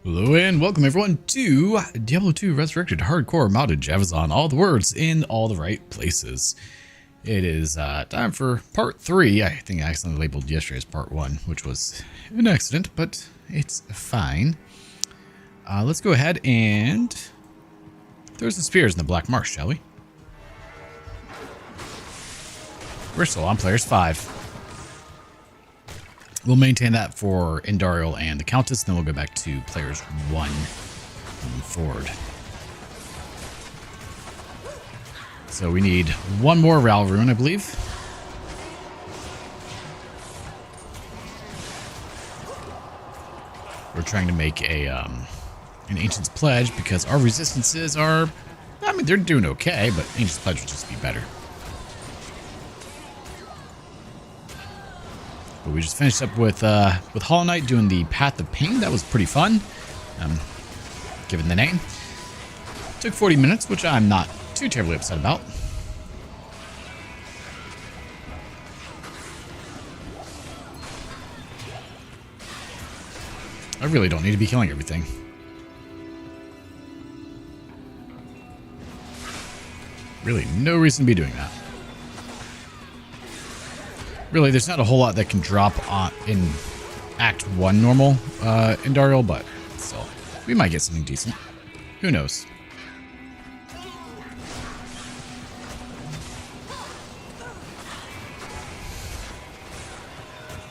Hello and welcome everyone to Diablo 2 Resurrected Hardcore modded Javazon. All the words in all the right places. It is time for part 3. I think I accidentally labeled yesterday as part 1, which was an accident, but it's fine. Let's go ahead and throw some spears in the Black Marsh, shall we? We're still on players 5. We'll maintain that for Indariel and the Countess, then we'll go back to players 1 moving forward. So we need one more Ral Rune, I believe. We're trying to make a an Ancient's Pledge because our resistances are, I mean, they're doing okay, but Ancient's Pledge would just be better. But we just finished up with Hollow Knight doing the Path of Pain. That was pretty fun, given the name. Took 40 minutes, which I'm not too terribly upset about. I really don't need to be killing everything. Really, no reason to be doing that. Really, there's not a whole lot that can drop on in Act 1 normal Indariel, but still, we might get something decent. Who knows?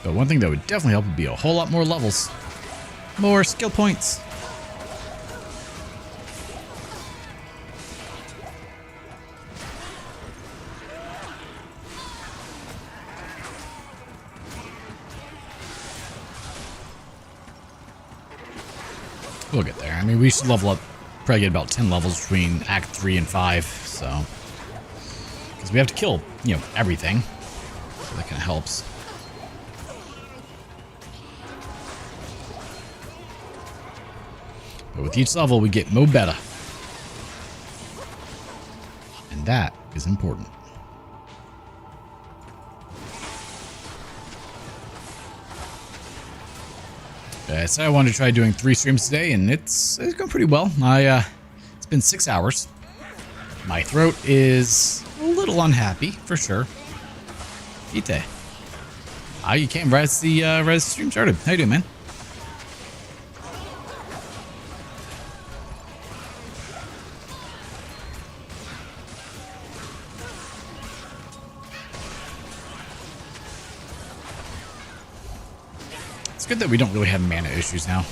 But one thing that would definitely help would be a whole lot more levels. More skill points. We'll get there. I mean, we should level up, probably get about 10 levels between Act 3 and 5, so. Because we have to kill, you know, everything. So that kind of helps. But with each level, we get more beta. And that is important. So I wanted to try doing 3 streams today, and it's going pretty well. It's been 6 hours. My throat is a little unhappy, for sure. Ite. You came right as the stream started. How you doing, man? It's good that we don't really have mana issues now.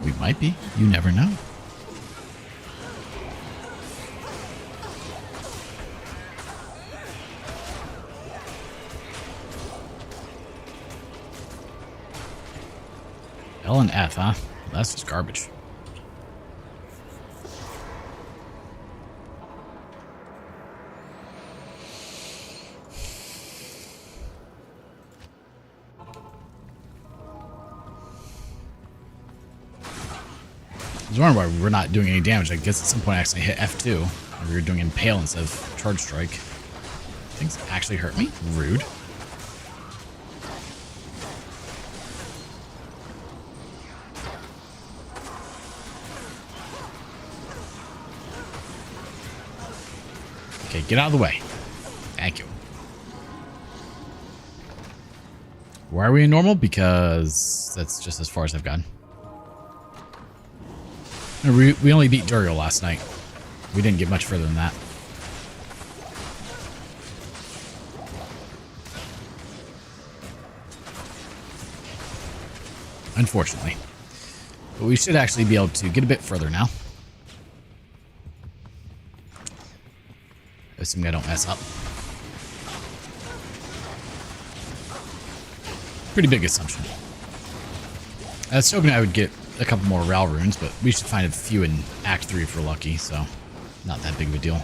We might be. You never know. L and F, huh? That's just garbage. I was wondering why we're not doing any damage. I guess at some point I actually hit F2. Or we were doing Impale instead of Charge Strike. Things actually hurt me? Rude. Okay, get out of the way. Thank you. Why are we in normal? Because that's just as far as I've gotten. We only beat Duriel last night. We didn't get much further than that. Unfortunately. But we should actually be able to get a bit further now. Assuming I don't mess up. Pretty big assumption. I was hoping I would get a couple more Ral runes, but we should find a few in Act 3 if we're lucky, so not that big of a deal.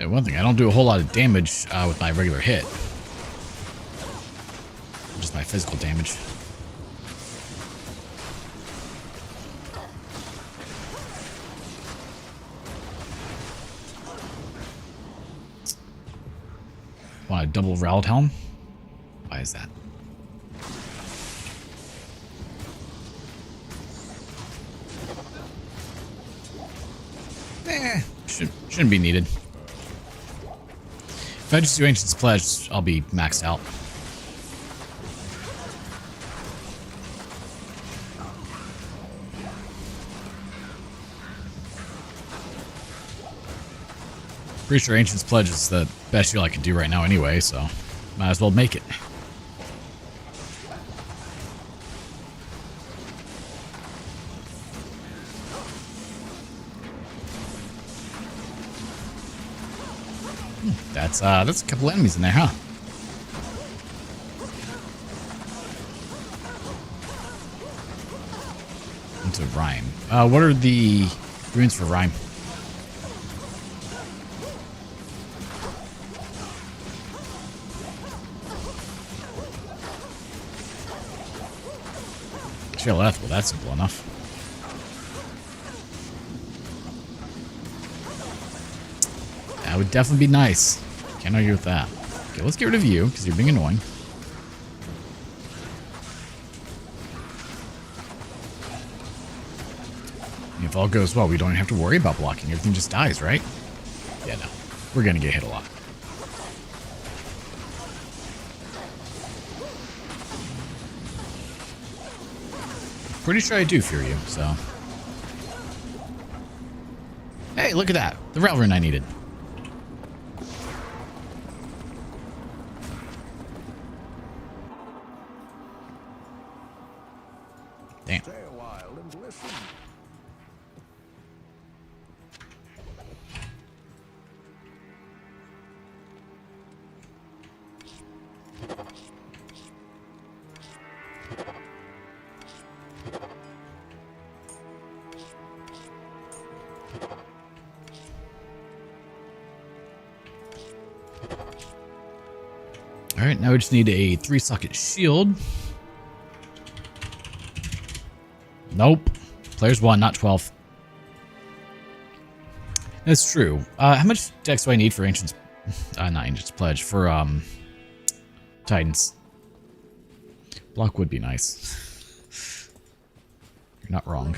one thing, I don't do a whole lot of damage with my regular hit. Just my physical damage. Want a double Rowled Helm? Why is that? Shouldn't be needed. If I just do Ancient's Pledge, I'll be maxed out. Pretty sure Ancient's Pledge is the best heal I can do right now anyway, so might as well make it. That's a couple enemies in there, huh? Into Rhyme. What are the runes for Rhyme? Share left. Well, that's simple enough. That would definitely be nice. Can't argue with that. Okay, let's get rid of you, because you're being annoying. And if all goes well, we don't even have to worry about blocking. Everything just dies, right? Yeah, no. We're going to get hit a lot. Pretty sure I do fear you, so... Hey, look at that. The rail rune I needed. Damn. Stay a while and listen. Alright, now we just need a 3-socket shield. Nope. Players 1, not 12. That's true. How much dex do I need for Ancient's... not Ancient's Pledge. For, Titans. Block would be nice. You're not wrong.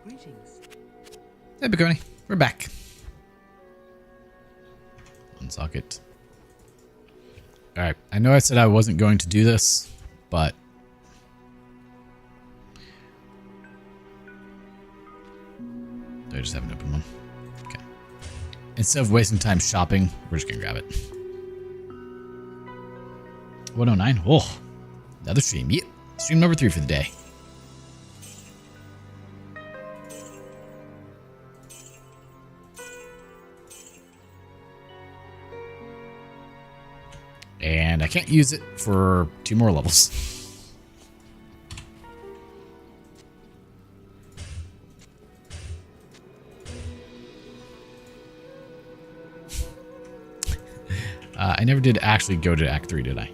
Greetings. Hey, Baconi. We're back. Unsock it. Alright, I know I said I wasn't going to do this, but... I just haven't opened one. Okay. Instead of wasting time shopping, we're just gonna grab it. 109. Oh, another stream. Yep. Stream number 3 for the day. And I can't use it for 2 more levels. I never did actually go to Act 3, did I?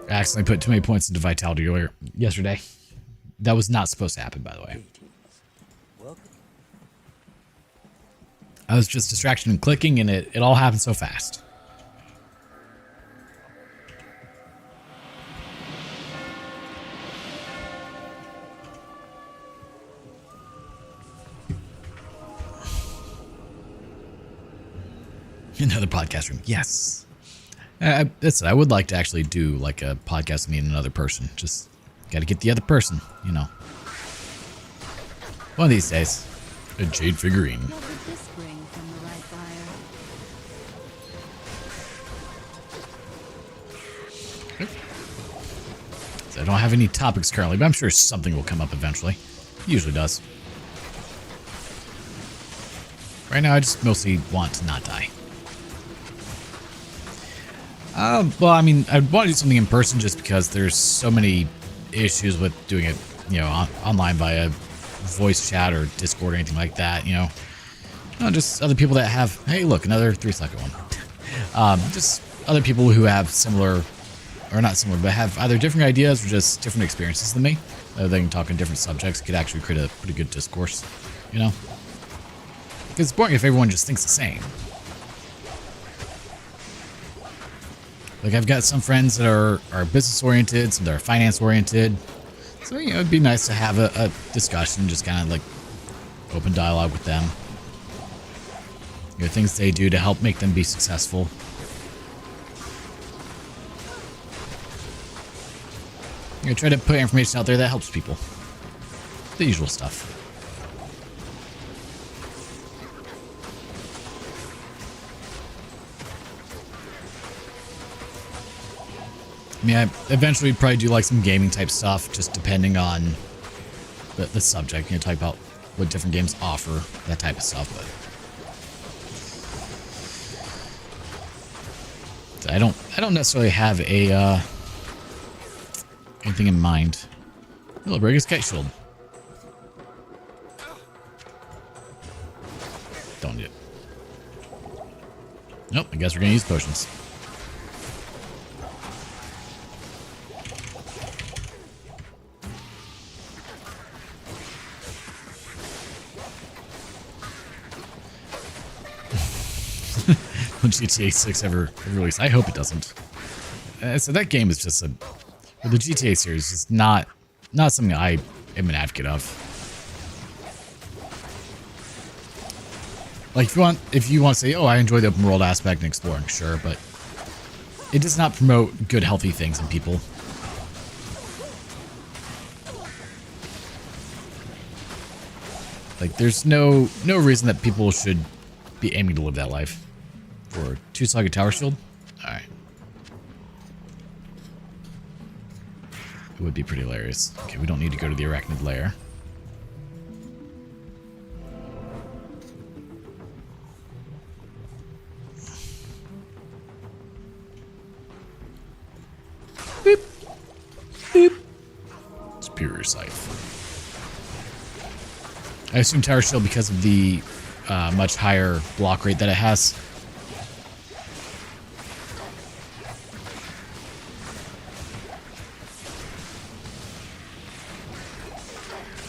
I accidentally put too many points into Vitality earlier yesterday. That was not supposed to happen, by the way. I was just distracted and clicking, and it all happened so fast. Another podcast room. Yes. I would like to actually do like a podcast with me and another person. Just got to get the other person, you know. One of these days. A jade figurine. What would this bring from the right I don't have any topics currently, but I'm sure something will come up eventually. It usually does. Right now, I just mostly want to not die. Well, I mean, I want to do something in person just because there's so many issues with doing it, you know, online via voice chat or Discord or anything like that, you know. Just other people that have, hey, look, another 3-second one. Just other people who have similar, or not similar, but have either different ideas or just different experiences than me. They can talk on different subjects. It could actually create a pretty good discourse, you know. Because it's boring if everyone just thinks the same. Like, I've got some friends that are business-oriented, some that are finance-oriented. So, you know, it'd be nice to have a discussion, just kind of like open dialogue with them. You know, things they do to help make them be successful. You know, try to put information out there that helps people. The usual stuff. I mean, I eventually probably do like some gaming type stuff, just depending on the subject. You know, talk about what different games offer, that type of stuff. But I don't necessarily have a anything in mind. Hello, Brigus Kite Shield. Don't need it. Nope, I guess we're gonna use potions. When GTA 6 ever released. I hope it doesn't. So that game is just the GTA series is not something I am an advocate of. Like, if you want to say, oh, I enjoy the open world aspect and exploring, sure, but it does not promote good, healthy things in people. Like, there's no reason that people should be aiming to live that life. For 2-socket tower shield? Alright. It would be pretty hilarious. Okay, we don't need to go to the arachnid lair. Beep. Beep. Superior Scythe. I assume tower shield because of the much higher block rate that it has.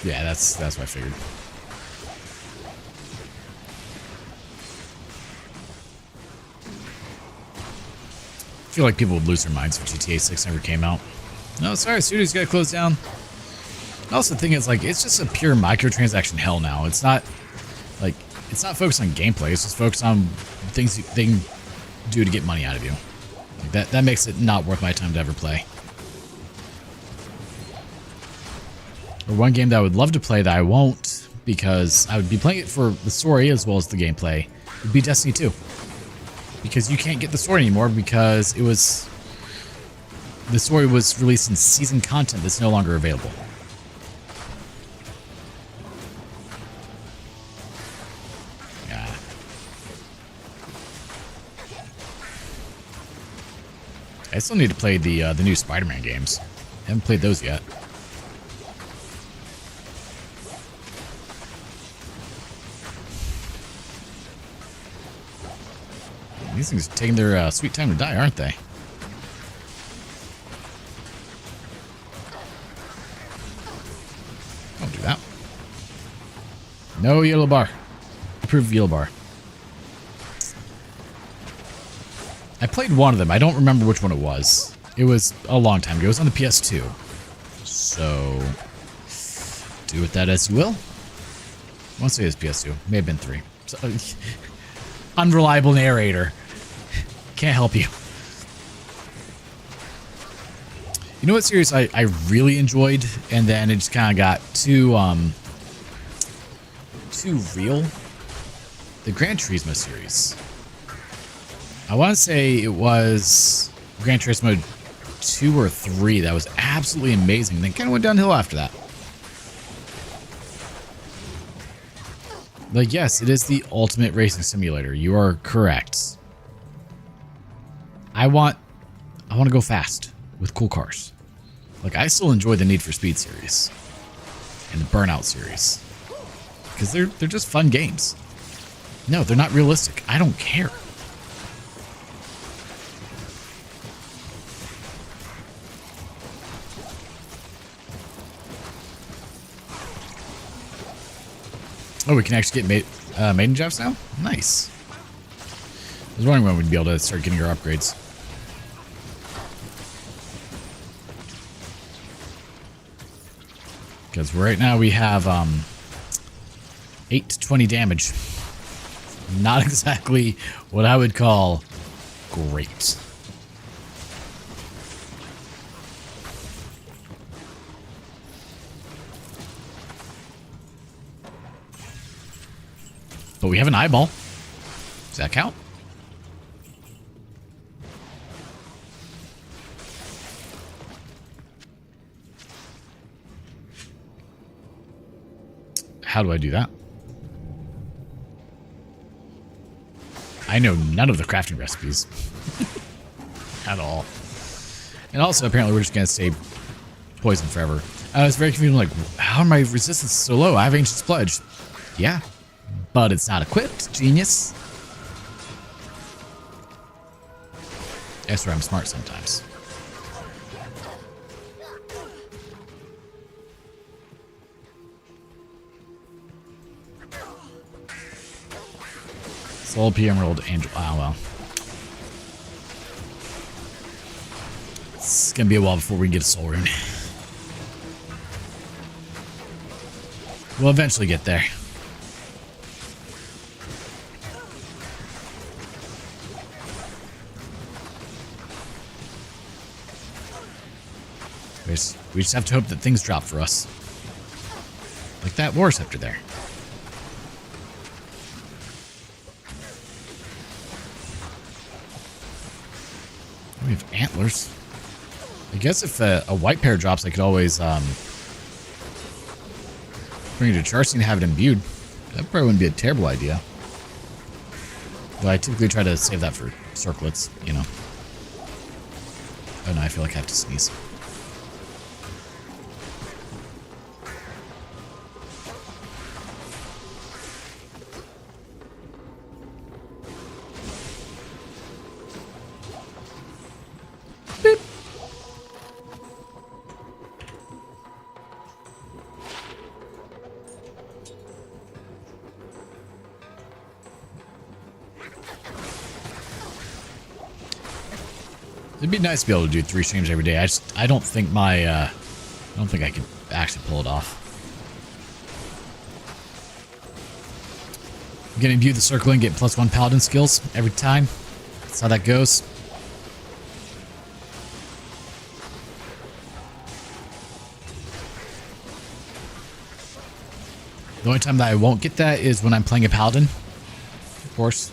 Yeah, that's what I figured. I feel like people would lose their minds if GTA 6 never came out. No, sorry, studio's gotta close down. Also, the thing is, like, it's just a pure microtransaction hell now. It's not, like, it's not focused on gameplay. It's just focused on things they can do to get money out of you. Like, that makes it not worth my time to ever play. Or one game that I would love to play that I won't, because I would be playing it for the story as well as the gameplay, would be Destiny 2. Because you can't get the story anymore because the story was released in season content that's no longer available. Yeah. I still need to play the new Spider-Man games. I haven't played those yet. These things are taking their sweet time to die, aren't they? Don't do that. No yellow bar. Approved yellow bar. I played one of them. I don't remember which one it was. It was a long time ago. It was on the PS2. So, do with that as you will. I want to say it was PS2. May have been 3. So, unreliable narrator. Can't help you. You know what series I really enjoyed, and then it just kind of got too real? The Gran Turismo series. I want to say it was Gran Turismo 2 or 3 that was absolutely amazing. Then kind of went downhill after that. Like, yes, it is the ultimate racing simulator. You are correct. I want to go fast with cool cars. Like, I still enjoy the Need for Speed series and the Burnout series because they're just fun games. No, they're not realistic. I don't care. Oh, we can actually get maiden jobs now? Nice. I was wondering when we'd be able to start getting our upgrades. Because right now we have 8 to 20 damage. Not exactly what I would call great. But we have an eyeball. Does that count? How do I do that? I know none of the crafting recipes. At all. And also, apparently, we're just going to stay poison forever. I was very confused. Like, how are my resistance so low? I have Ancient's Pledge. Yeah. But it's not equipped. Genius. That's where I'm smart sometimes. Soul P Emerald Angel. Oh, well. It's going to be a while before we can get a soul rune. We'll eventually get there. We just have to hope that things drop for us. Like that war scepter there. We have antlers. I guess if a white pair drops, I could always bring it to Charcy and have it imbued. That probably wouldn't be a terrible idea. Though I typically try to save that for circlets, you know. Oh no, I feel like I have to sneeze. It'd be nice to be able to do 3 streams every day. I don't think I could actually pull it off. I'm gonna view the circle and get +1 paladin skills every time. That's how that goes. The only time that I won't get that is when I'm playing a paladin, of course.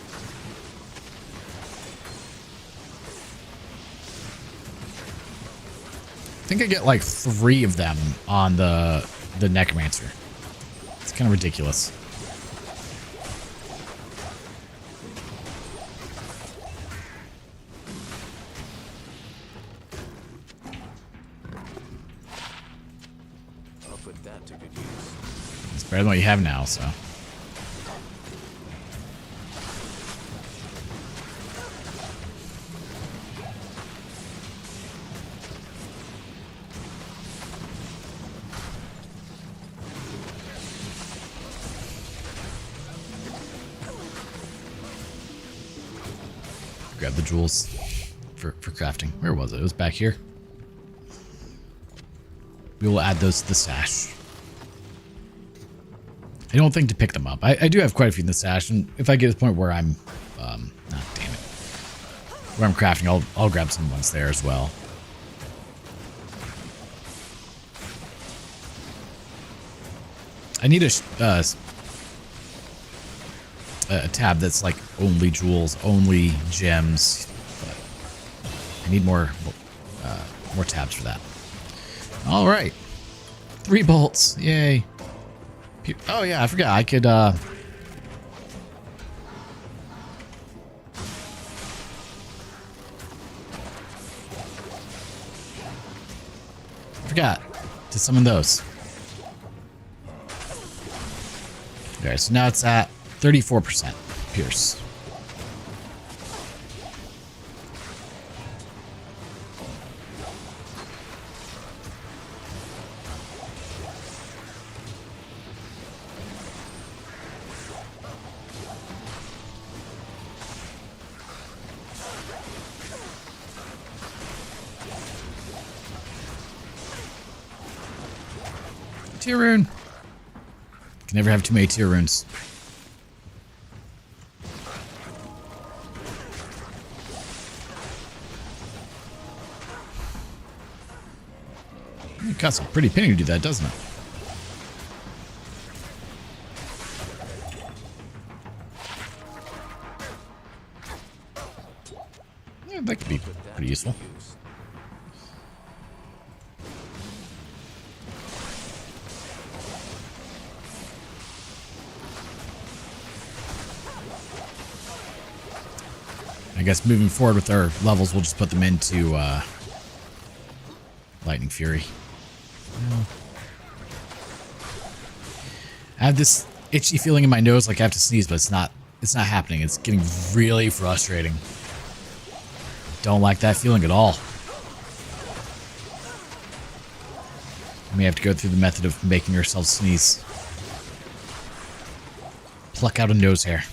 I think I get like 3 of them on the Necromancer. It's kind of ridiculous. I'll put that to good use. It's better than what you have now, so. Grab the jewels for crafting. Where was it? It was back here. We will add those to the stash. I don't think to pick them up. I do have quite a few in the stash, and if I get to the point where I'm, damn it, where I'm crafting, I'll grab some ones there as well. I need a tab that's like only jewels, only gems. But I need more More tabs for that. All right. 3 bolts. Yay. Oh, yeah, I forgot. I could, forgot to summon those. Alright, so now it's at 34% Pierce. Tier rune. Can never have too many tier runes. It costs a pretty penny to do that, doesn't it? Yeah, that could be pretty useful. I guess moving forward with our levels, we'll just put them into Lightning Fury. I have this itchy feeling in my nose like I have to sneeze, but it's not happening. It's getting really frustrating. Don't like that feeling at all. We may have to go through the method of making yourself sneeze. Pluck out a nose hair.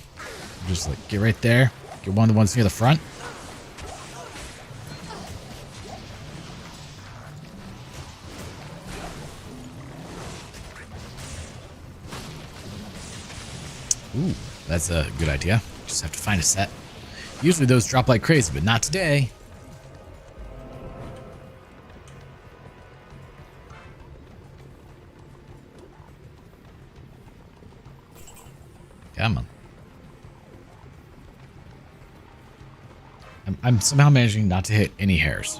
Just like get right there. Get one of the ones near the front. Ooh, that's a good idea. Just have to find a set. Usually those drop like crazy, but not today. Come on. I'm somehow managing not to hit any hairs.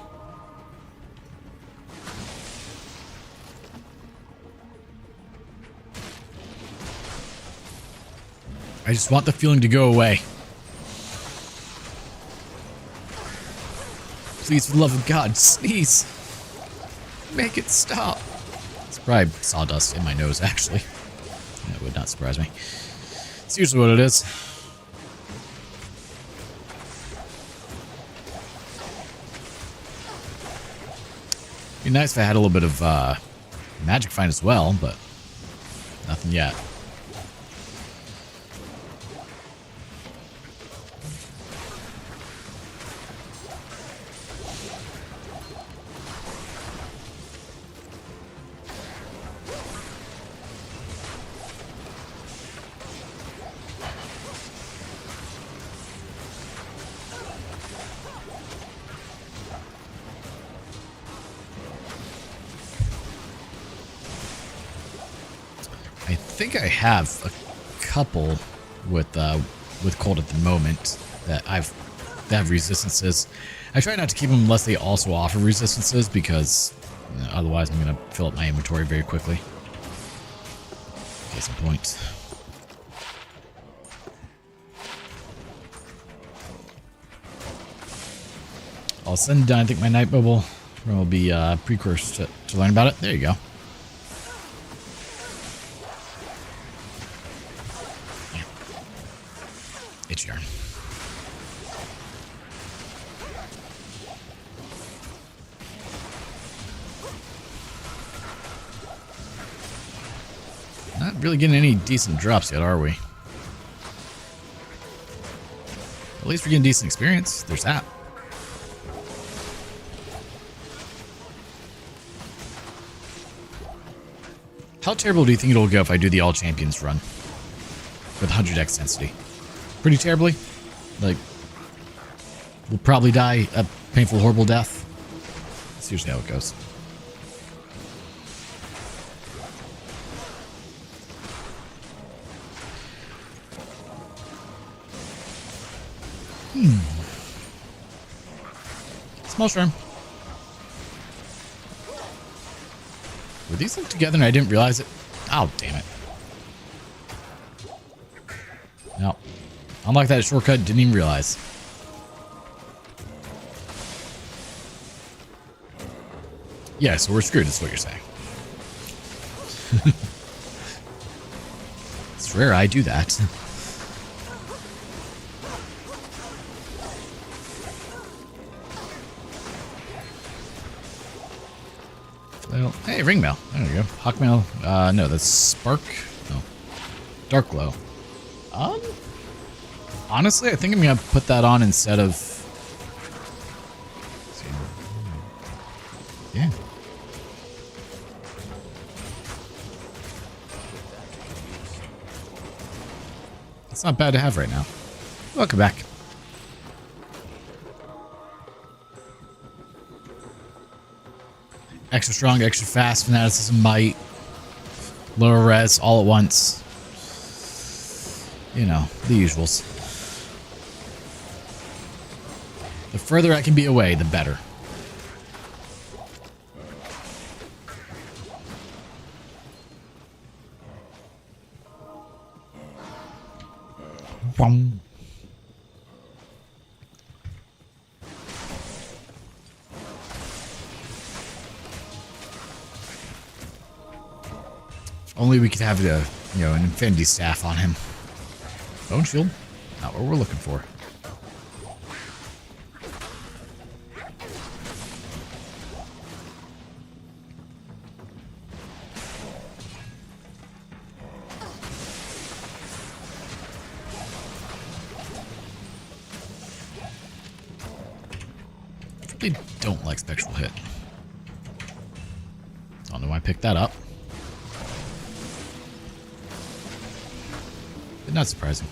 I just want the feeling to go away. Please, for the love of God, sneeze. Make it stop. It's probably sawdust in my nose, actually. That would not surprise me. It's usually what it is. It'd be nice if I had a little bit of magic find as well, but nothing yet. I think I have a couple with cold at the moment that have resistances. I try not to keep them unless they also offer resistances because otherwise I'm gonna fill up my inventory very quickly. Case in point. All said and done, I think my night bubble will be precursor to learn about it. There you go. Itch yarn. Not really getting any decent drops yet, are we? At least we're getting decent experience. There's that. How terrible do you think it'll go if I do the all champions run with 100 X density? Pretty terribly. Like, we'll probably die a painful, horrible death. That's usually how it goes. Small shrimp. these linked together and I didn't realize it? Oh, damn it. No. Unlike that shortcut, didn't even realize. Yeah, so we're screwed, is what you're saying. It's rare I do that. Well, hey, ring mail. There we go. Hawk mail. No, that's spark. No. Dark glow. Honestly, I think I'm gonna put that on instead of. Yeah. It's not bad to have right now. Welcome back. Extra strong, extra fast, fanaticism, might, lower res, all at once. You know, the usuals. The further I can be away, the better. Boom. Only we could have a, you know, an infinity staff on him. Bone shield? Not what we're looking for. They don't like spectral hit. Don't know why I picked that up. But not surprising.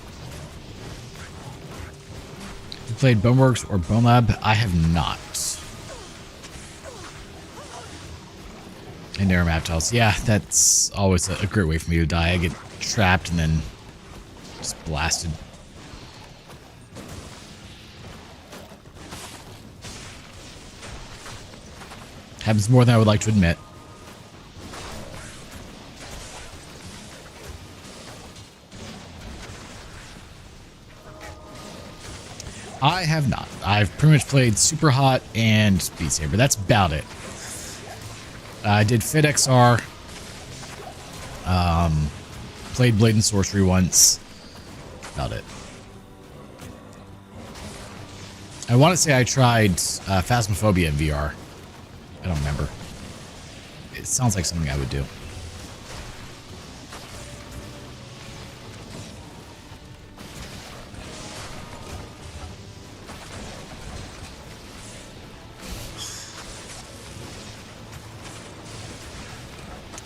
You played Boneworks or Bone Lab? I have not. And narrow map tiles. Yeah, that's always a great way for me to die. I get trapped and then just blasted. Happens more than I would like to admit. I have not. I've pretty much played Super Hot and Beat Saber. That's about it. I did Fit XR. Played Blade and Sorcery once. About it. I want to say I tried Phasmophobia in VR. I don't remember. It sounds like something I would do.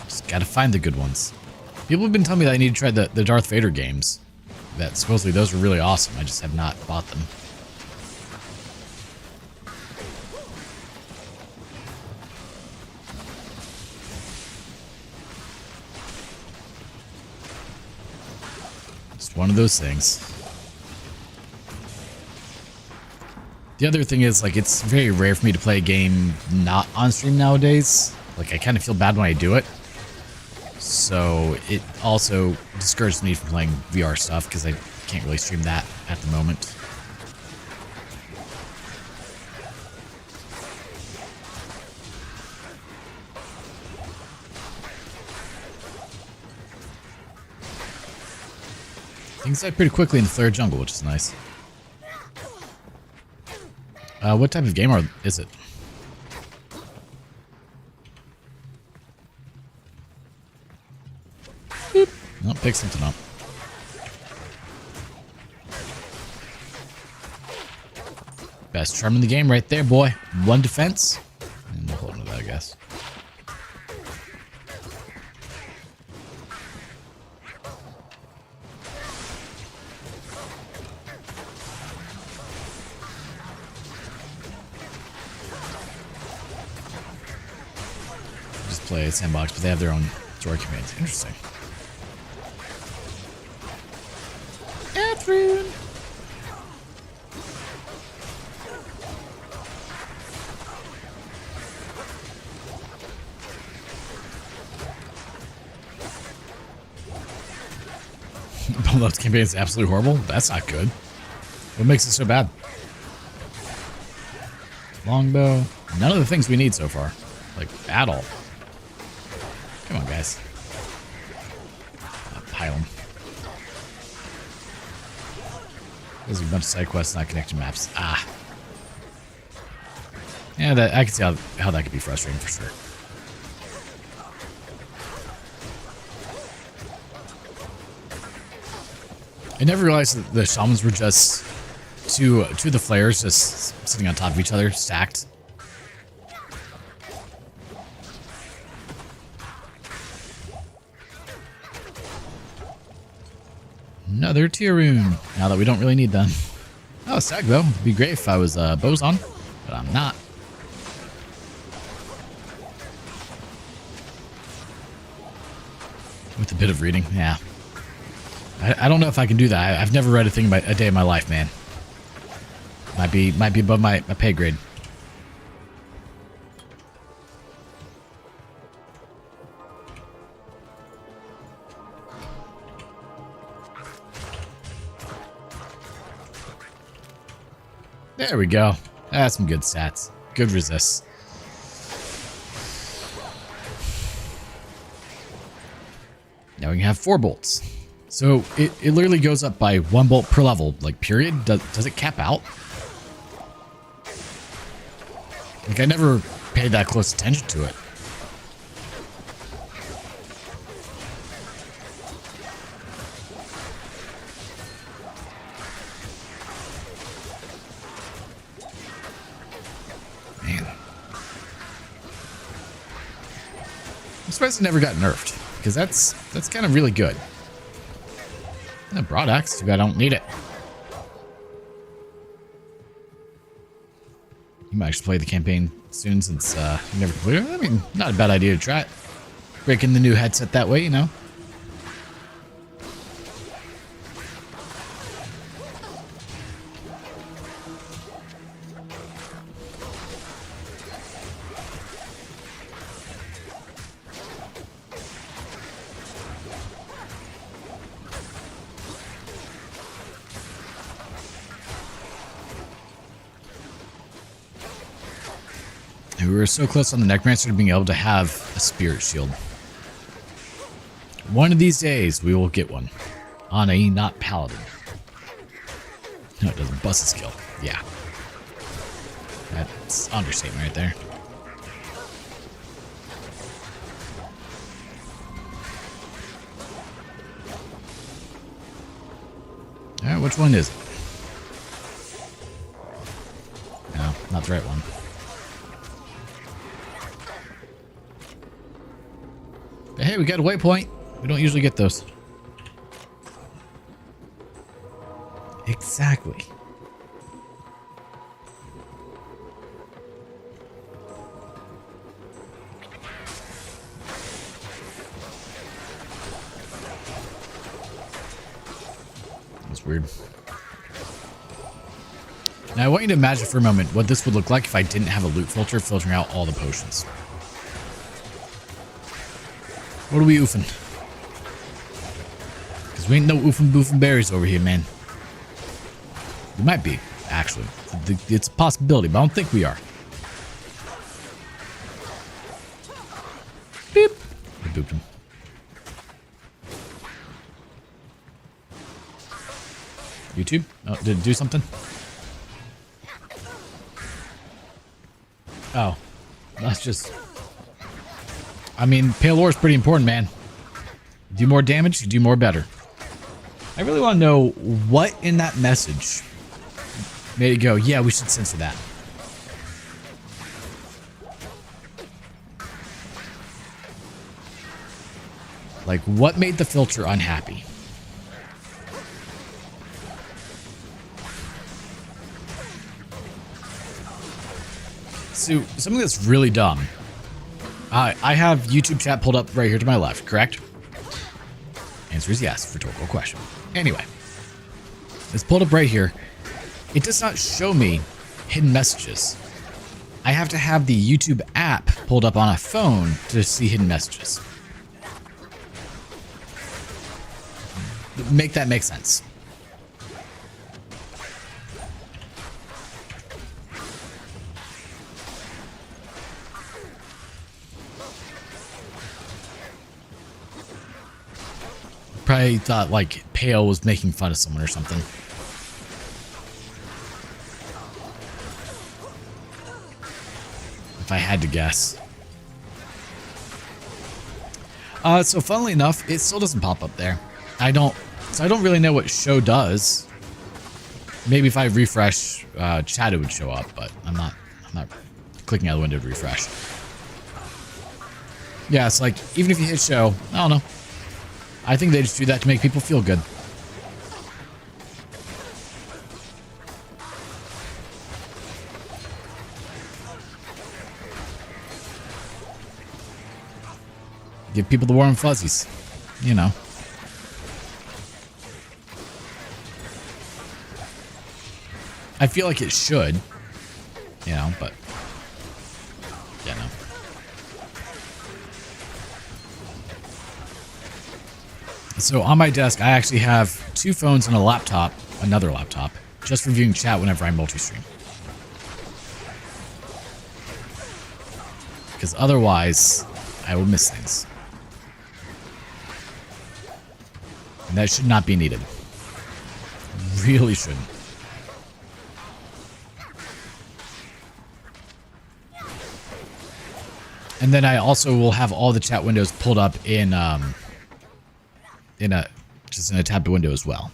Just gotta find the good ones. People have been telling me that I need to try the Darth Vader games. That supposedly those were really awesome. I just have not bought them. One of those things. The other thing is, like, it's very rare for me to play a game not on stream nowadays. Like, I kind of feel bad when I do it. So it also discourages me from playing VR stuff because I can't really stream that at the moment. Things die pretty quickly in the Flare Jungle, which is nice. What type of game is it? Boop. Oh, pick something up. Best charm in the game right there, boy. One defense. And we'll hold on to that, I guess. Play Sandbox, but they have their own story commands. Interesting. Catherine! Both campaigns absolutely horrible. That's not good. What makes it so bad? Longbow. None of the things we need so far. Like, at all. Come on, guys. Pile them. There's a bunch of side quests, not connection maps. Ah. Yeah, that I can see how that could be frustrating for sure. I never realized that the shamans were just two of the flares just sitting on top of each other, stacked. Another tier room. Now that we don't really need them. Oh, sag though. It'd be great if I was Boson, but I'm not. With a bit of reading, yeah. I don't know if I can do that. I've never read a day in my life, man. Might be above my pay grade. There we go. That's some good stats. Good resists. Now we can have 4 bolts. So it literally goes up by 1 bolt per level, like period. Does it cap out? Like I never paid that close attention to it. Man. I'm surprised it never got nerfed, because that's kind of really good. A broad axe, too bad I don't need it. You might just play the campaign soon since you never completed it. I mean, not a bad idea to try it. Breaking the new headset that way, you know. We were so close on the Necromancer to being able to have a spirit shield. One of these days, we will get one. On a not paladin. No, it doesn't bust his kill. Yeah. That's understatement right there. Alright, which one is it? No, not the right one. But hey, we got a waypoint. We don't usually get those. Exactly. That's weird. Now I want you to imagine for a moment what this would look like if I didn't have a loot filter filtering out all the potions. What are we oofing? Because we ain't no oofing boofing berries over here, man. We might be, actually. It's a possibility, but I don't think we are. Beep. We booped him. YouTube? Oh, did it do something? Oh. That's just... I mean, Pale Ore is pretty important, man. You do more damage, you do more better. I really want to know what in that message made it go, yeah, we should censor that. Like, what made the filter unhappy? So, something that's really dumb. I have YouTube chat pulled up right here to my left, correct? Answer is yes, rhetorical question. Anyway, it's pulled up right here. It does not show me hidden messages. I have to have the YouTube app pulled up on a phone to see hidden messages. make that make sense. Probably thought like Pale was making fun of someone or something. If I had to guess. So funnily enough, it still doesn't pop up there. I don't really know what show does. Maybe if I refresh chat it would show up, but I'm not clicking out the window to refresh. Yeah, it's like even if you hit show, I don't know. I think they just do that to make people feel good. Give people the warm fuzzies, you know. I feel like it should, you know, but yeah, no. So on my desk, I actually have 2 phones and a laptop, another laptop, just for viewing chat whenever I multi-stream. Because otherwise, I will miss things. And that should not be needed. Really shouldn't. And then I also will have all the chat windows pulled up in a tabbed window as well.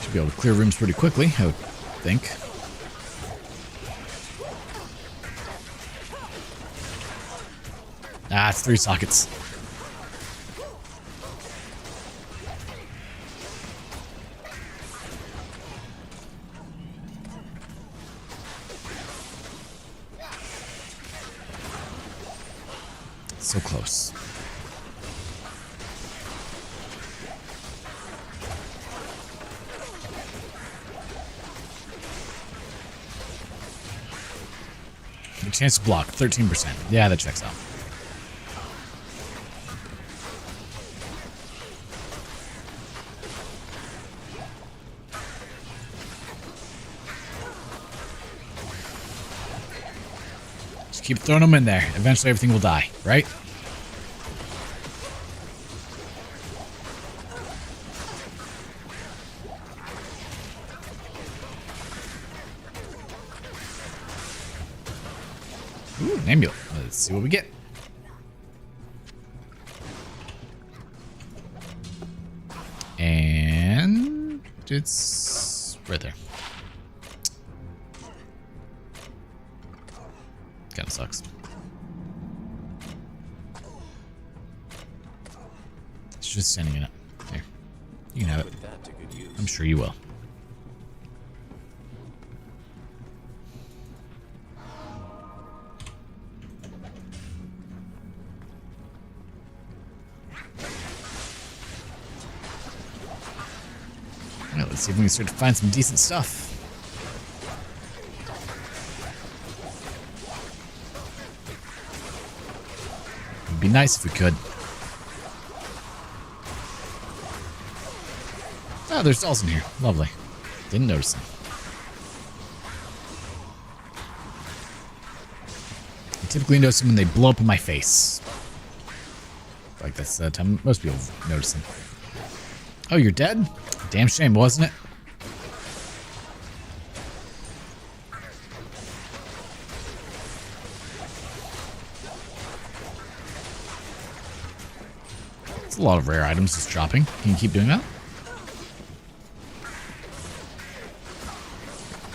Should be able to clear rooms pretty quickly, I would think. Ah, it's 3 sockets. So close. The chance to block, 13%. Yeah, that checks out. Just keep throwing them in there. Eventually everything will die, right? Ooh, an amulet. Let's see what we get. And it's right there. Kinda sucks. It's just sending it up. Here. You can have it. Put that to good use. I'm sure you will. Well, let's see if we can start to find some decent stuff. It'd be nice if we could. Oh, there's dolls in here. Lovely. Didn't notice them. I typically notice them when they blow up in my face. Like that's the time most people notice them. Oh, you're dead? Damn shame, wasn't it? It's a lot of rare items just dropping. Can you keep doing that?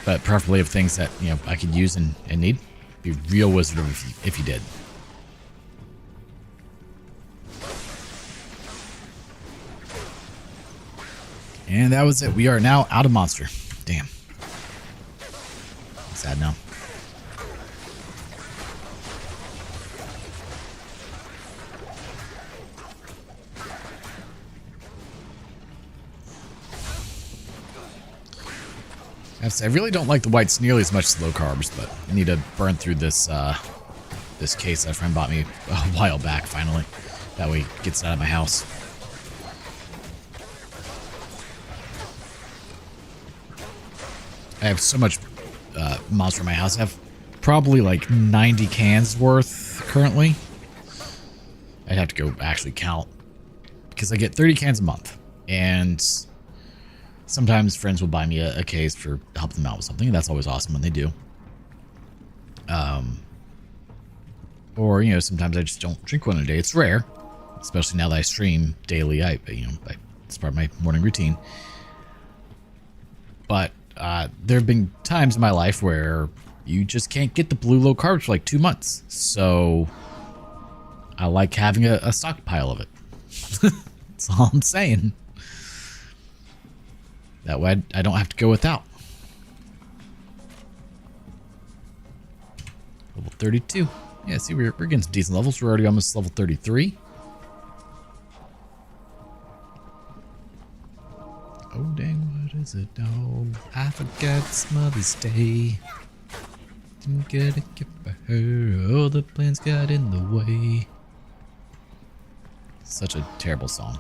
But preferably of things that, you know, I could use and need. Be real wizard if you did. And that was it. We are now out of monster. Damn. Sad now. I really don't like the whites nearly as much as low carbs, but I need to burn through this this case that a friend bought me a while back, finally. That way it gets it out of my house. I have so much monster in my house. I have probably like 90 cans worth currently. I'd have to go actually count, because I get 30 cans a month, and sometimes friends will buy me a case for helping them out with something, and that's always awesome when they do. Or, you know, sometimes I just don't drink one a day. It's rare, especially now that I stream daily. It's part of my morning routine. But there have been times in my life where you just can't get the blue low carbs for like 2 months. So I like having a stockpile of it. That's all I'm saying. That way I don't have to go without. Level 32. Yeah, see, we're getting some decent levels. We're already almost level 33. Oh, dang, what is it, dog? I forgot it's Mother's Day. Didn't get a gift for her. All the plans got in the way. Such a terrible song.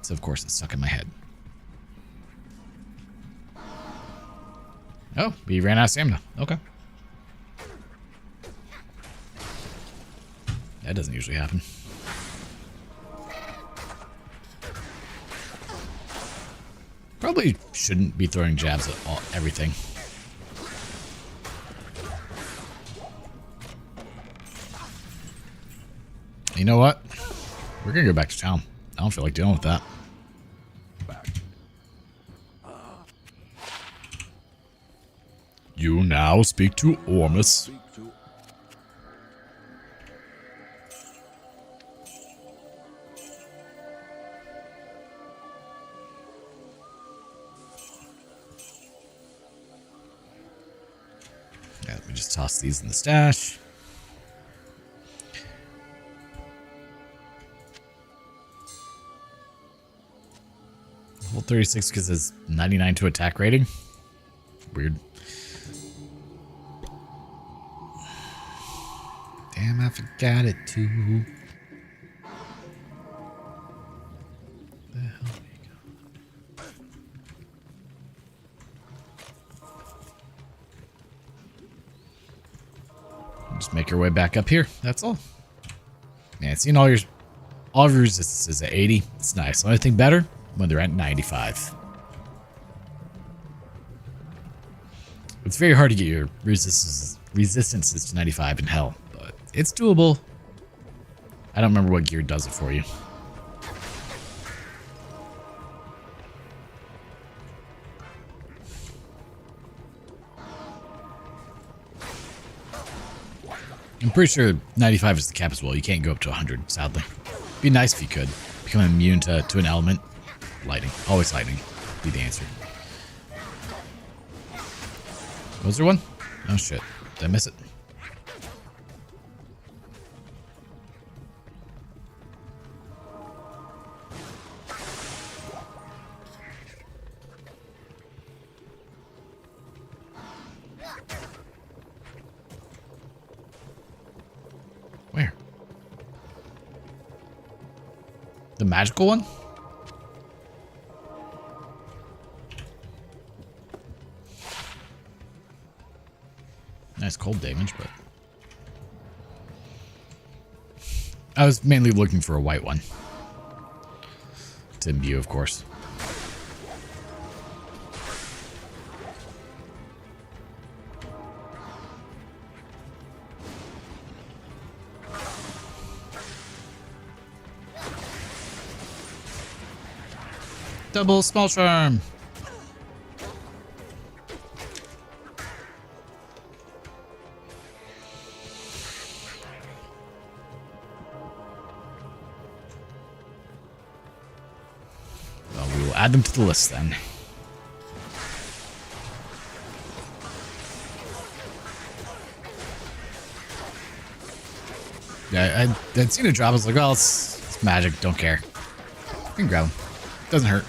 So, of course, it's stuck in my head. Oh, we ran out of stamina. Okay. That doesn't usually happen. Probably shouldn't be throwing jabs at everything. You know what? We're gonna go back to town. I don't feel like dealing with that. You now speak to Ormus. Yeah, let me just toss these in the stash. Level 36 because it's 99 to attack rating. Weird. Damn, I forgot it too. Where the hell did we go? Just make your way back up here. That's all. Man, seeing all of your resistances at 80, it's nice. The only thing better when they're at 95. It's very hard to get your resistances to 95 in hell, but it's doable. I don't remember what gear does it for you. I'm pretty sure 95 is the cap as well. You can't go up to 100, sadly. Be nice if you could. Become immune to an element. Lightning. Always lightning. Be the answer. Was there one? Oh shit. Did I miss it? Where? The magical one? Nice cold damage, but I was mainly looking for a white one to imbue, of course. Double small charm. Add them to the list then. Yeah, I'd seen a drop. I was like, well, it's magic. Don't care. You can grab them. Doesn't hurt.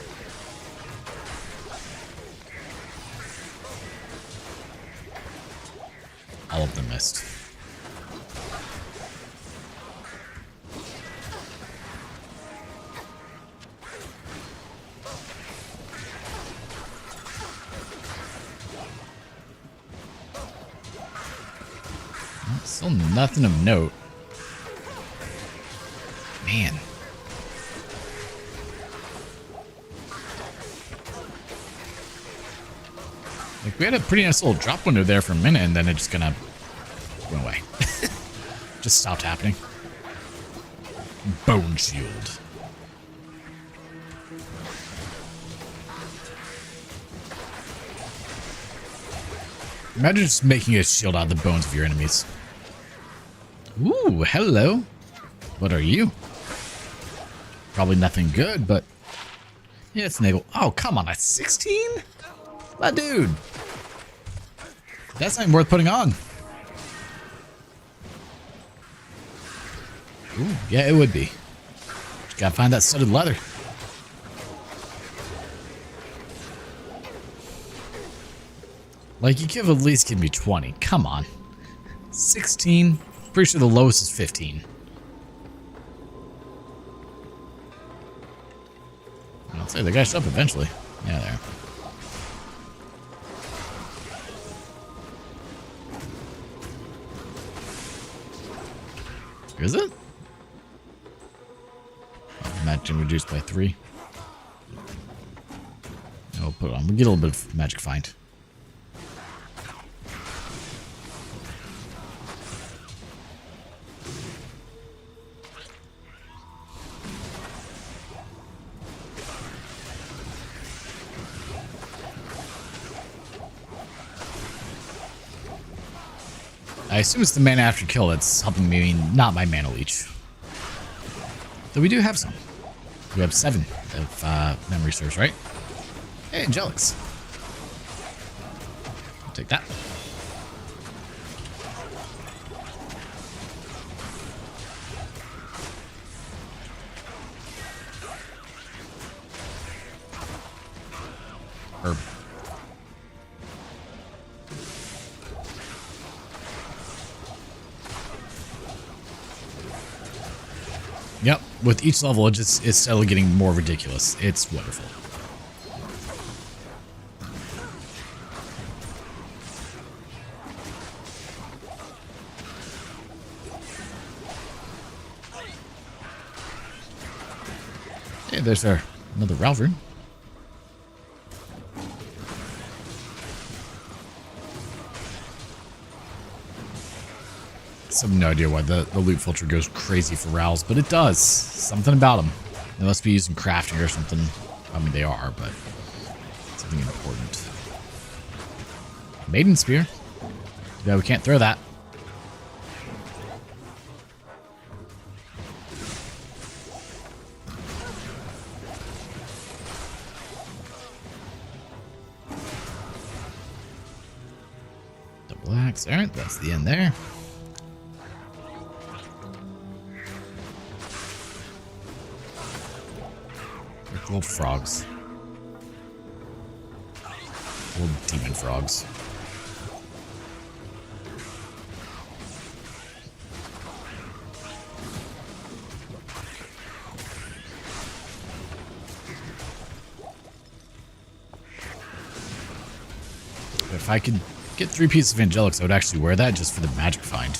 honest. Still nothing of note. Man. Like, we had a pretty nice little drop window there for a minute, and then it just kind of went away. Just stopped happening. Bone shield. Imagine just making a shield out of the bones of your enemies. Ooh, hello. What are you? Probably nothing good, but... yeah, it's Nagel. Oh, come on, a 16? My dude. That's not even worth putting on. Ooh, yeah, it would be. Just gotta find that studded leather. Like, you could have at least given me 20. Come on. 16? Pretty sure the lowest is 15. I'll say the guy showed up eventually. Yeah, there. Is it? Oh, magic reduced by 3. We'll put it on. We'll get a little bit of magic find. I assume it's the mana after kill that's helping me, not my mana leech. Though we do have some. We have 7 of memory serves, right? Hey, Angelics. I'll take that. Herb. Yep, with each level, it's steadily getting more ridiculous. It's wonderful. Hey, there's another Ralvern. I have no idea why the loot filter goes crazy for Rals, but it does. Something about them. They must be using crafting or something. I mean, they are, but something important. Maiden Spear. Yeah, we can't throw that. Double axe. Alright, that's the end there. Little frogs. Little demon frogs. If I could get 3 pieces of Angelics, I would actually wear that just for the magic find.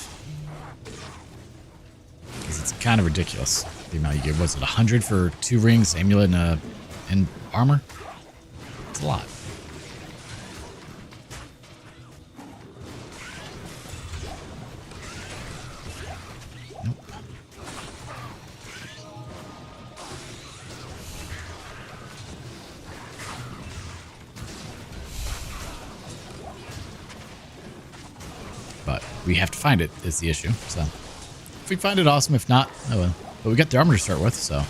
Because it's kind of ridiculous. The amount you get, was it 100 for 2 rings, amulet, and armor? It's a lot. Nope. But we have to find it is the issue. So if we find it, awesome. If not, oh well. But we got the armor to start with, so.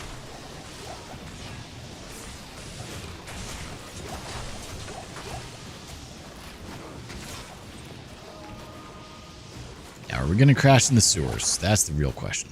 Now, are we going to crash in the sewers? That's the real question.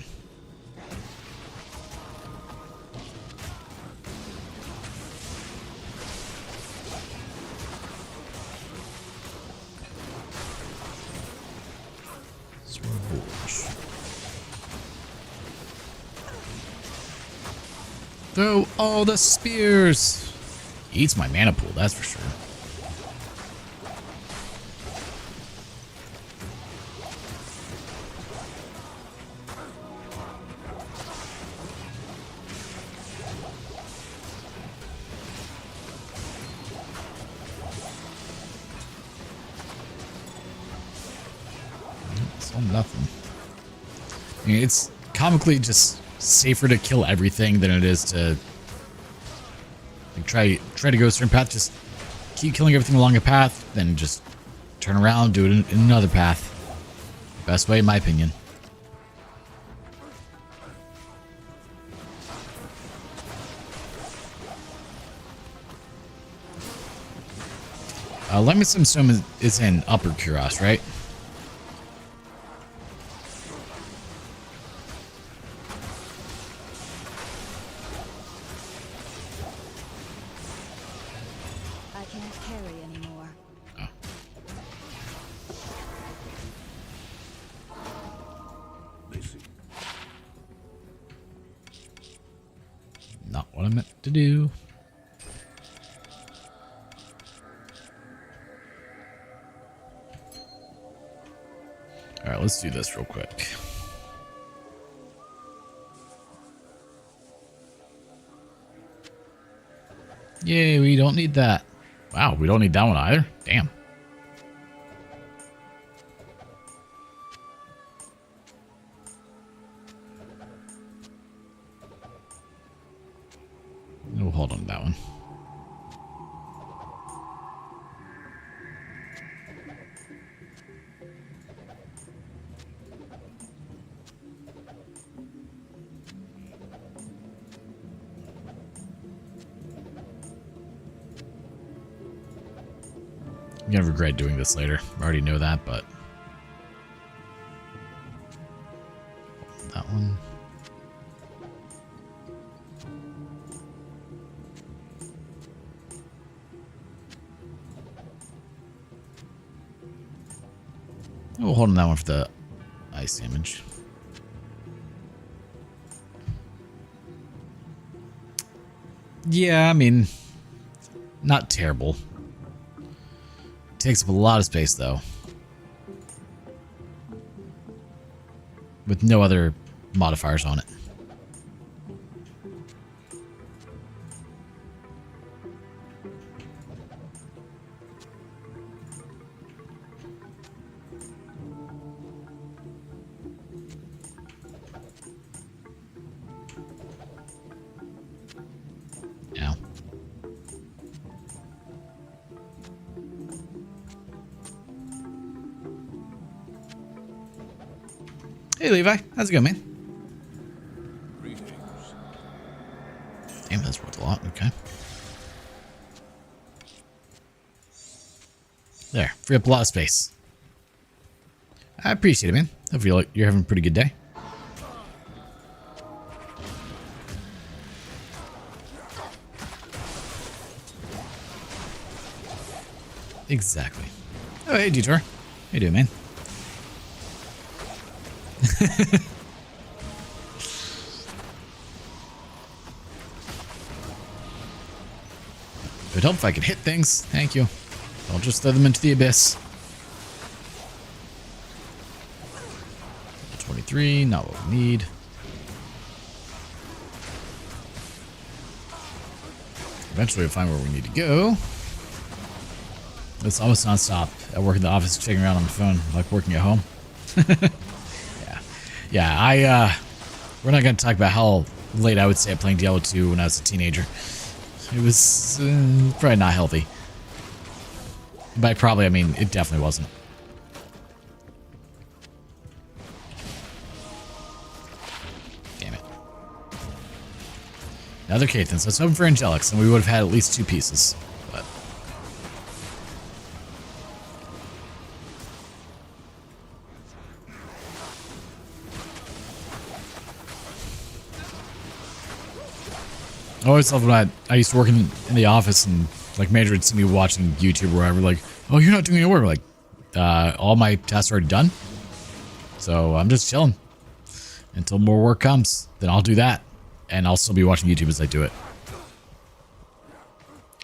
Throw all the spears. He eats my mana pool, that's for sure. It's all nothing. I mean, it's comically just safer to kill everything than it is to like try to go a certain path. Just keep killing everything along a path, then just turn around, do it in another path. Best way, in my opinion. Let me assume is in Upper Kuros, right? I can't carry anymore. Oh. They see. Not what I meant to do. All right, let's do this real quick. Yay, we don't need that. Wow, we don't need that one either. Damn. We'll hold on to that one. I'm gonna regret doing this later. I already know that, but that one. We'll hold on that one for the ice damage. Yeah, I mean, not terrible. Takes up a lot of space, though. With no other modifiers on it. Ow. Hey Levi, how's it going, man? Greetings. Damn, that's worth a lot. Okay. There, free up a lot of space. I appreciate it, man. Hopefully you're having a pretty good day. Exactly. Oh, hey, Detour. How you doing, man? It would help if I could hit things. Thank you. I'll just throw them into the abyss. 23, not what we need. Eventually we'll find where we need to go. It's almost non-stop. I work in the office, checking around on the phone, like working at home. Yeah, we're not going to talk about how late I would stay up playing Diablo 2 when I was a teenager. It was probably not healthy. By probably, I mean, it definitely wasn't. Damn it. Another Cathan, so it's hoping for Angelics, and we would have had at least 2 pieces. But I always loved when I used to work in the office and like manager would see me watching YouTube or whatever, like, oh, you're not doing any work. Like, all my tasks are already done. So I'm just chilling until more work comes. Then I'll do that. and I'll still be watching YouTube as I do it.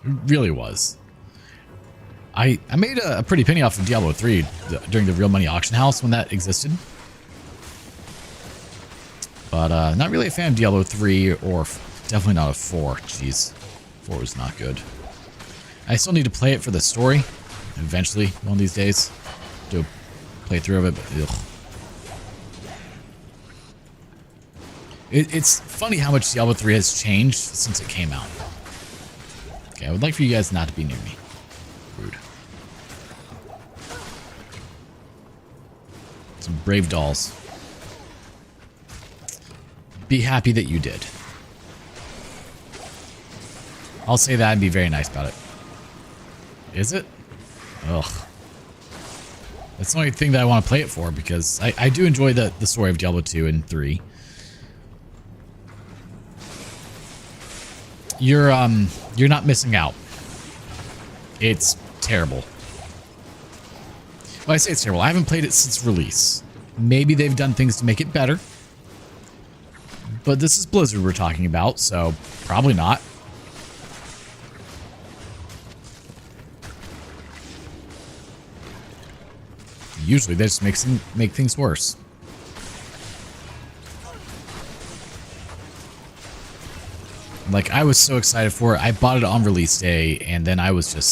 It really was. I made a pretty penny off of Diablo 3 during the real money auction house when that existed. But not really a fan of Diablo 3 or definitely not a 4. Jeez. 4 was not good. I still need to play it for the story. Eventually, one of these days. Do a playthrough of it, but ugh. It's funny how much Diablo 3 has changed since it came out. Okay, I would like for you guys not to be near me. Rude. Some brave dolls. Be happy that you did. I'll say that and be very nice about it. Is it? Ugh. That's the only thing that I want to play it for, because I do enjoy the story of Diablo 2 and 3. You're not missing out. It's terrible. Well, I say it's terrible. I haven't played it since release. Maybe they've done things to make it better. But this is Blizzard we're talking about, so probably not. Usually they just make things worse. Like, I was so excited for it. I bought it on release day, and then I was just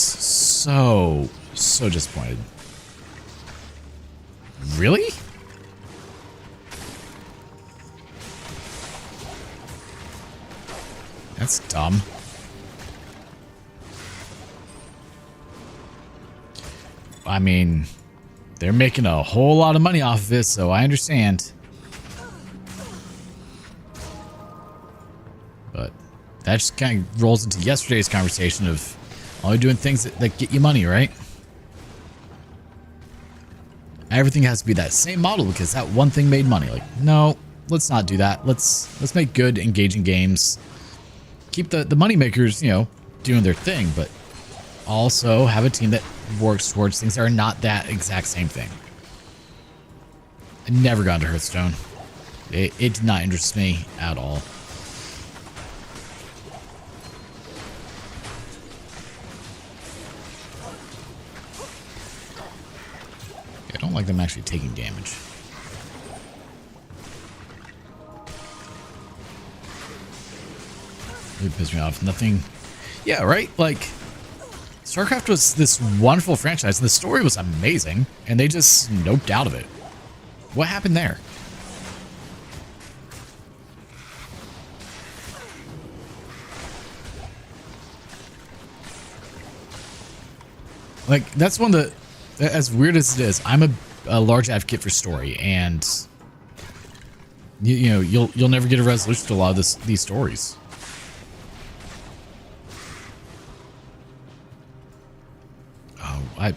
so disappointed. Really? That's dumb. I mean, they're making a whole lot of money off of it, so I understand. But that just kind of rolls into yesterday's conversation of only doing things that get you money, right? Everything has to be that same model because that one thing made money. Like, no, let's not do that. Let's make good, engaging games. Keep the money makers, you know, doing their thing, but also have a team that works towards things that are not that exact same thing. I never got into Hearthstone. It did not interest me at all. I don't like them actually taking damage. Really pissed me off. Nothing. Yeah, right? Like, StarCraft was this wonderful franchise, and the story was amazing, and they just noped out of it. What happened there? Like, that's one of the, as weird as it is, I'm a large advocate for story, and you know, you'll never get a resolution to a lot of these stories. Oh, I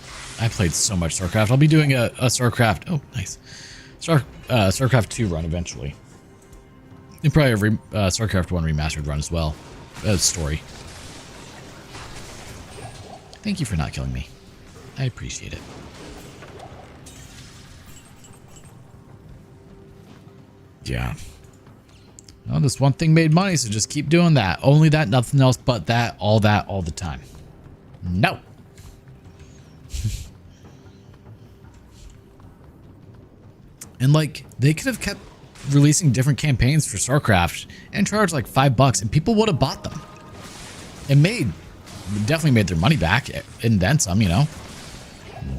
played so much StarCraft. I'll be doing a StarCraft. Oh, nice. StarCraft 2 run eventually. And probably a StarCraft 1 remastered run as well. Story. Thank you for not killing me. I appreciate it. Yeah. Well, this one thing made money, so just keep doing that. Only that, nothing else but that, all the time. No. And like, they could have kept releasing different campaigns for StarCraft and charged like $5 and people would have bought them. And definitely made their money back and then some, you know.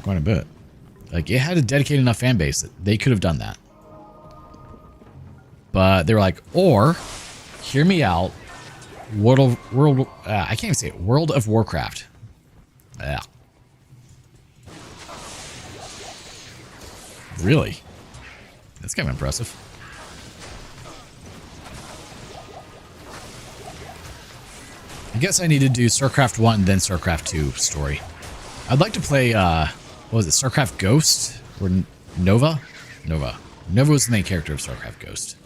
Quite a bit. Like, it had a dedicated enough fan base that they could have done that. But they were like, or, hear me out, I can't even say it, World of Warcraft. Yeah. Really? That's kind of impressive. I guess I need to do StarCraft 1 and then StarCraft 2 story. I'd like to play, what was it, StarCraft Ghost? Or Nova? Nova. Nova was the main character of StarCraft Ghost.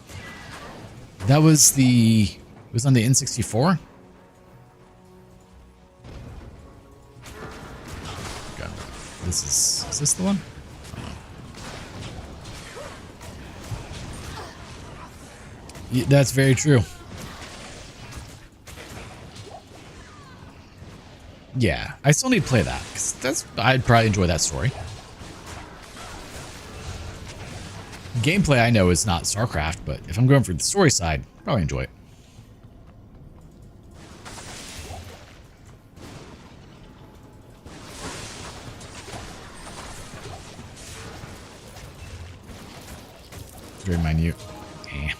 That was it was on the N64? God, is this the one? Yeah, that's very true. Yeah, I still need to play that, because I'd probably enjoy that story. Gameplay, I know, is not StarCraft, but if I'm going for the story side, probably enjoy it. Very minute. Eh.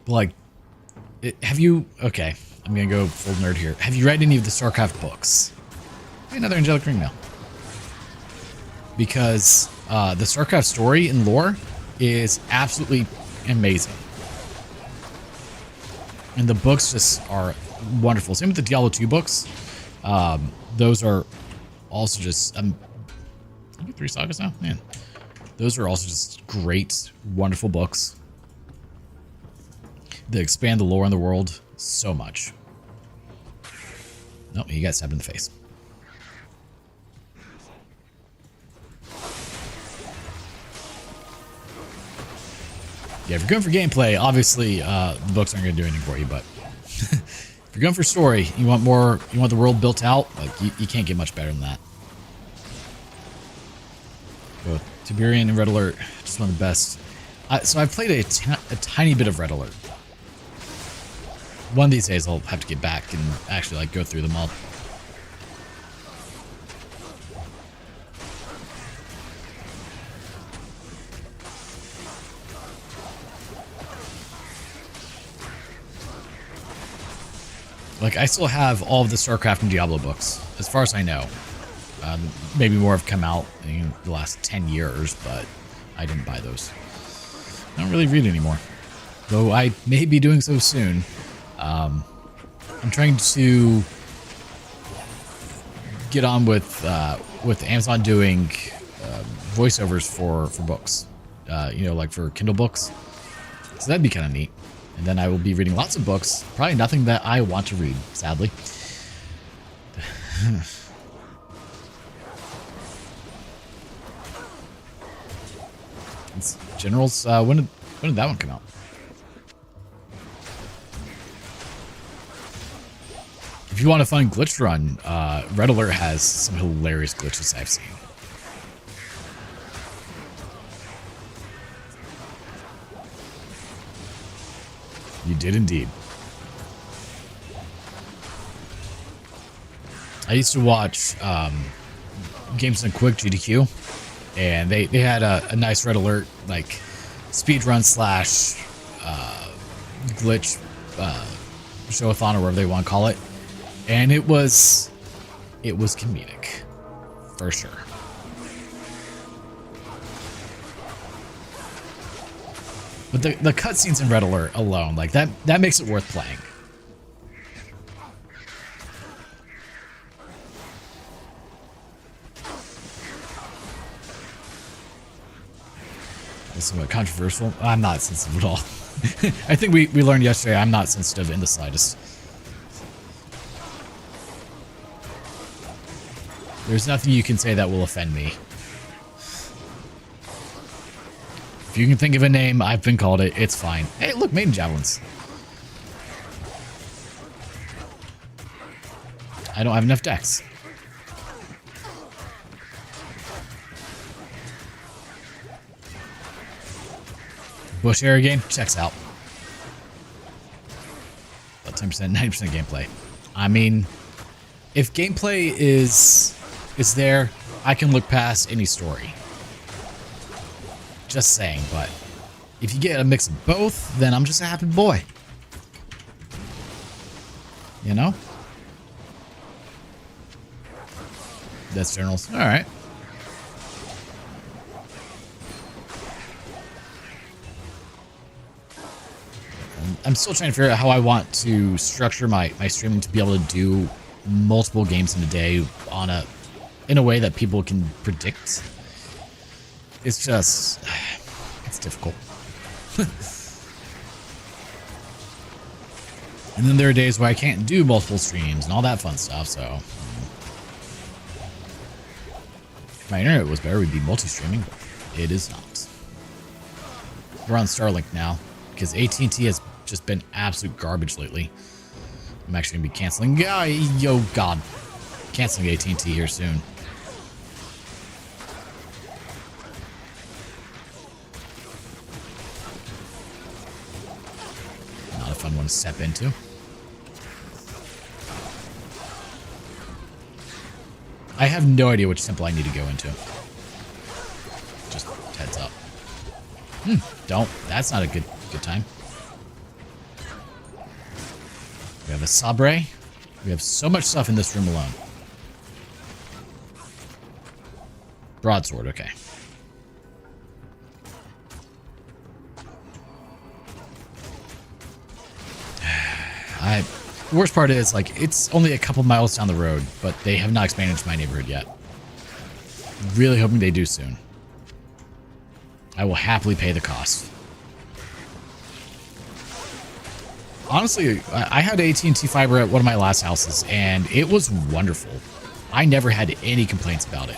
Like, have you... Okay, I'm going to go full nerd here. Have you read any of the StarCraft books? Another angelic ring mail. Because the StarCraft story and lore is absolutely amazing. And the books just are wonderful. Same with the Diablo 2 books. Those are also just... 3 sagas now? Man. Those are also just great, wonderful books. They expand the lore in the world so much. Nope, he got stabbed in the face. Yeah, if you're going for gameplay, obviously the books aren't going to do anything for you, but if you're going for story, you want more, you want the world built out, like you can't get much better than that. Both Tiberian and Red Alert, just one of the best. So I've played a tiny bit of Red Alert. One of these days I'll have to get back and actually like go through them all. Like, I still have all of the StarCraft and Diablo books, as far as I know. Maybe more have come out in the last 10 years, but I didn't buy those. I don't really read anymore, though I may be doing so soon. I'm trying to get on with Amazon doing voiceovers for books, you know, like for Kindle books. So that'd be kind of neat. And then I will be reading lots of books. Probably nothing that I want to read, sadly. It's Generals, when did that one come out? If you want a fun glitch run, Red Alert has some hilarious glitches I've seen. You did indeed. I used to watch Games and Quick GDQ, and they had a nice Red Alert like speedrun slash glitch showathon or whatever they want to call it, and it was comedic for sure. But the cutscenes in Red Alert alone, like that makes it worth playing. That's somewhat controversial. I'm not sensitive at all. I think we learned yesterday I'm not sensitive in the slightest. There's nothing you can say that will offend me. If you can think of a name, I've been called it, it's fine. Hey, look, maiden javelins. I don't have enough decks. Bush area game checks out. About 10%, 90% gameplay. I mean, if gameplay is there, I can look past any story. Just saying, but if you get a mix of both, then I'm just a happy boy. You know? That's Generals. All right. I'm still trying to figure out how I want to structure my streaming to be able to do multiple games in a day in a way that people can predict. It's just, it's difficult. And then there are days where I can't do multiple streams and all that fun stuff, so. If my internet was better, we'd be multi-streaming. It is not. We're on Starlink now, because AT&T has just been absolute garbage lately. I'm actually going to be canceling. Yo, God. Canceling AT&T here soon. Not a fun one to step into. I have no idea which temple I need to go into. Just heads up. Don't. That's not a good time. We have a sabre. We have so much stuff in this room alone. Broadsword, okay. The worst part is, like, it's only a couple miles down the road, but they have not expanded to my neighborhood yet. Really hoping they do soon. I will happily pay the cost. Honestly, I had AT&T fiber at one of my last houses, and it was wonderful. I never had any complaints about it.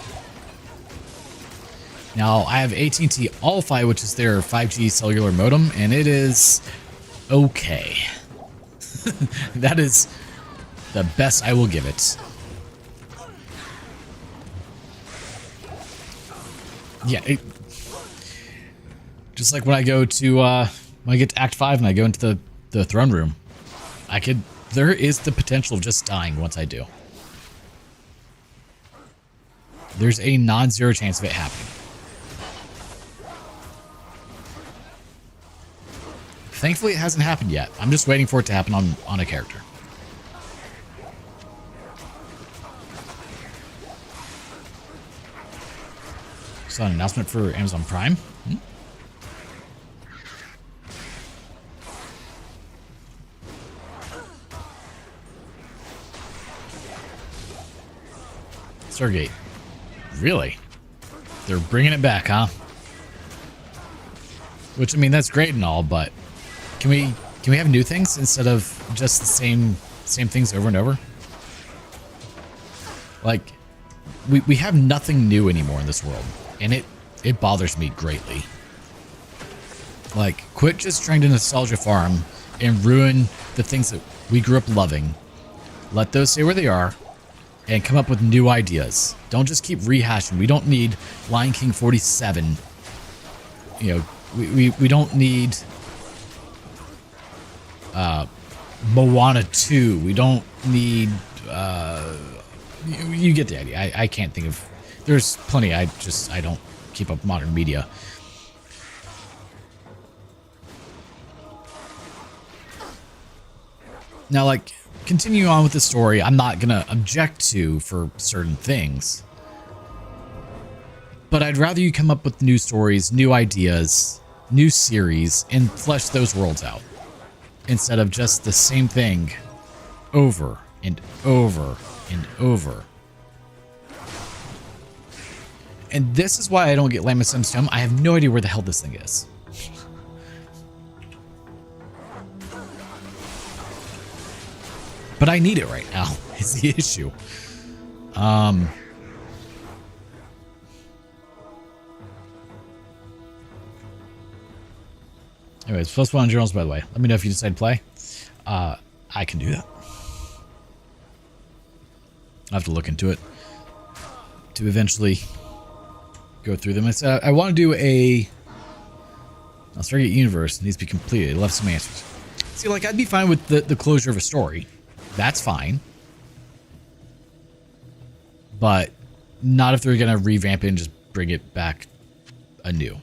Now, I have AT&T All-Fi, which is their 5G cellular modem, and it is okay. That is the best I will give it. Yeah, just like when I go to when I get to Act 5 and I go into the throne room, there is the potential of just dying once I do. There's a non-zero chance of it happening. Thankfully, it hasn't happened yet. I'm just waiting for it to happen on a character. Saw an announcement for Amazon Prime. Stargate. Really? They're bringing it back, huh? Which, I mean, that's great and all, but can we have new things instead of just the same things over and over? Like, we have nothing new anymore in this world, and it bothers me greatly. Like, quit just trying to nostalgia farm and ruin the things that we grew up loving. Let those stay where they are and come up with new ideas. Don't just keep rehashing. We don't need Lion King 47. You know, we don't need Moana 2. We don't need you get the idea. I can't think of, there's plenty. I don't keep up modern media. Now, like, continue on with the story, I'm not gonna object to for certain things, but I'd rather you come up with new stories, new ideas, new series, and flesh those worlds out instead of just the same thing over and over and over. And this is why I don't get Lamb of Simstone. I have no idea where the hell this thing is. But I need it right now, is the issue. Anyways, +1 on journals, by the way. Let me know if you decide to play. I can do that. I'll have to look into it to eventually go through them. I want to do a Stargate Universe. It needs to be completed. I left some answers. See, like, I'd be fine with the closure of a story. That's fine. But not if they're going to revamp it and just bring it back anew.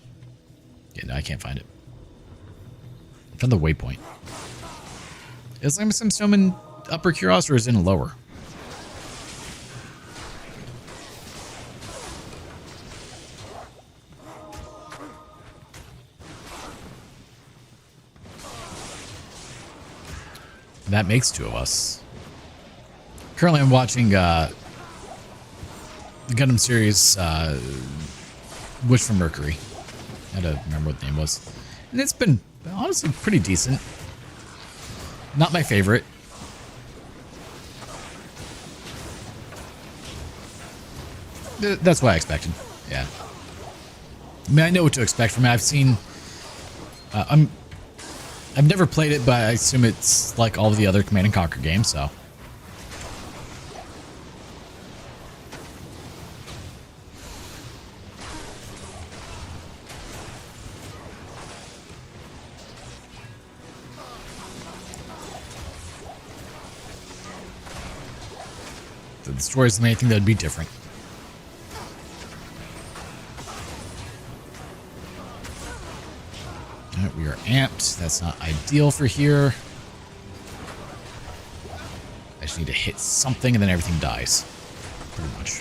Yeah, no, I can't find it. I found the waypoint. Is Lamb of Simstone in Upper Kuros or is it in Lower? That makes two of us. Currently, I'm watching the Gundam series, Wish for Mercury. I had to remember what the name was. And it's been, honestly, pretty decent. Not my favorite. That's what I expected. Yeah. I mean, I know what to expect from it. I've seen... I've never played it, but I assume it's like all of the other Command and Conquer games, so. The destroyer is the main thing that would be different. Alright, we are amped. That's not ideal for here. I just need to hit something and then everything dies. Pretty much.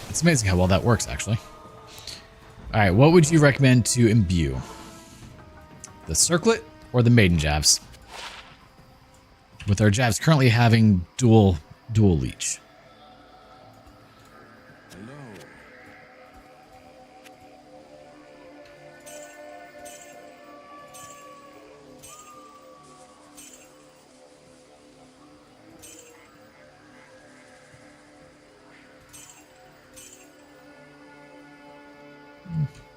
It's amazing how well that works, actually. Alright, what would you recommend to imbue? The circlet or the maiden jabs? With our jabs currently having dual leech.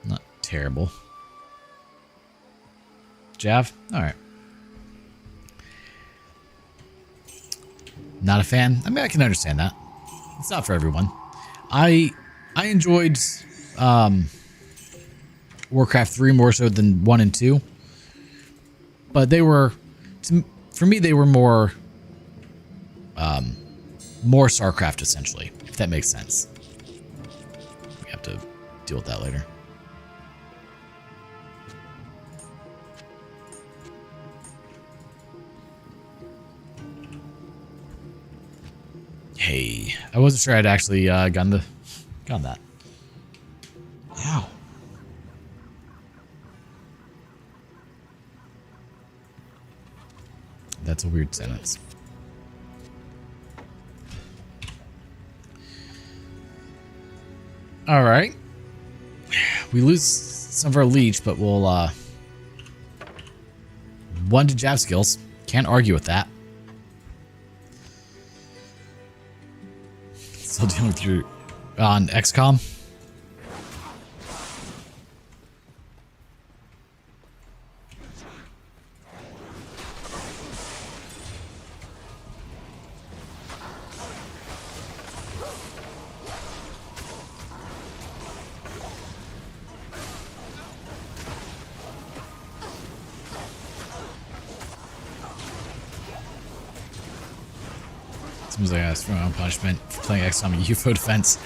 Not terrible. Jav? Alright. Not a fan? I mean, I can understand that. It's not for everyone. I enjoyed Warcraft 3 more so than 1 and 2. But they were, for me, they were more StarCraft, essentially, if that makes sense. We have to deal with that later. Hey, I wasn't sure I'd actually gotten that. Ow. That's a weird sentence. All right. We lose some of our leech, but we'll 1 to jab skills. Can't argue with that. Still dealing with you on XCOM. Seems like I asked for my own punishment for playing XCOM UFO defense.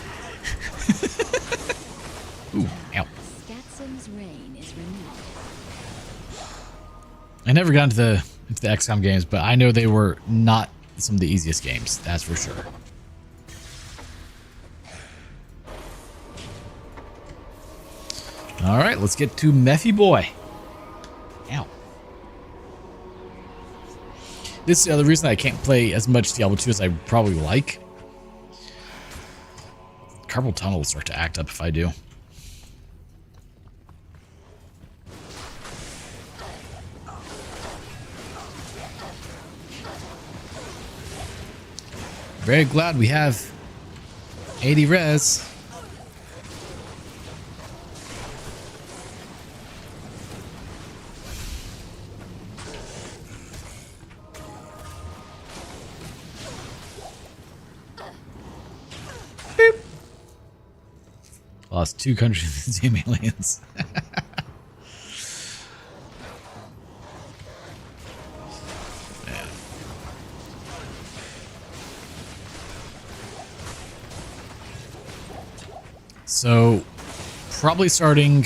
Ooh, ow. Skatsum's reign is renewed. I never got into the XCOM games, but I know they were not some of the easiest games. That's for sure. All right, let's get to Mephi Boy. Ow. This is the other reason I can't play as much Diablo 2 as I probably like. Carpal tunnel will start to act up if I do. Very glad we have 80 res. Beep. Lost 2 countries to team aliens. So, probably starting,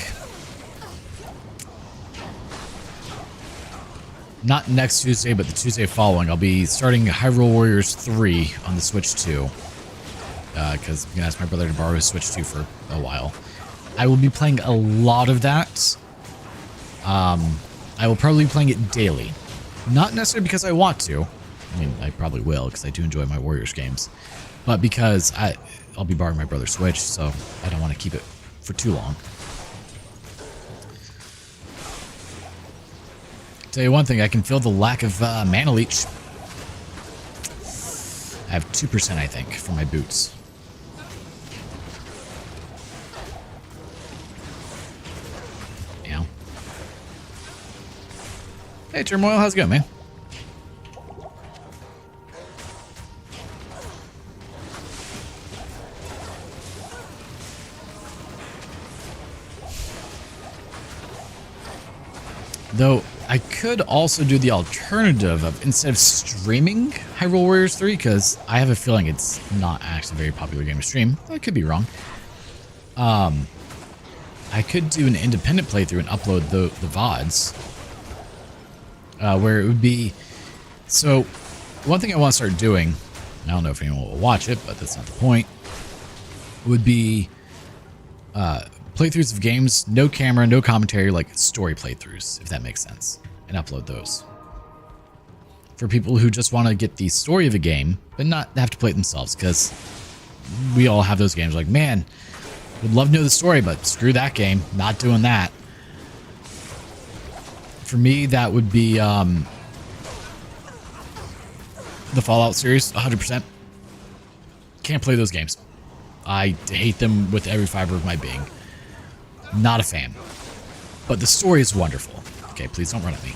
not next Tuesday, but the Tuesday following, I'll be starting Hyrule Warriors 3 on the Switch 2. Because I'm going to ask my brother to borrow his Switch 2 for a while. I will be playing a lot of that. I will probably be playing it daily. Not necessarily because I want to. I mean, I probably will, because I do enjoy my Warriors games. But because I'll be borrowing my brother's Switch, so I don't want to keep it for too long. Tell you one thing, I can feel the lack of mana leech. I have 2%, I think, for my boots. Hey, Turmoil, how's it going, man? Though, I could also do the alternative of instead of streaming Hyrule Warriors 3, because I have a feeling it's not actually a very popular game to stream. I could be wrong. I could do an independent playthrough and upload the VODs. Where it would be... So, one thing I want to start doing, I don't know if anyone will watch it, but that's not the point, would be playthroughs of games, no camera, no commentary, like story playthroughs, if that makes sense, and upload those. For people who just want to get the story of a game, but not have to play it themselves, because we all have those games like, man, would love to know the story, but screw that game, not doing that. For me, that would be the Fallout series, 100%. Can't play those games. I hate them with every fiber of my being. Not a fan. But the story is wonderful. Okay, please don't run at me.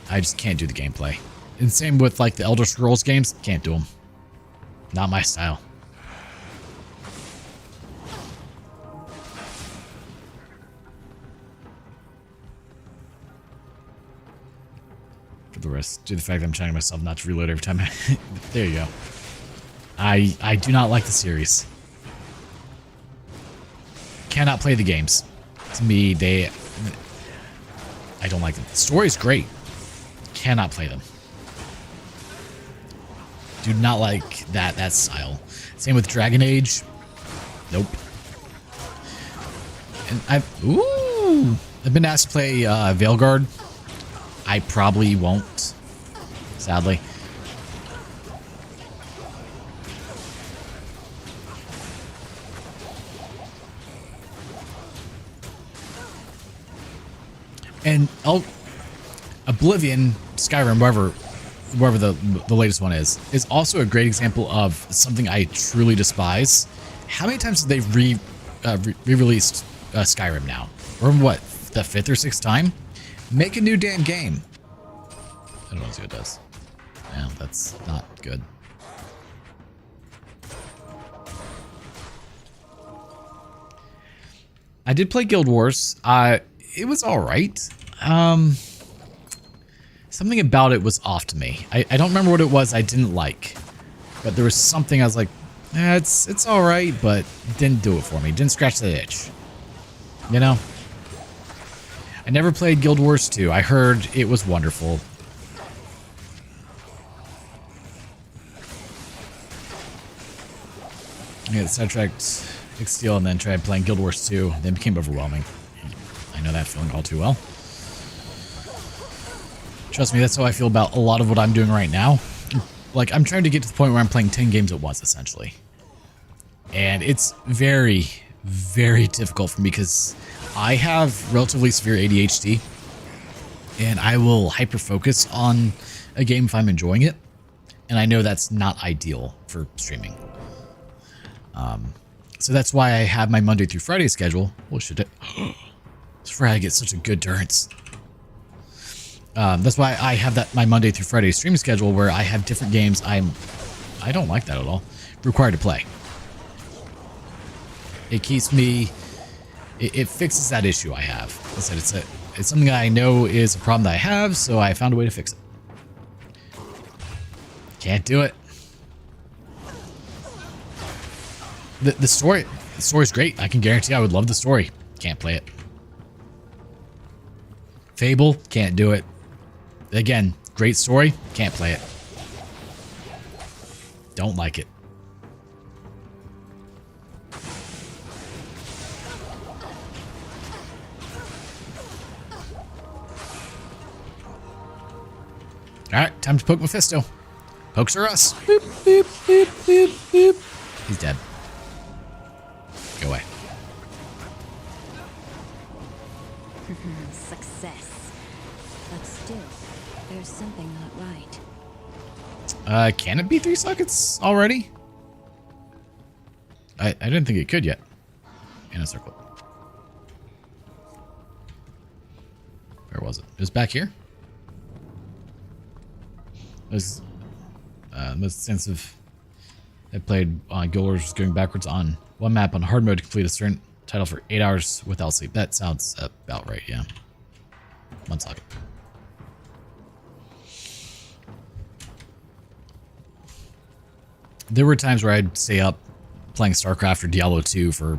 I just can't do the gameplay. And same with like the Elder Scrolls games. Can't do them. Not my style. For the rest, due to the fact that I'm trying myself not to reload every time. There you go. I do not like the series. Cannot play the games. To me, I don't like them. The story is great. Cannot play them. Do not like that style. Same with Dragon Age. Nope. And I've been asked to play Veilguard. I probably won't, sadly. And Oblivion, Skyrim, wherever the latest one is also a great example of something I truly despise. How many times have they re-released Skyrim now? Or what, the 5th or 6th time? Make a new damn game. I don't want to see what it does. Yeah, that's not good. I did play Guild Wars. It was alright. Something about it was off to me. I don't remember what it was I didn't like. But there was something I was like, it's alright, but it didn't do it for me. It didn't scratch the itch. You know? I never played Guild Wars 2. I heard it was wonderful. I got sidetracked Steel and then tried playing Guild Wars 2. Then became overwhelming. I know that feeling all too well. Trust me, that's how I feel about a lot of what I'm doing right now. Like, I'm trying to get to the point where I'm playing 10 games at once, essentially. And it's very, very difficult for me because I have relatively severe ADHD. And I will hyper-focus on a game if I'm enjoying it. And I know that's not ideal for streaming. So that's why I have my Monday through Friday schedule. Well, should it? That's where I get such a good durance. That's why I have my Monday through Friday stream schedule where I have different games I don't like that at all. Required to play. It keeps me... It fixes that issue I have. I said it's something I know is a problem that I have, so I found a way to fix it. Can't do it. The story's great. I can guarantee I would love the story. Can't play it. Fable, can't do it. Again, great story, can't play it. Don't like it. Alright, time to poke Mephisto. Pokes are us. Boop, boop, boop, boop, boop. He's dead. Go away. Success. But still, there's something not right. Can it be 3 sockets already? I didn't think it could yet. In a circle. Where was it? It was back here. It was most extensive I played on Guild Wars was going backwards on one map on hard mode to complete a certain title for 8 hours without sleep. That sounds about right, yeah. 1 second. There were times where I'd stay up playing StarCraft or Diablo 2 for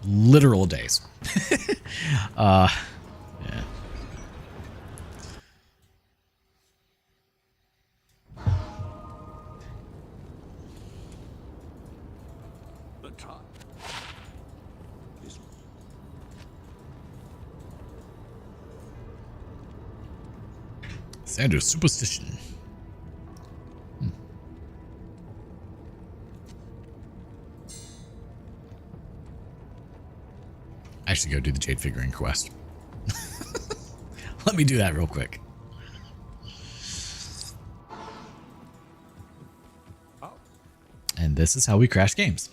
literal days. Yeah. The time is Sanders superstition. I should go do the Jade figurine quest. Let me do that real quick. And this is how we crash games.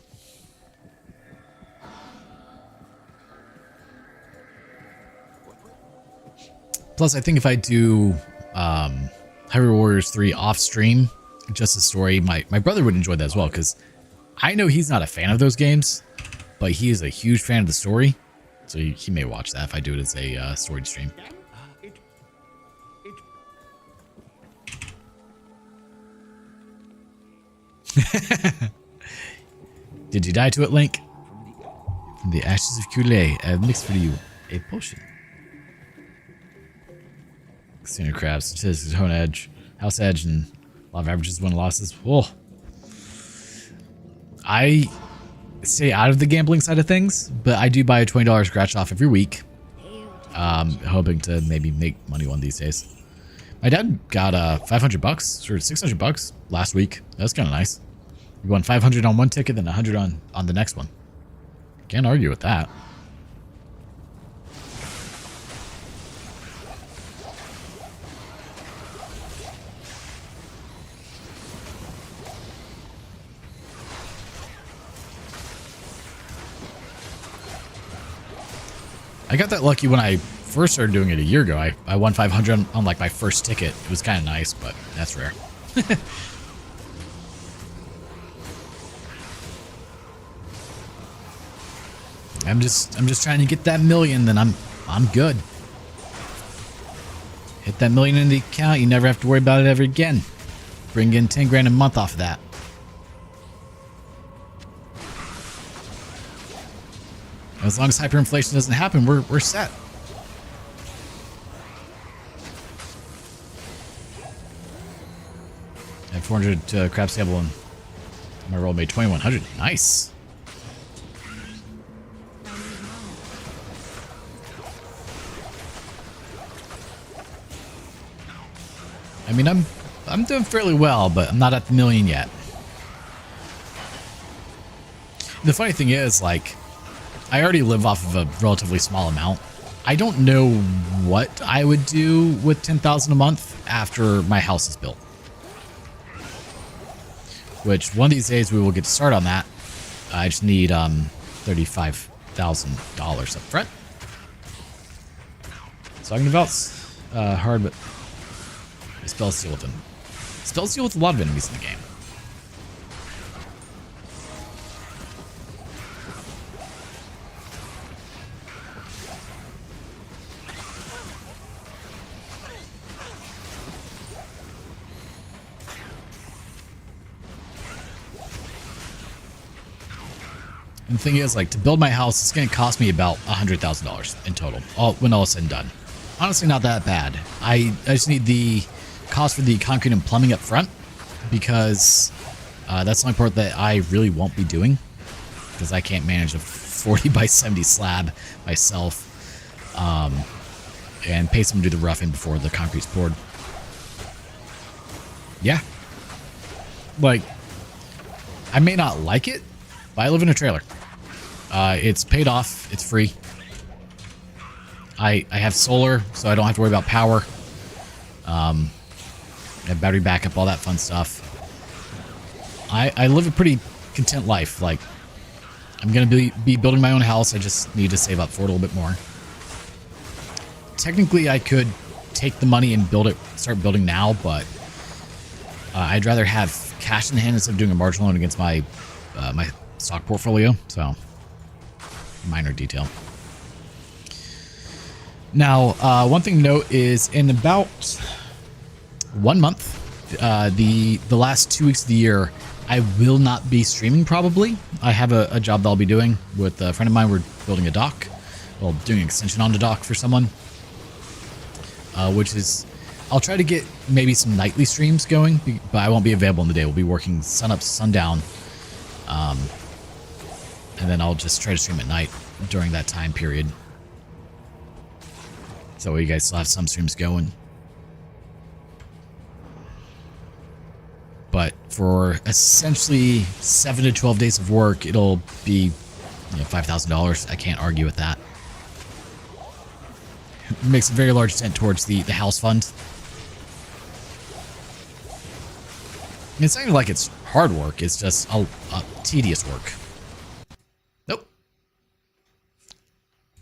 Plus, I think if I do Hyrule Warriors 3 off stream, just a story, my brother would enjoy that as well, because I know he's not a fan of those games, but he is a huge fan of the story. So he may watch that if I do it as a story stream. Did you die to it, Link? From the ashes of Kool-Aid, I've mixed for you a potion. Casino crabs, statistics, hone edge, house edge, and a lot of averages, win losses. Whoa. I stay out of the gambling side of things, but I do buy a $20 scratch off every week. Hoping to maybe make money one of these days. My dad got $500 or $600 last week. That was kind of nice. We won 500 on one ticket, then 100 on the next one. Can't argue with that. I got that lucky when I first started doing it a year ago. I won 500 on like my first ticket. It was kind of nice, but that's rare. I'm just trying to get that million, then I'm good. Hit that million in the account, you never have to worry about it ever again. Bring in 10 grand a month off of that. As long as hyperinflation doesn't happen, we're set. I have 400 crab sample and my roll made 2100. Nice. I mean, I'm doing fairly well, but I'm not at the million yet. The funny thing is, like, I already live off of a relatively small amount. I don't know what I would do with 10,000 a month after my house is built. Which one of these days we will get to start on that. I just need $35,000 up front. Talking about hard, but I spell steal with them. Spell steal with a lot of enemies in the game. And the thing is, like, to build my house, it's going to cost me about $100,000 in total, when all is said and done. Honestly, not that bad. I just need the cost for the concrete and plumbing up front, because that's the only part that I really won't be doing, because I can't manage a 40 by 70 slab myself, and pay someone to do the roughing before the concrete's poured. Yeah. Like, I may not like it, but I live in a trailer. It's paid off. It's free. I have solar, so I don't have to worry about power. I have battery backup, all that fun stuff. I live a pretty content life. Like, I'm going to be building my own house. I just need to save up for it a little bit more. technically I could take the money and start building now, but I'd rather have cash in hand instead of doing a margin loan against my my stock portfolio. So, minor detail. Now, one thing to note is in about 1 month, the last 2 weeks of the year, I will not be streaming probably. I have a job that I'll be doing with a friend of mine. We're building a dock. Well, doing an extension on the dock for someone. Which is, I'll try to get maybe some nightly streams going, but I won't be available in the day. We'll be working sun up to sundown. And then I'll just try to stream at night during that time period. So you guys still have some streams going. But for essentially 7 to 12 days of work, it'll be $5,000. I can't argue with that. It makes a very large dent towards the house fund. It's not even like it's hard work. It's just a tedious work. Nope.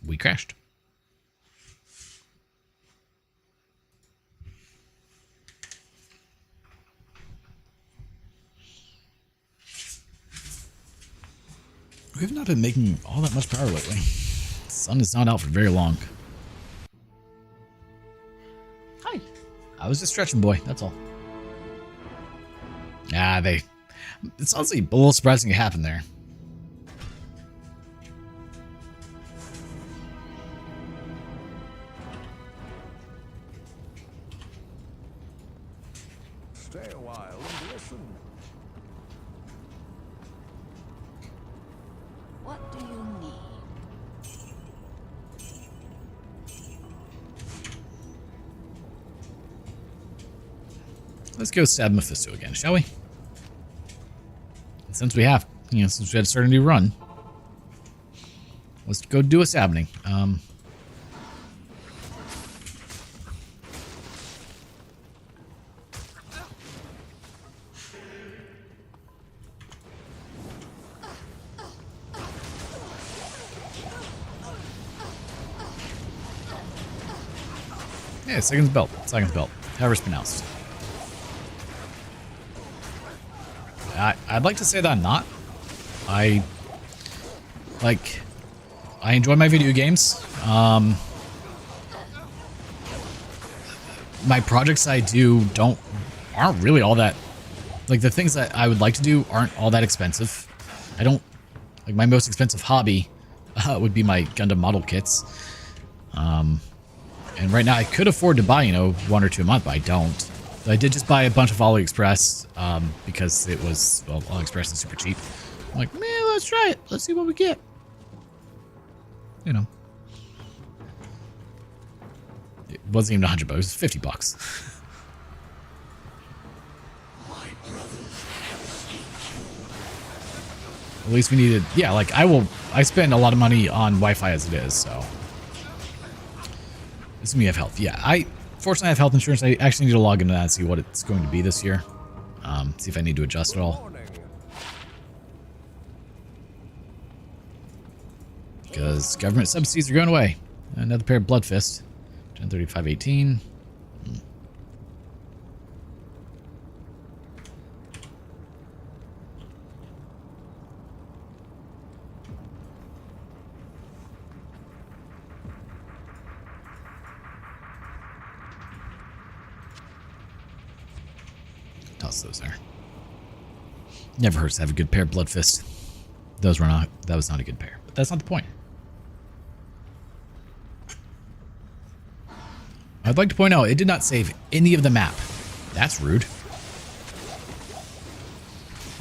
We crashed. We've not been making all that much power lately. The sun is not out for very long. Hi. I was just stretching, boy. That's all. It's honestly a little surprising it happened there. Stay a while and listen. What do you need? Let's go stab Mephisto again, shall we? And since we have, since we had to start a new run, let's go do a stabbing. Yeah, second belt. However it's pronounced. I'd like to say that I'm not. I enjoy my video games. My projects I do aren't really all that, like the things that I would like to do aren't all that expensive. I don't, like my most expensive hobby would be my Gundam model kits. And right now I could afford to buy, 1 or 2 a month, but I don't. I did just buy a bunch of AliExpress because it was, well, AliExpress is super cheap. I'm like, man, let's try it. Let's see what we get. It wasn't even $100, it was $50. At least we needed, yeah, like I spend a lot of money on Wi-Fi as it is, so. Assuming you have health. Yeah, fortunately I have health insurance. I actually need to log into that and see what it's going to be this year. See if I need to adjust it all. Because government subsidies are going away. Another pair of Blood Fist. 103518. Toss those there. Never hurts to have a good pair of Blood Fist. That was not a good pair. But that's not the point. I'd like to point out, it did not save any of the map. That's rude.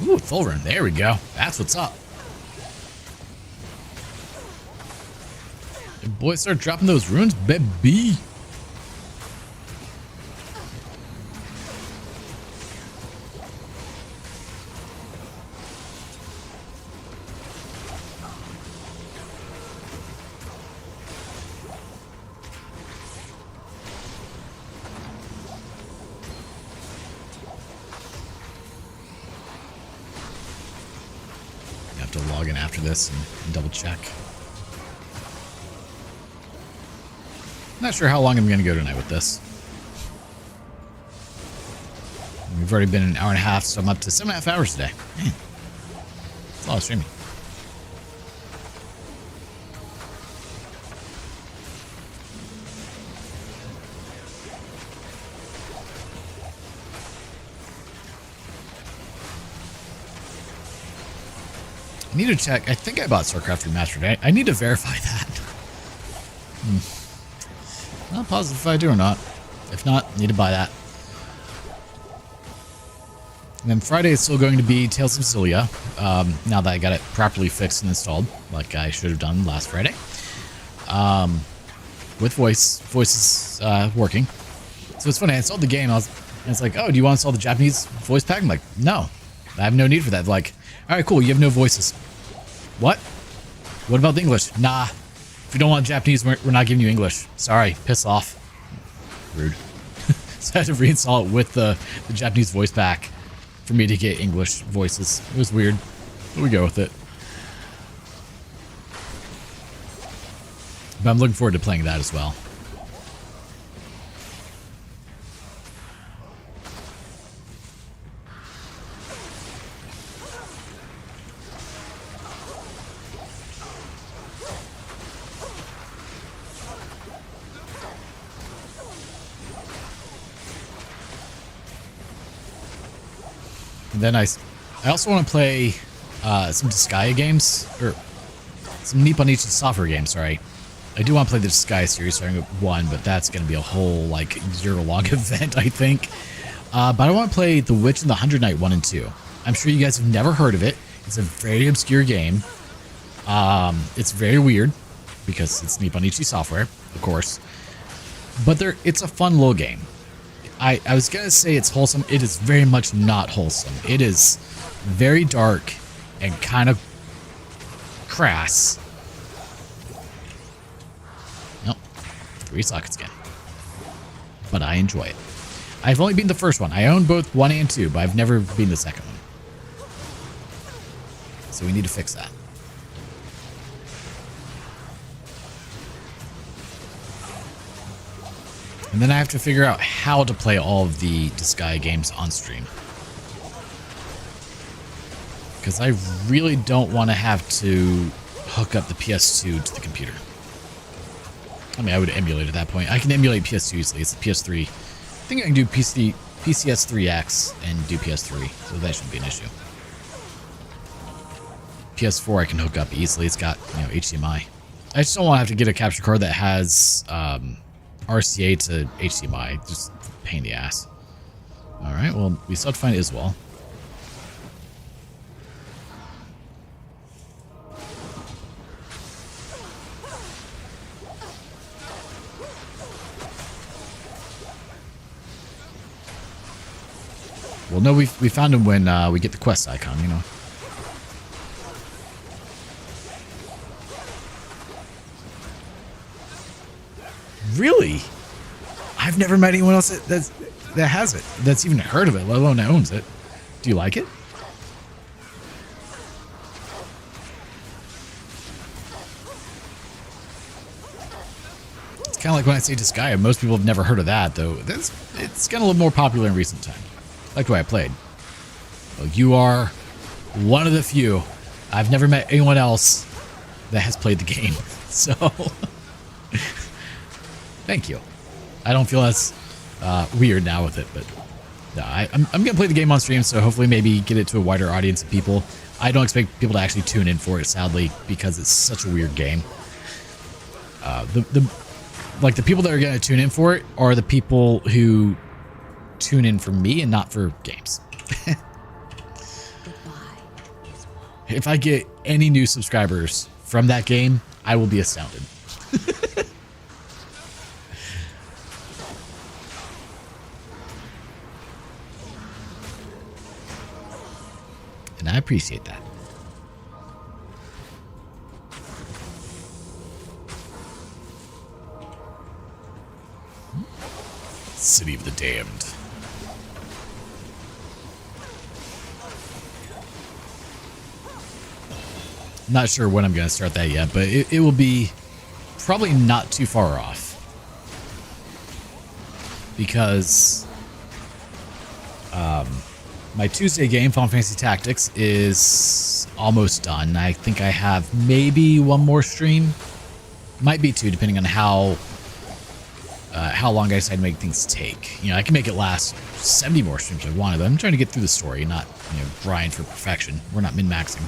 Ooh, full run. There we go. That's what's up. The boys start dropping those runes, baby. To log in after this and double check. Not sure how long I'm going to go tonight with this. We've already been an hour and a half, so I'm up to 7.5 hours today. Man, that's a lot of streaming. I need to check. I think I bought StarCraft Remastered. I need to verify that. Not positive if I do or not. If not, need to buy that. And then Friday is still going to be Tales of Xillia. Now that I got it properly fixed and installed, like I should have done last Friday. With voices working. So it's funny. I installed the game. It's like, oh, do you want to install the Japanese voice pack? I'm like, no, I have no need for that. They're like, all right, cool. You have no voices. What? What about the English? Nah. If you don't want Japanese, we're not giving you English. Sorry. Piss off. Rude. So I had to reinstall it with the Japanese voice pack for me to get English voices. It was weird. But we go with it. But I'm looking forward to playing that as well. And then I also want to play some Disgaea games, or some Nipponichi software games, sorry. I do want to play the Disgaea series starting with 1, but that's going to be a whole, like, year-long event, I think. But I want to play The Witch and the Hundred Knight 1 and 2. I'm sure you guys have never heard of it. It's a very obscure game. It's very weird, because it's Nipponichi software, of course. But it's a fun little game. I was going to say it's wholesome. It is very much not wholesome. It is very dark and kind of crass. Nope. 3 sockets again. But I enjoy it. I've only been the first one. I own both 1 and 2, but I've never been the second one. So we need to fix that. And then I have to figure out how to play all of the Disgaea games on stream. Because I really don't want to have to hook up the PS2 to the computer. I mean, I would emulate at that point. I can emulate PS2 easily. It's the PS3. I think I can do PCS3X and do PS3, so that shouldn't be an issue. PS4 I can hook up easily. It's got, HDMI. I just don't want to have to get a capture card that has RCA to HDMI. Just a pain in the ass. Alright, well, we still have to find Iswell. Well, no, we found him when we get the quest icon, Really? I've never met anyone else that has it, that's even heard of it, let alone owns it. Do you like it? It's kind of like when I say Disgaea, most people have never heard of that, though. It's gotten a little more popular in recent time. Like the way I played. Well, you are one of the few. I've never met anyone else that has played the game, so thank you. I don't feel as weird now with it, but no, I'm going to play the game on stream, so hopefully maybe get it to a wider audience of people. I don't expect people to actually tune in for it, sadly, because it's such a weird game. The people that are going to tune in for it are the people who tune in for me and not for games. If I get any new subscribers from that game, I will be astounded. And I appreciate that. City of the Damned. Not sure when I'm going to start that yet, but it will be probably not too far off. because my Tuesday game, Final Fantasy Tactics, is almost done. I think I have maybe one more stream. Might be two, depending on how long I decide to make things take. You know, I can make it last 70 more streams if I wanted, but I'm trying to get through the story, not, you know, grind for perfection. We're not min-maxing.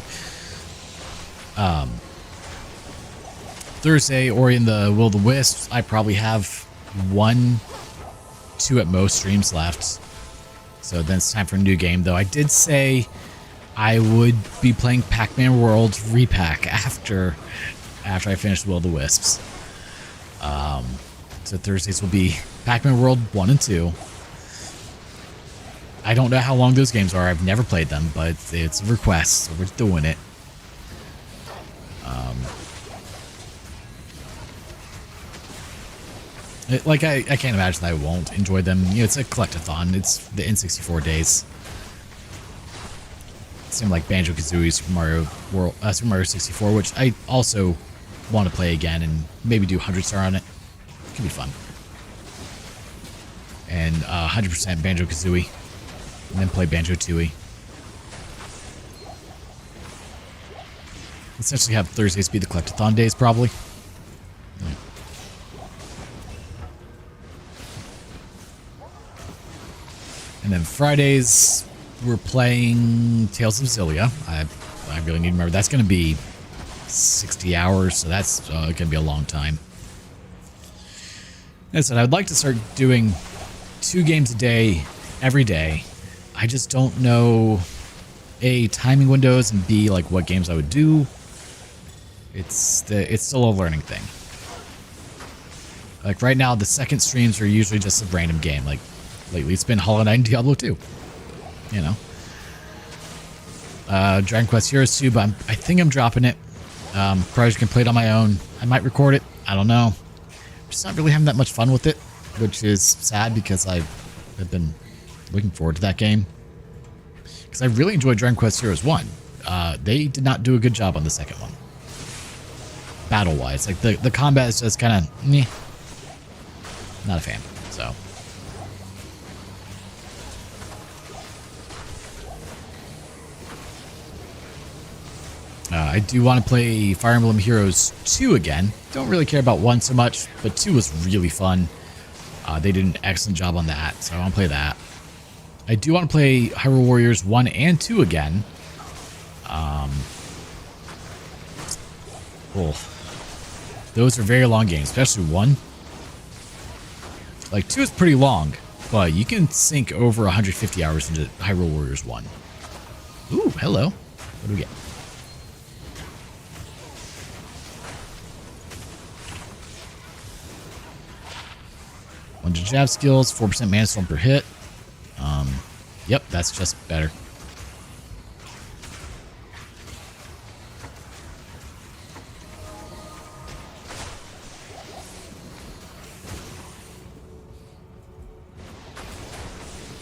Thursday, Ori and the Will of the Wisps, I probably have 1, 2 at most streams left. So then it's time for a new game, though I did say I would be playing Pac-Man World Repack after I finish Will of the Wisps. So Thursdays will be Pac-Man World 1 and 2. I don't know how long those games are. I've never played them, but it's a request, so we're doing it. I can't imagine I won't enjoy them. You know, it's a collectathon. It's the N64 days. It seemed like Banjo-Kazooie, Super Mario 64, which I also want to play again and maybe do 100-star on it. Could be fun. And 100% Banjo-Kazooie. And then play Banjo-Tooie. Essentially have Thursdays be the collectathon days, probably. Yeah. And then Fridays, we're playing Tales of Xillia. I really need to remember. That's going to be 60 hours, so that's going to be a long time. As I said, I'd like to start doing 2 games a day, every day. I just don't know, A, timing windows, and B, like what games I would do. It's still a learning thing. Like right now, the second streams are usually just a random game. Like lately, it's been Hollow Knight and Diablo 2. You know, Dragon Quest Heroes 2, but I think I'm dropping it. Probably can play it on my own. I might record it. I don't know. I'm just not really having that much fun with it, which is sad because I've been looking forward to that game. Because I really enjoyed Dragon Quest Heroes 1. They did not do a good job on the second one. Battle-wise. Like, the combat is just kind of, meh. Not a fan, so. I do want to play Fire Emblem Heroes 2 again. Don't really care about 1 so much, but 2 was really fun. They did an excellent job on that, so I want to play that. I do want to play Hyrule Warriors 1 and 2 again. Those are very long games, especially 1. Like, 2 is pretty long, but you can sink over 150 hours into Hyrule Warriors 1. Ooh, hello. What do we get? Jab skills, 4% mana storm per hit. Yep, that's just better.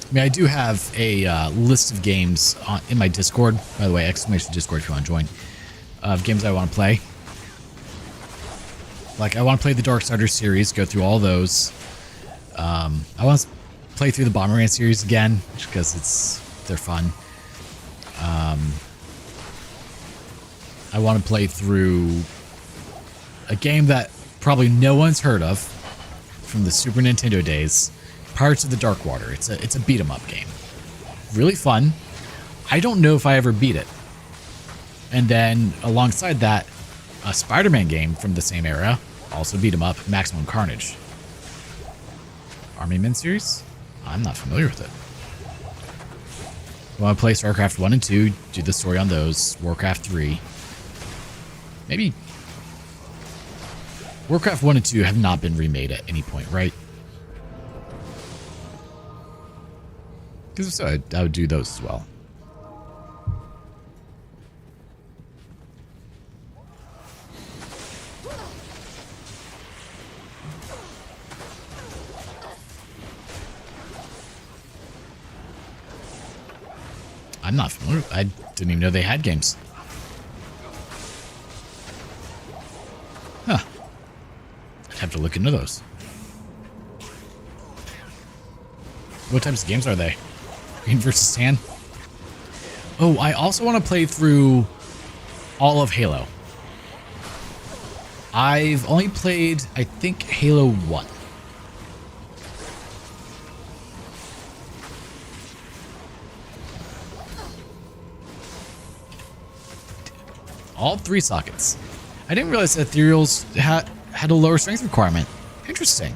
I mean, I do have a list of games in my Discord. By the way, exclamation Discord if you want to join. Of games I want to play. Like, I want to play the Darksiders series, go through all those. I want to play through the Bomberman series again, just because they're fun. I want to play through a game that probably no one's heard of from the Super Nintendo days, Pirates of the Dark Water. It's a beat 'em up game. Really fun. I don't know if I ever beat it. And then alongside that, a Spider-Man game from the same era, also beat 'em up, Maximum Carnage. Army Men series? I'm not familiar with it. I want to play StarCraft 1 and 2, do the story on those. Warcraft 3. Maybe. Warcraft 1 and 2 have not been remade at any point, right? Because if so, I would do those as well. I'm not familiar. I didn't even know they had games. Huh. I'd have to look into those. What types of games are they? Green versus tan? Oh, I also want to play through all of Halo. I've only played, I think, Halo 1. All 3 sockets. I didn't realize that ethereals had a lower strength requirement. Interesting.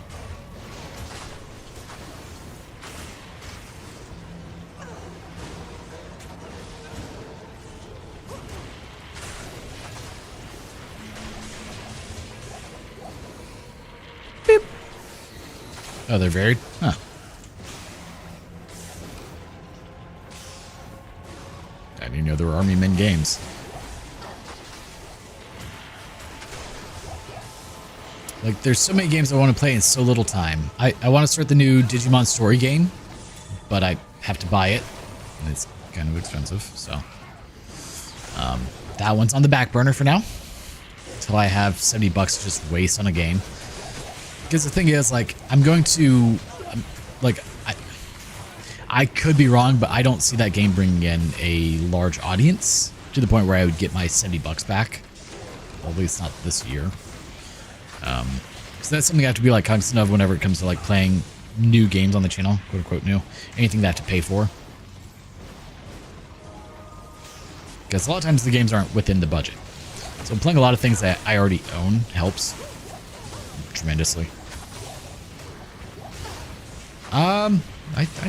Beep. Oh, they're varied? Huh. I didn't know there were Army Men games. Like, there's so many games I want to play in so little time. I want to start the new Digimon story game, but I have to buy it, and it's kind of expensive, so. That one's on the back burner for now, until I have $70 to just waste on a game. Because the thing is, like, I'm going to, like, I could be wrong, but I don't see that game bringing in a large audience to the point where I would get my $70 back. At least not this year. So that's something I have to be like cognizant of whenever it comes to like playing new games on the channel, quote unquote new. Anything that I have to pay for. Because a lot of times the games aren't within the budget. So playing a lot of things that I already own helps tremendously. I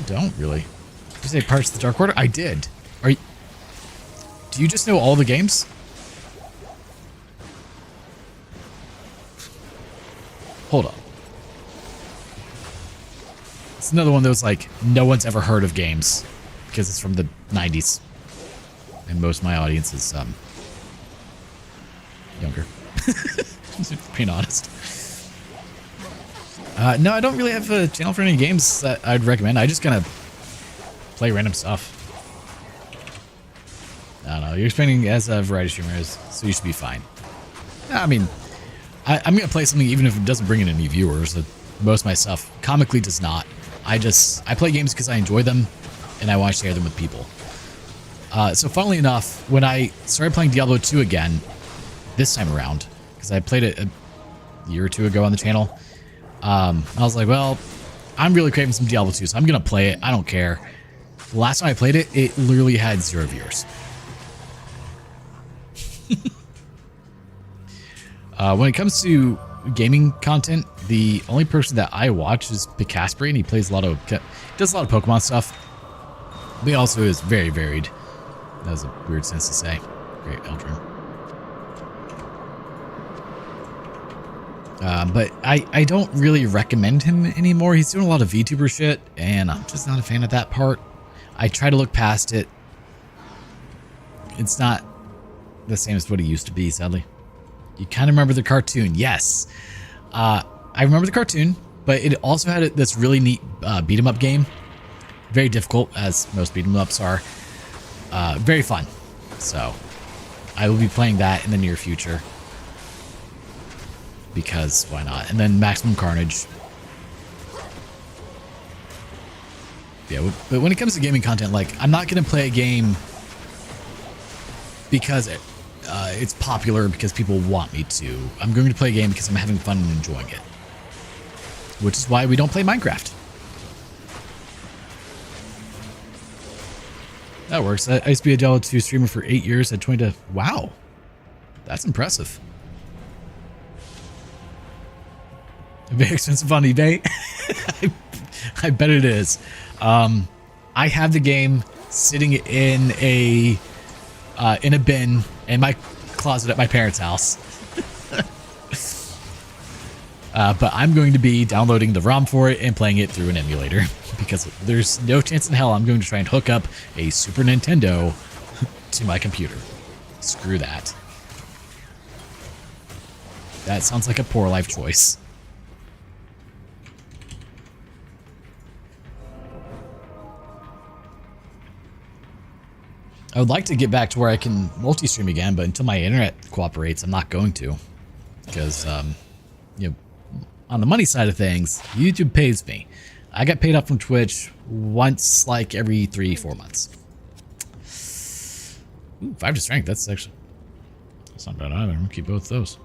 don't really. Did you say Pirates of the Dark Order? I did. Do you just know all the games? Hold up. It's another one that was like, no one's ever heard of games because it's from the 90s. And most of my audience is younger. Being honest. No, I don't really have a channel for any games that I'd recommend. I just kind of play random stuff. I don't know. You're explaining as a variety streamer, so you should be fine. I mean, I'm going to play something even if it doesn't bring in any viewers. Most of my stuff comically does not. I play games because I enjoy them and I want to share them with people. So funnily enough, when I started playing Diablo 2 again, this time around, because I played it a year or two ago on the channel, I was like, well, I'm really craving some Diablo 2, so I'm going to play it. I don't care. The last time I played it, it literally had 0 viewers. When it comes to gaming content, the only person that I watch is Picaspri, and he plays does a lot of Pokemon stuff. But he also is very varied. That was a weird sense to say. Great Eldrin. But I don't really recommend him anymore. He's doing a lot of VTuber shit, and I'm just not a fan of that part. I try to look past it. It's not the same as what he used to be, sadly. You kind of remember the cartoon. Yes. I remember the cartoon, but it also had this really neat beat-em-up game. Very difficult, as most beat-em-ups are. Very fun. So, I will be playing that in the near future. Because, why not? And then Maximum Carnage. Yeah, but when it comes to gaming content, like, I'm not going to play a game because it's popular, because people want me to. I'm going to play a game because I'm having fun and enjoying it. Which is why we don't play Minecraft. That works. I used to be a Diablo 2 streamer for 8 years at 20 to... Wow. That's impressive. Very expensive on eBay. I bet it is. I have the game sitting in a bin in my closet at my parents' house. But I'm going to be downloading the ROM for it and playing it through an emulator, because there's no chance in hell I'm going to try and hook up a Super Nintendo to my computer. Screw that. That sounds like a poor life choice. I would like to get back to where I can multi-stream again, but until my internet cooperates, I'm not going to. Because, you know, on the money side of things, YouTube pays me. I get paid up from Twitch once, like every 3-4 months. Ooh, 5 to strength. That's not bad either. I'm gonna keep both those.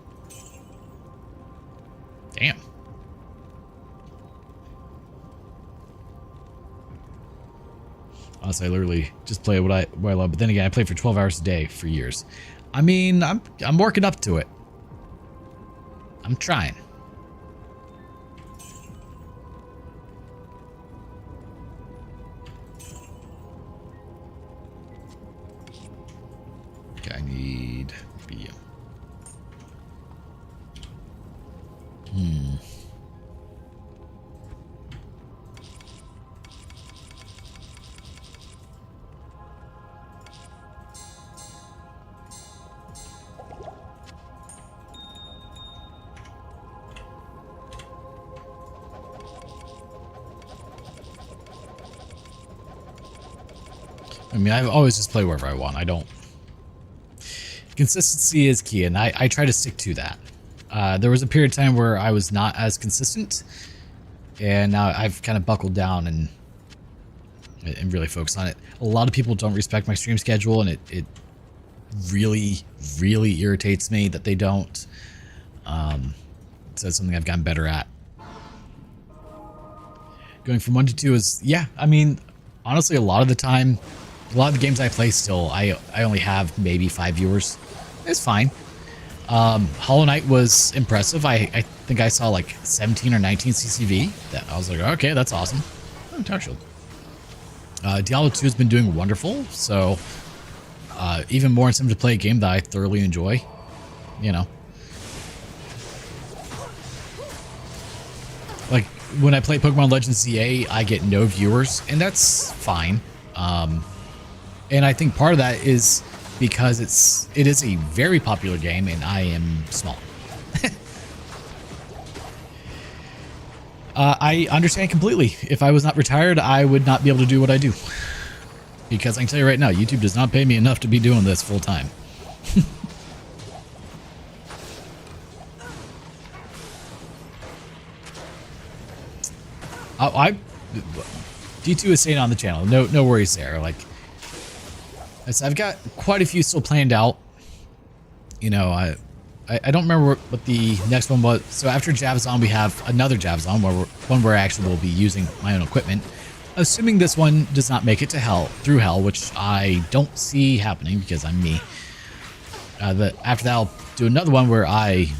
Damn. Honestly, I literally just play what I love. But then again, I play for 12 hours a day for years. I mean, I'm working up to it. I'm trying. Okay, I need BM. I mean, I always just play wherever I want. I don't... Consistency is key, and I try to stick to that. There was a period of time where I was not as consistent, and now I've kind of buckled down and really focused on it. A lot of people don't respect my stream schedule, and it really, really irritates me that they don't. So that's something I've gotten better at. Going from 1 to 2 is, yeah, I mean, honestly, a lot of the time... A lot of the games I play still, I only have maybe 5 viewers. It's fine. Hollow Knight was impressive. I think I saw like 17 or 19 CCV. That I was like, okay, that's awesome. Oh, Tower Shield. Diablo 2 has been doing wonderful. So even more incentive to play a game that I thoroughly enjoy. You know. Like when I play Pokemon Legends ZA, I get no viewers, and that's fine. And I think part of that is because it is a very popular game and I am small. I understand completely. If I was not retired, I would not be able to do what I do. Because I can tell you right now, YouTube does not pay me enough to be doing this full time. D2 is staying on the channel. No worries there. Like, I've got quite a few still planned out. You know, I don't remember what the next one was. So after Javazon, we have another Javazon, where I actually will be using my own equipment. Assuming this one does not make it to through hell, which I don't see happening because I'm me. After that, I'll do another one where I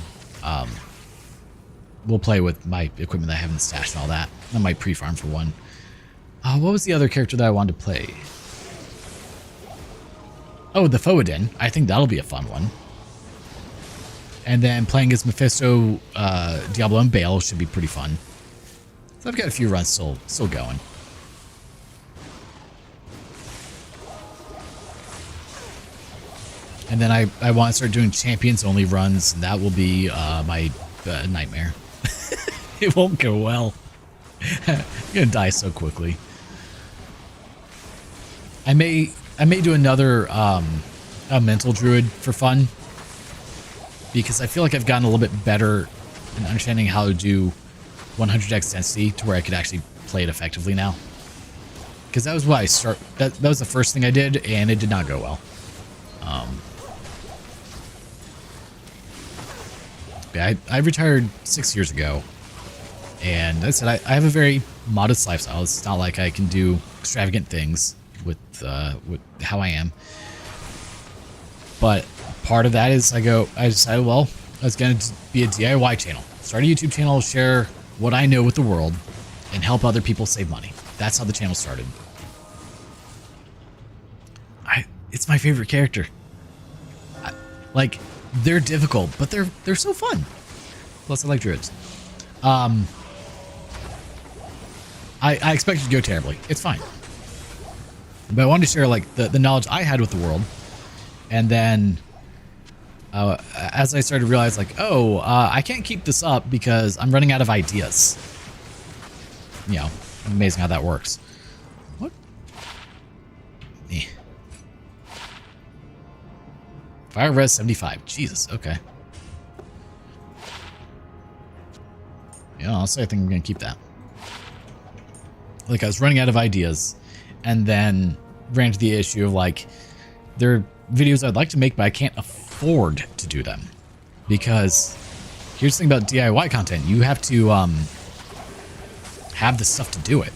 will play with my equipment that I have in the stash and all that. I might pre-farm for one. What was the other character that I wanted to play? Oh, the Psuedo. I think that'll be a fun one. And then playing as Mephisto, Diablo, and Bale should be pretty fun. So I've got a few runs still going. And then I want to start doing champions only runs, and that will be my nightmare. It won't go well. I'm gonna die so quickly. I may do another a mental druid for fun, because I feel like I've gotten a little bit better in understanding how to do 100x density to where I could actually play it effectively now. Because that was what that was the first thing I did, and it did not go well. Yeah, I retired 6 years ago, and I said I have a very modest lifestyle. It's not like I can do extravagant things with how I am. But part of that is I decided, well, I was going to be a DIY channel. Start a YouTube channel, share what I know with the world, and help other people save money. That's how the channel started. It's my favorite character. Like, they're difficult, but they're so fun. Plus, I like druids. I expected to go terribly. It's fine. But I wanted to share, like, the knowledge I had with the world. And then, as I started to realize, like, I can't keep this up because I'm running out of ideas. You know, amazing how that works. What? Eh. Fire res 75. Jesus, okay. Yeah, honestly, I think I'm going to keep that. like I was running out of ideas, and then ran into the issue of like, there are videos I'd like to make, but I can't afford to do them. Because here's the thing about DIY content. You have to have the stuff to do it.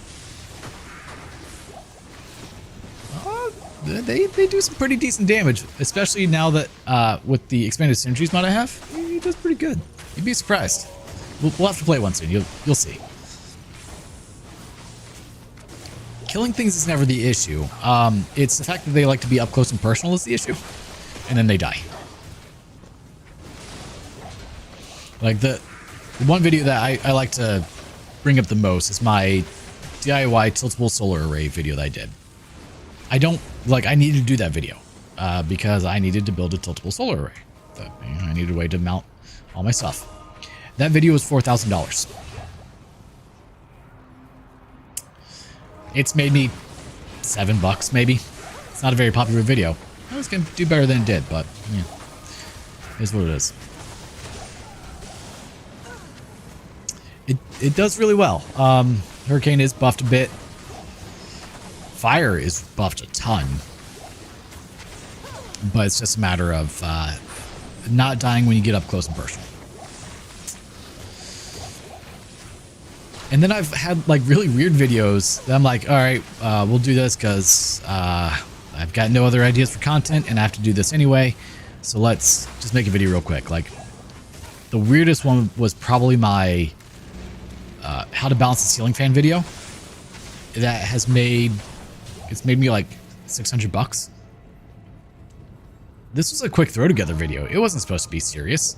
They do some pretty decent damage, especially now that with the expanded Synergies mod I have, he does pretty good. You'd be surprised. We'll have to play it one soon. You'll see. Killing things is never the issue. It's the fact that they like to be up close and personal is the issue, and then they die. Like the one video that I like to bring up the most is my DIY tiltable solar array video that I did. I needed to do that video because I needed to build a tiltable solar array. I needed a way to mount all my stuff. That video was $4,000. It's made me $7 maybe. It's not a very popular video. I was going to do better than it did, but yeah, it's what it is. It does really well. Hurricane is buffed a bit. Fire is buffed a ton. But it's just a matter of not dying when you get up close and personal. And then I've had like really weird videos that I'm like, all right, we'll do this because I've got no other ideas for content and I have to do this anyway. So let's just make a video real quick. Like the weirdest one was probably my how to balance the ceiling fan video. That has made me like $600. This was a quick throw together video. It wasn't supposed to be serious,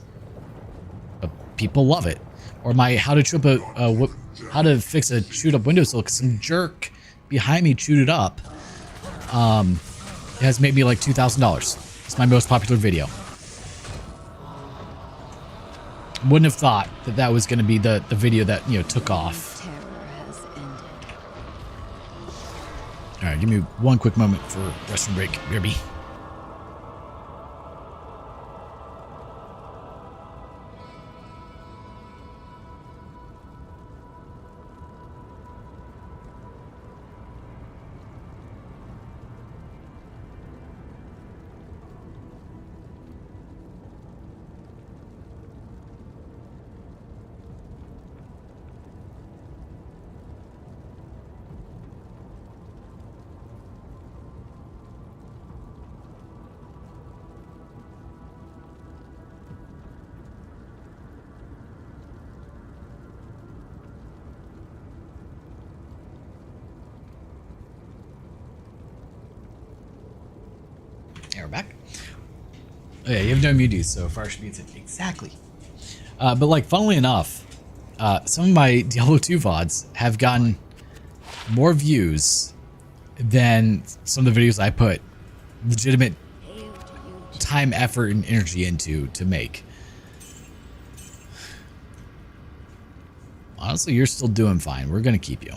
but people love it. Or my how to fix a chewed up windowsill because some jerk behind me chewed it up. It has made me like $2,000. It's my most popular video. Wouldn't have thought that that was going to be the video that, you know, took off. Terror has ended. All right, give me one quick moment for restroom break, Derby. We're back. Oh yeah, you have no immunities, so fire should be instant. Exactly. But like, funnily enough, some of my Diablo 2 VODs have gotten more views than some of the videos I put legitimate time, effort, and energy into to make. Honestly, you're still doing fine. We're gonna keep you.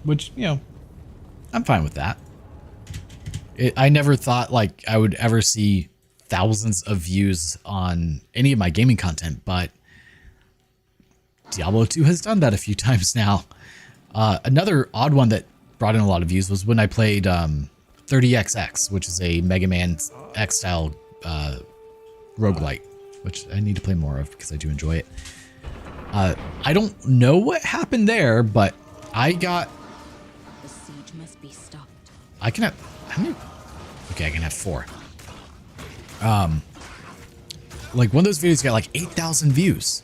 Which, you know, I'm fine with that. I never thought like I would ever see thousands of views on any of my gaming content, but Diablo 2 has done that a few times now. Another odd one that brought in a lot of views was when I played 30XX, which is a Mega Man X style roguelite, which I need to play more of because I do enjoy it. I don't know what happened there, but I got... The siege must be stopped. I can have... How many? Okay, I can have 4. Like, one of those videos got like 8,000 views.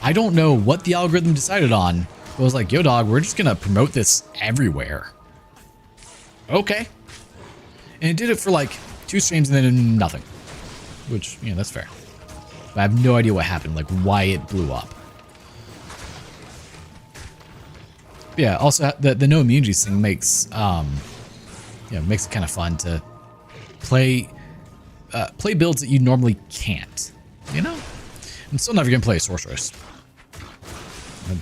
I don't know what the algorithm decided on. But it was like, yo, dog, we're just going to promote this everywhere. Okay. And it did it for like 2 streams and then nothing. Which, you know, that's fair. But I have no idea what happened, like why it blew up. But yeah, also the no immunities thing makes, makes it kind of fun to play builds that you normally can't, you know? I'm still never going to play a sorceress.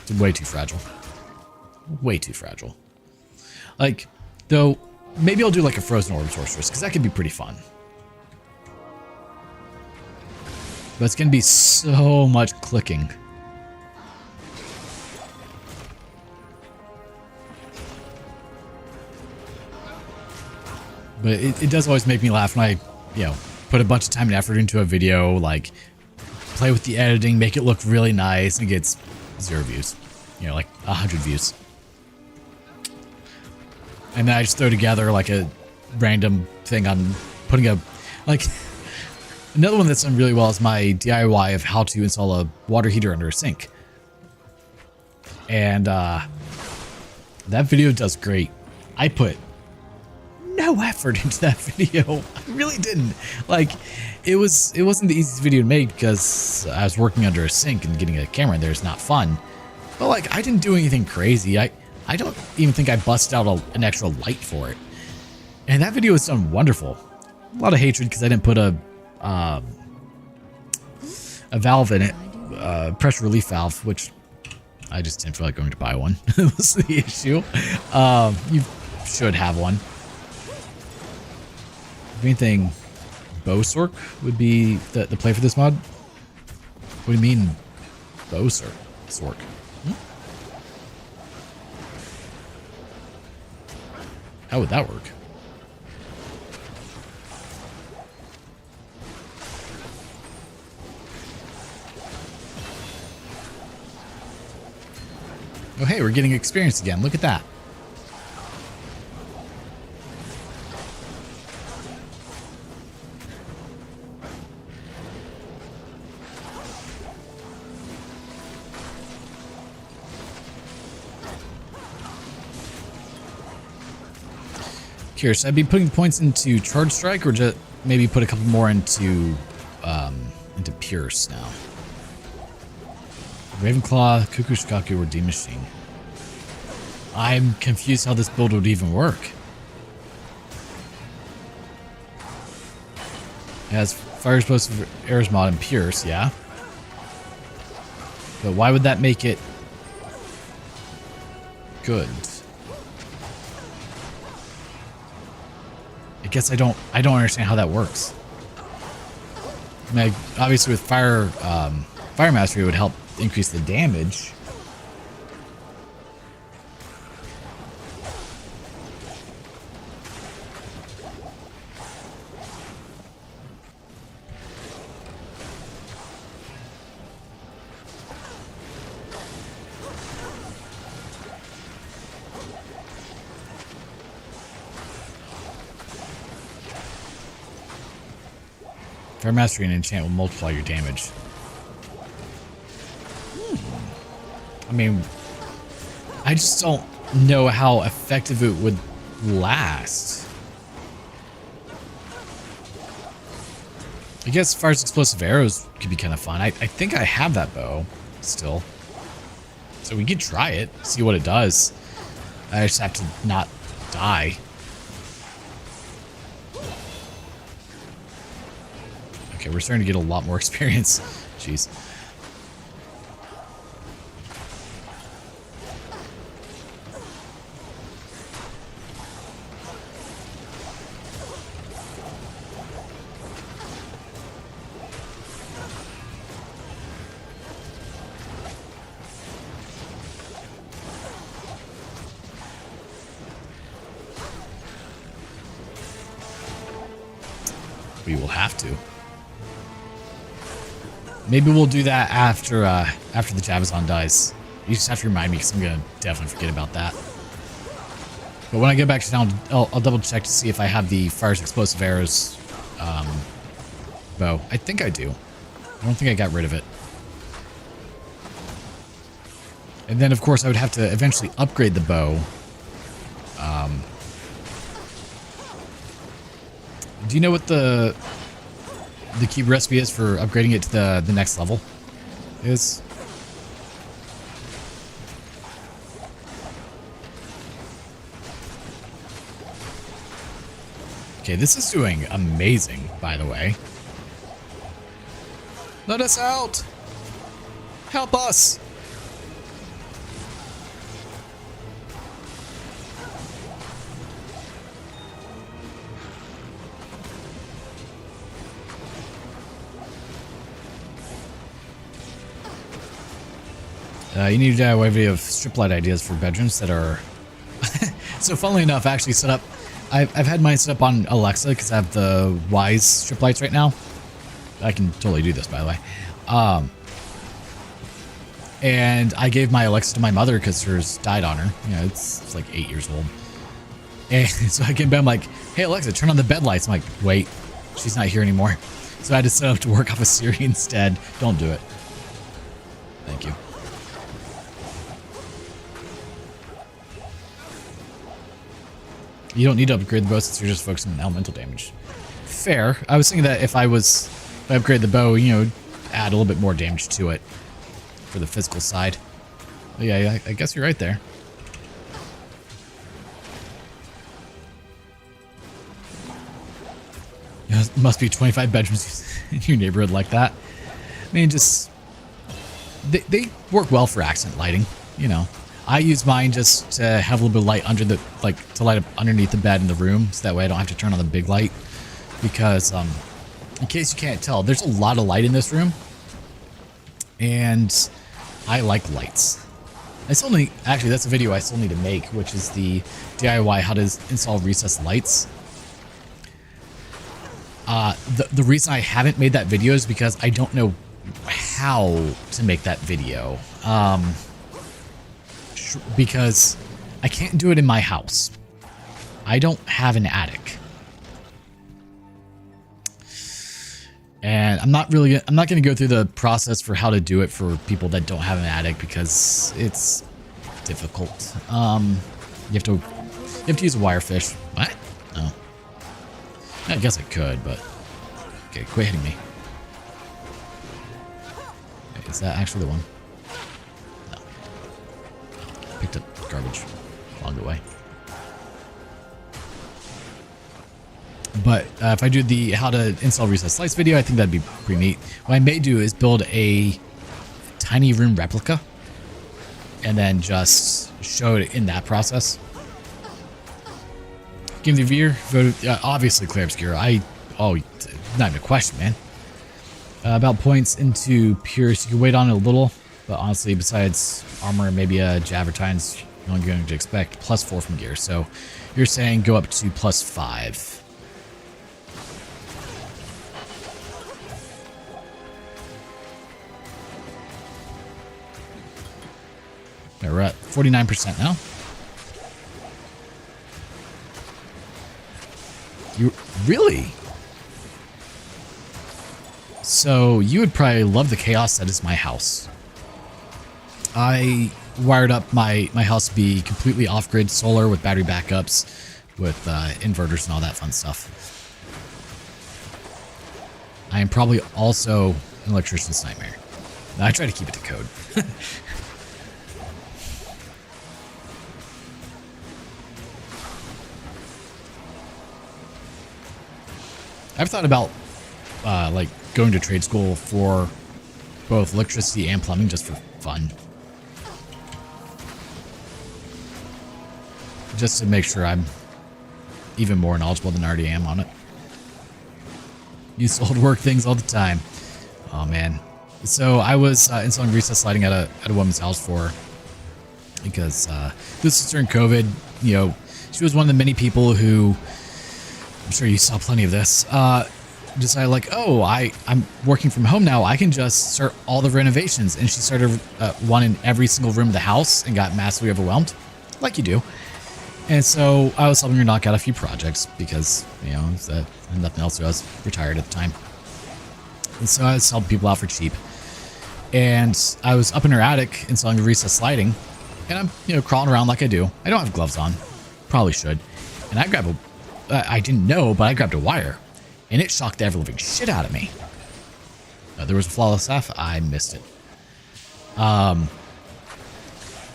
I'm way too fragile. Way too fragile. Like, though, maybe I'll do like a frozen orb sorceress, because that could be pretty fun. But it's going to be so much clicking. But it does always make me laugh when I, put a bunch of time and effort into a video, like play with the editing, make it look really nice, and it gets 0 views. Like 100 views. And then I just throw together like a random thing on putting another one that's done really well is my DIY of how to install a water heater under a sink. And that video does great. I put no effort into that video. I really didn't. Like, it wasn't the easiest video to make because I was working under a sink and getting a camera in there is not fun. But like, I didn't do anything crazy. I don't even think I busted out an extra light for it. And that video was done wonderful. A lot of hatred because I didn't put a valve in it, pressure relief valve, which I just didn't feel like going to buy one. That was the issue. You should have one. If anything, Bowsork would be the play for this mod. What do you mean, Bowsork? Sork. How would that work? Oh, hey, we're getting experience again. Look at that. Curious, I'd be putting points into Charge Strike or just maybe put a couple more into Pierce now. Ravenclaw, Kukushkaku, or Demon Machine. I'm confused how this build would even work. It has Fire Explosive Arrows mod and Pierce, yeah. But why would that make it good? I guess I don't understand how that works. I mean, obviously with Fire Mastery it would help increase the damage. Fire Mastery and enchant will multiply your damage. I mean, I just don't know how effective it would last. I guess Fire's Explosive Arrows could be kind of fun. I think I have that bow still. So we could try it, see what it does. I just have to not die. Okay, we're starting to get a lot more experience. Jeez. We will have to. Maybe we'll do that after the Javazon dies. You just have to remind me because I'm gonna definitely forget about that. But when I get back to town, I'll double check to see if I have the Fire's Explosive Arrows bow. I think I do. I don't think I got rid of it. And then, of course, I would have to eventually upgrade the bow. Do you know what the key recipe is for upgrading it to the next level? Is okay, this is doing amazing, by the way. Let us out! Help us! You need a way of strip light ideas for bedrooms that are... So funnily enough, I actually set up... I've had mine set up on Alexa because I have the Wise strip lights right now. I can totally do this, by the way. And I gave my Alexa to my mother because hers died on her. You know, it's like 8 years old. And so I came back, I'm like, hey, Alexa, turn on the bed lights. I'm like, wait, she's not here anymore. So I had to set up to work off of Siri instead. Don't do it. Thank you. You don't need to upgrade the bow since you're just focusing on elemental damage. Fair. I was thinking that if I upgrade the bow, you know, add a little bit more damage to it for the physical side. But yeah, I guess you're right there. Yeah, there must be 25 bedrooms in your neighborhood like that. I mean, just... They work well for accent lighting, you know. I use mine just to have a little bit of light under the, like, to light up underneath the bed in the room, so that way I don't have to turn on the big light. Because, in case you can't tell, there's a lot of light in this room. And I like lights. Actually, that's a video I still need to make, which is the DIY how to install recessed lights. The reason I haven't made that video is because I don't know how to make that video. Because I can't do it in my house. I don't have an attic. And I'm not going to go through the process for how to do it for people that don't have an attic because it's difficult. You have to use a wirefish. What? No. I guess I could, but okay, quit hitting me. Okay, is that actually the one? No. Picked up garbage along the way. But if I do the how to install recessed lights video, I think that'd be pretty neat. What I may do is build a tiny room replica and then just show it in that process. Give the viewer, vote, obviously clear obscure. Oh, not even a question, man. About points into pure, so you can wait on it a little, but honestly, besides armor and maybe a Javazon, you're only going to expect +4 from gear. So you're saying go up to +5. We're at 49% now. You really? So you would probably love the chaos that is my house. I wired up my house to be completely off-grid solar with battery backups, with inverters and all that fun stuff. I am probably also an electrician's nightmare. I try to keep it to code. I've thought about like going to trade school for both electricity and plumbing just for fun. Just to make sure I'm even more knowledgeable than I already am on it. Use old work things all the time. Oh man. So I was installing recessed lighting at a woman's house for her because this was during COVID. You know, she was one of the many people who, I'm sure you saw plenty of this, decided like, oh, I'm working from home now. I can just start all the renovations. And she started one in every single room of the house and got massively overwhelmed, like you do. And so I was helping her knock out a few projects because, you know, nothing else to do. I was retired at the time. And so I was helping people out for cheap. And I was up in her attic installing the recessed lighting. And I'm, you know, crawling around like I do. I don't have gloves on. Probably should. And I grabbed I didn't know, but I grabbed a wire. And it shocked the ever-living shit out of me. There was a flawless F. I missed it. Not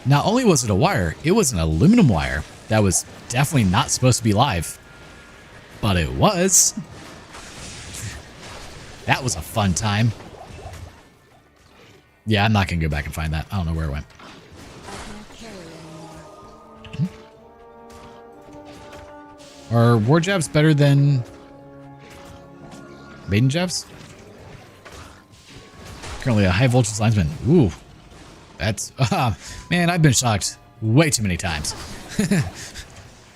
only was it a wire, it was an aluminum wire that was definitely not supposed to be live. But it was. That was a fun time. Yeah, I'm not going to go back and find that. I don't know where it went. Are war jabs better than maiden jabs? Currently a high voltage linesman. Ooh. That's, man, I've been shocked way too many times.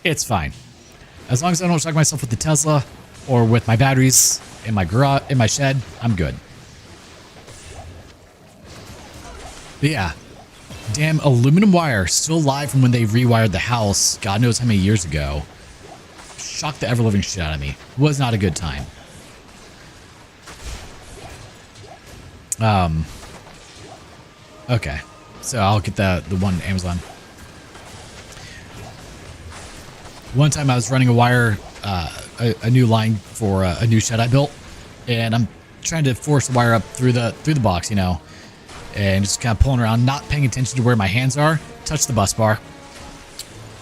It's fine. As long as I don't shock myself with the Tesla or with my batteries in my garage, in my shed, I'm good. But yeah, damn aluminum wire still alive from when they rewired the house. God knows how many years ago. Shocked the ever-living shit out of me. Was not a good time. Okay, so I'll get the one Amazon. One time I was running a wire, a new line for a new shed I built, and I'm trying to force the wire up through the box, you know, and just kind of pulling around, not paying attention to where my hands are. Touch the bus bar.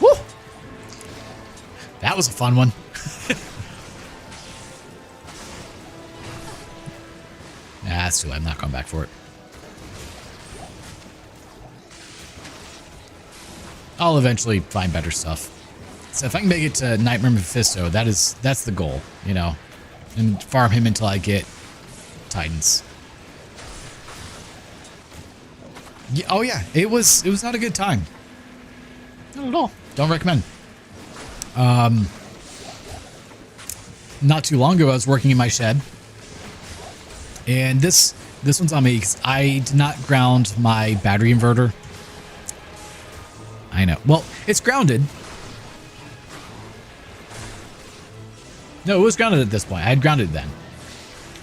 Woo! That was a fun one. Nah, that's too late. I'm not going back for it. I'll eventually find better stuff. So if I can make it to Nightmare Mephisto, that's the goal, you know, and farm him until I get Titans. Yeah, oh yeah, it was not a good time. Not at all. Don't recommend. Not too long ago, I was working in my shed, and this one's on me because I did not ground my battery inverter. I know. Well, it's grounded. No, it was grounded at this point. I had grounded it then.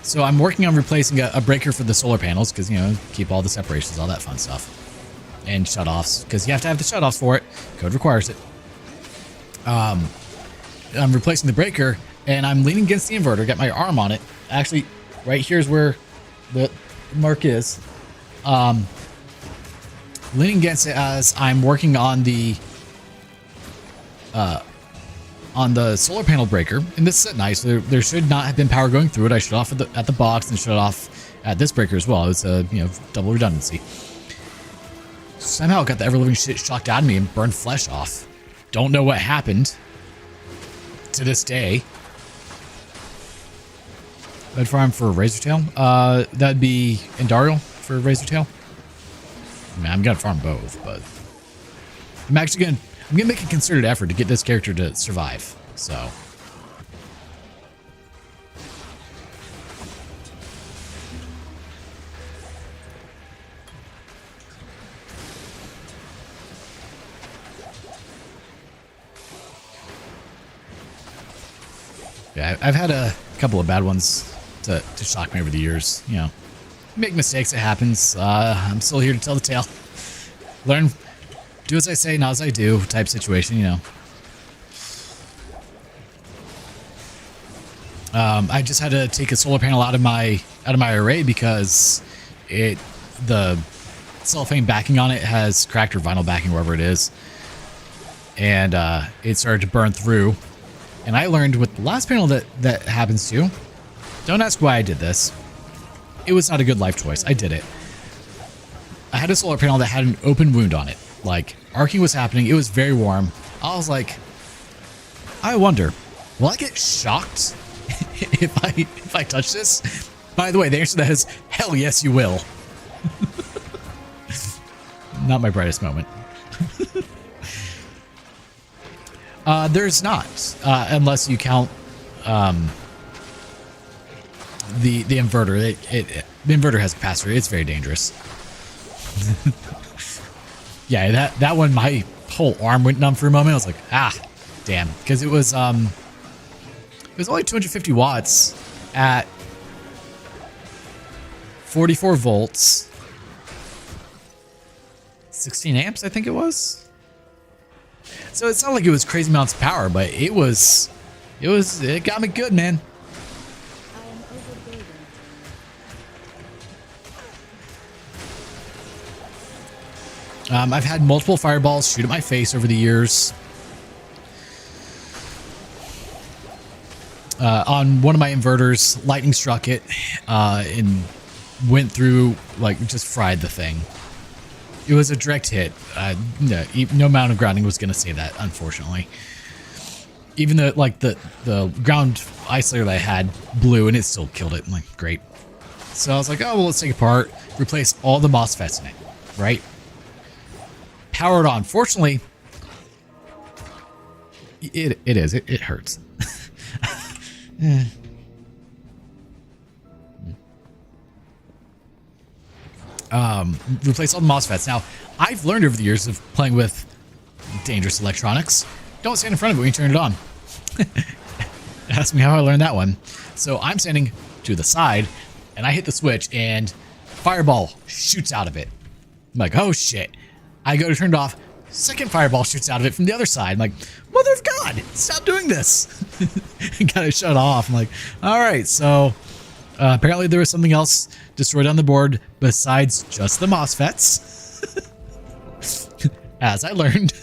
So I'm working on replacing a breaker for the solar panels because, you know, keep all the separations, all that fun stuff. And shutoffs, because you have to have the shutoffs for it. Code requires it. I'm replacing the breaker, and I'm leaning against the inverter, got my arm on it. Actually, right here is where the mark is. Leaning against it as I'm working on the solar panel breaker, and this is at night, so there should not have been power going through it. I shut off at the box and shut off at this breaker as well. It's a, you know, double redundancy. Somehow it got the ever-living shit shocked out of me and burned flesh off. Don't know what happened to this day. Red farm for Razortail. That'd be Indarial for Razortail. I mean, I'm gonna farm both, but I'm gonna make a concerted effort to get this character to survive. So. Yeah, I've had a couple of bad ones to shock me over the years. You know, make mistakes, it happens. I'm still here to tell the tale. Learn, do as I say, not as I do type situation, you know. I just had to take a solar panel out of my array because the cellophane backing on it has cracked, or vinyl backing, wherever it is, and it started to burn through. And I learned with the last panel that happens to. Don't ask why I did this. It was not a good life choice. I did it. I had a solar panel that had an open wound on it. Like, arcing was happening. It was very warm. I was like, I wonder, will I get shocked if I touch this? By the way, the answer to that is, hell yes, you will. Not my brightest moment. There's not, unless you count the inverter. The inverter has a capacitor. It's very dangerous. Yeah, that one, my whole arm went numb for a moment. I was like, ah, damn, because it was only 250 watts at 44 volts, 16 amps, I think it was. So it's not like it was crazy amounts of power, but it got me good, man. I've had multiple fireballs shoot at my face over the years. On one of my inverters, lightning struck it and went through, like, just fried the thing. It was a direct hit. No amount of grounding was going to save that, unfortunately. Even though, like, the ground isolator that I had blew, and it still killed it. I'm like, great. So I was like, oh, well, let's take it apart, replace all the MOSFETs in it, right? powered on. Fortunately, it is. It hurts. Replace all the MOSFETs. Now, I've learned over the years of playing with dangerous electronics. Don't stand in front of it when you turn it on. Ask me how I learned that one. So I'm standing to the side, and I hit the switch, and fireball shoots out of it. I'm like, oh shit. I go to turn it off. Second fireball shoots out of it from the other side. I'm like, mother of God, stop doing this. Got it shut off. I'm like, all right, so apparently there was something else destroyed on the board besides just the MOSFETs. As I learned.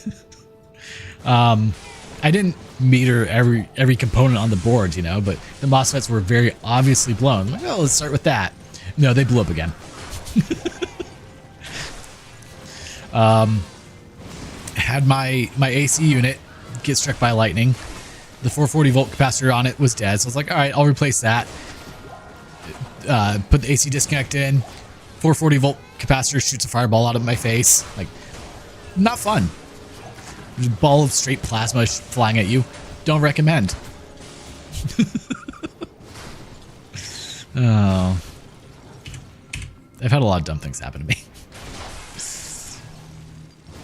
I didn't meter every component on the board, you know, but the MOSFETs were very obviously blown. I'm like, oh, let's start with that. No, they blew up again. Had my AC unit get struck by lightning. The 440 volt capacitor on it was dead, so I was like, all right, I'll replace that. Put the AC disconnect in. 440 volt capacitor shoots a fireball out of my face. Like, not fun. There's a ball of straight plasma flying at you. Don't recommend. Oh. I've had a lot of dumb things happen to me.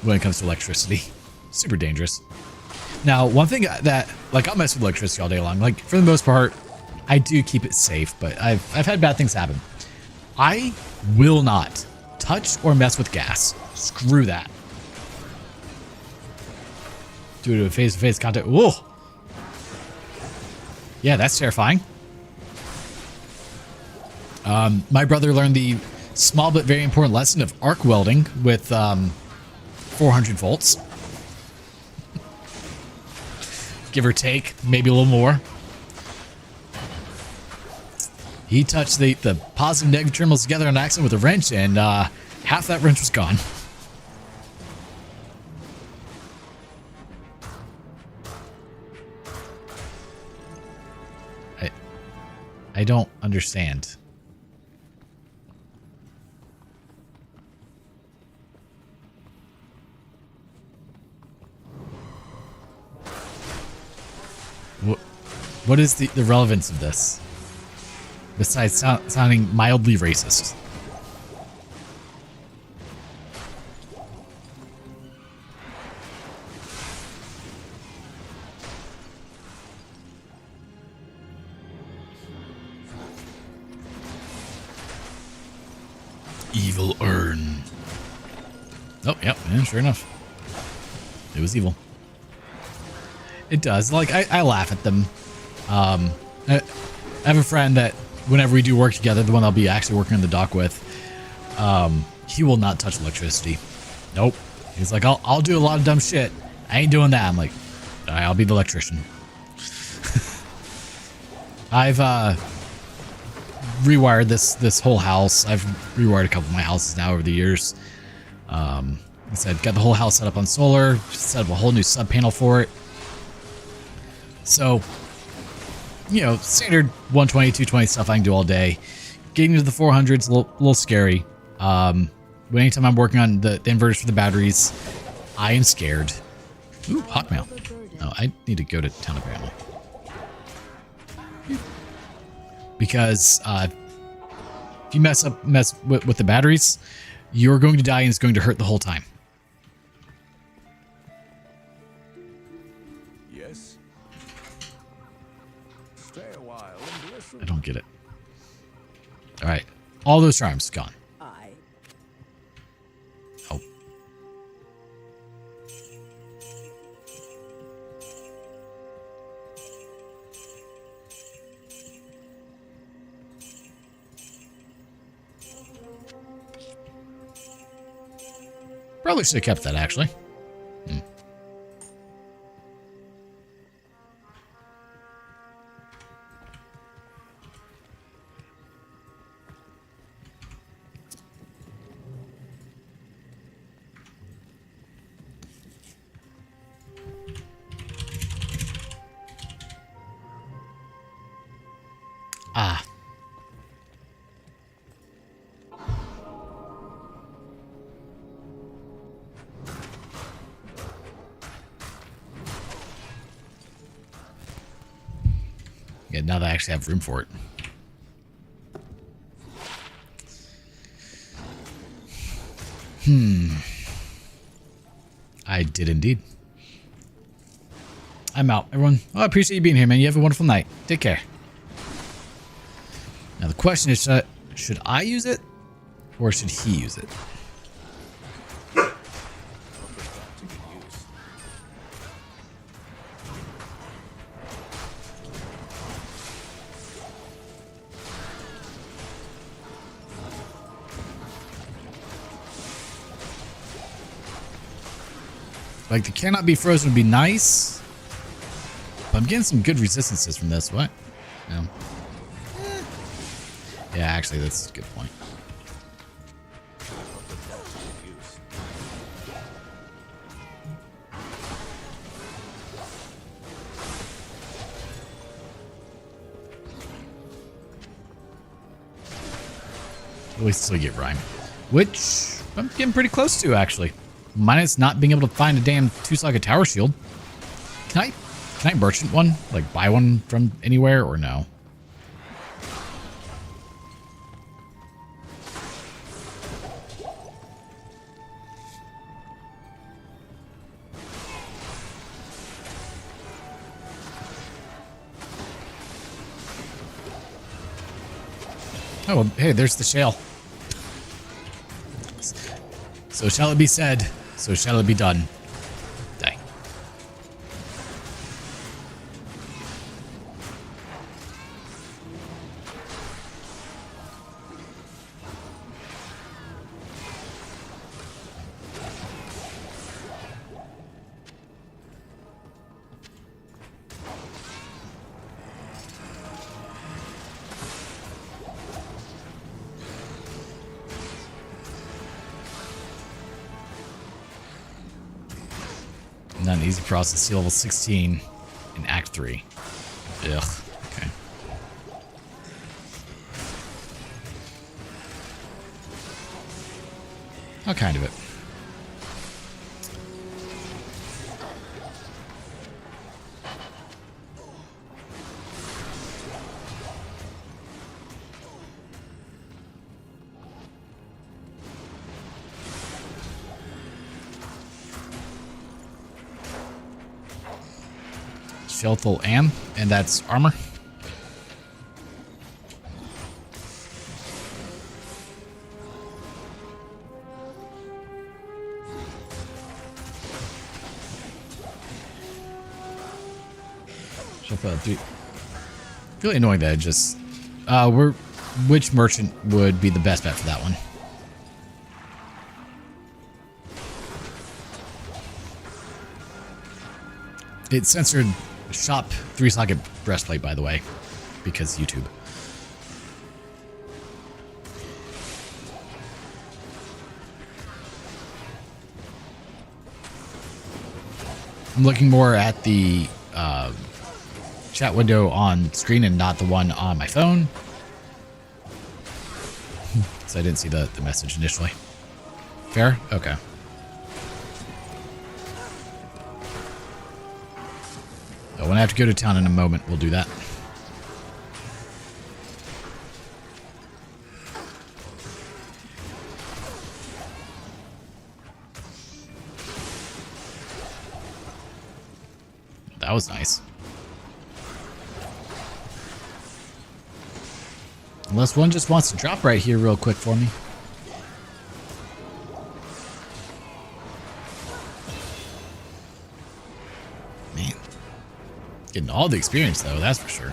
When it comes to electricity. Super dangerous. Now, one thing that, like, I'll mess with electricity all day long. Like, for the most part, I do keep it safe, but I've had bad things happen. I will not touch or mess with gas. Screw that. Due to a face-to-face contact. Whoa. Yeah, that's terrifying. My brother learned the small but very important lesson of arc welding with 400 volts. Give or take, maybe a little more. He touched the positive and negative terminals together on accident with a wrench, and half that wrench was gone. I don't understand. What is the relevance of this? Besides sounding mildly racist. Evil urn. Oh, yep, yeah, sure enough. It was evil. It does. Like, I laugh at them. I have a friend that whenever we do work together, the one I'll be actually working on the dock with, he will not touch electricity. Nope. He's like, I'll do a lot of dumb shit. I ain't doing that. I'm like, all right, I'll be the electrician. I've rewired this whole house. I've rewired a couple of my houses now over the years. Like I said, got the whole house set up on solar, set up a whole new sub panel for it. So, you know, standard 120, 220 stuff I can do all day. Getting to the 400s a little scary. Anytime I'm working on the inverters for the batteries, I am scared. Ooh, hotmail. Oh, I need to go to town apparently. Because if you mess with the batteries, you're going to die and it's going to hurt the whole time. Yes. Stay a while and listen. I don't get it. All right, all those charms gone. Oh. Probably should have kept that, actually. Ah. Yeah, now that I actually have room for it. I did indeed. I'm out, everyone. Oh, I appreciate you being here, man. You have a wonderful night. Take care. Now the question is, should I use it? Or should he use it? Like, the cannot be frozen would be nice. But I'm getting some good resistances from this. What? No. Yeah, actually, that's a good point. At least still get rhyme. Which I'm getting pretty close to, actually. Minus not being able to find a damn two-socket tower shield. Can I merchant one? Like, buy one from anywhere, or no? Oh, well, hey, there's the shale. So shall it be said, so shall it be done. Die. Not an easy process. Sea level 16 in Act 3. Ugh. Okay. How kind of it. Shelthal Am, and that's armor. Shelthal 3. Really annoying that it just which merchant would be the best bet for that one? It censored shop 3-socket breastplate, by the way, because YouTube. I'm looking more at the chat window on screen and not the one on my phone. So I didn't see the message initially. Fair? Okay. When I have to go to town in a moment, we'll do that. That was nice. Unless one just wants to drop right here real quick for me. Getting all the experience, though, that's for sure.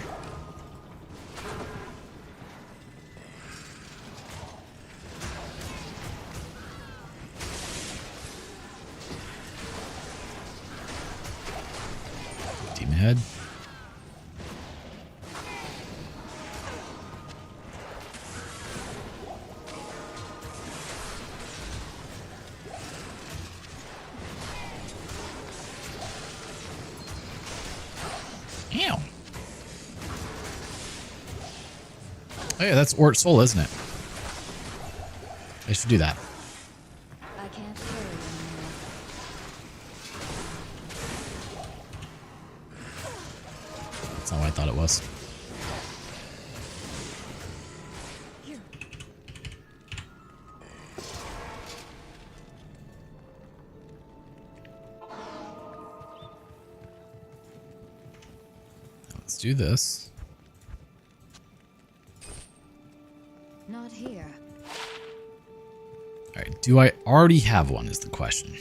Demon head. Ew. Oh yeah, that's Ort Soul, isn't it? I should do that. I can't carry anymore. That's not what I thought it was. Let's do this. Not here. All right. Do I already have one is the question.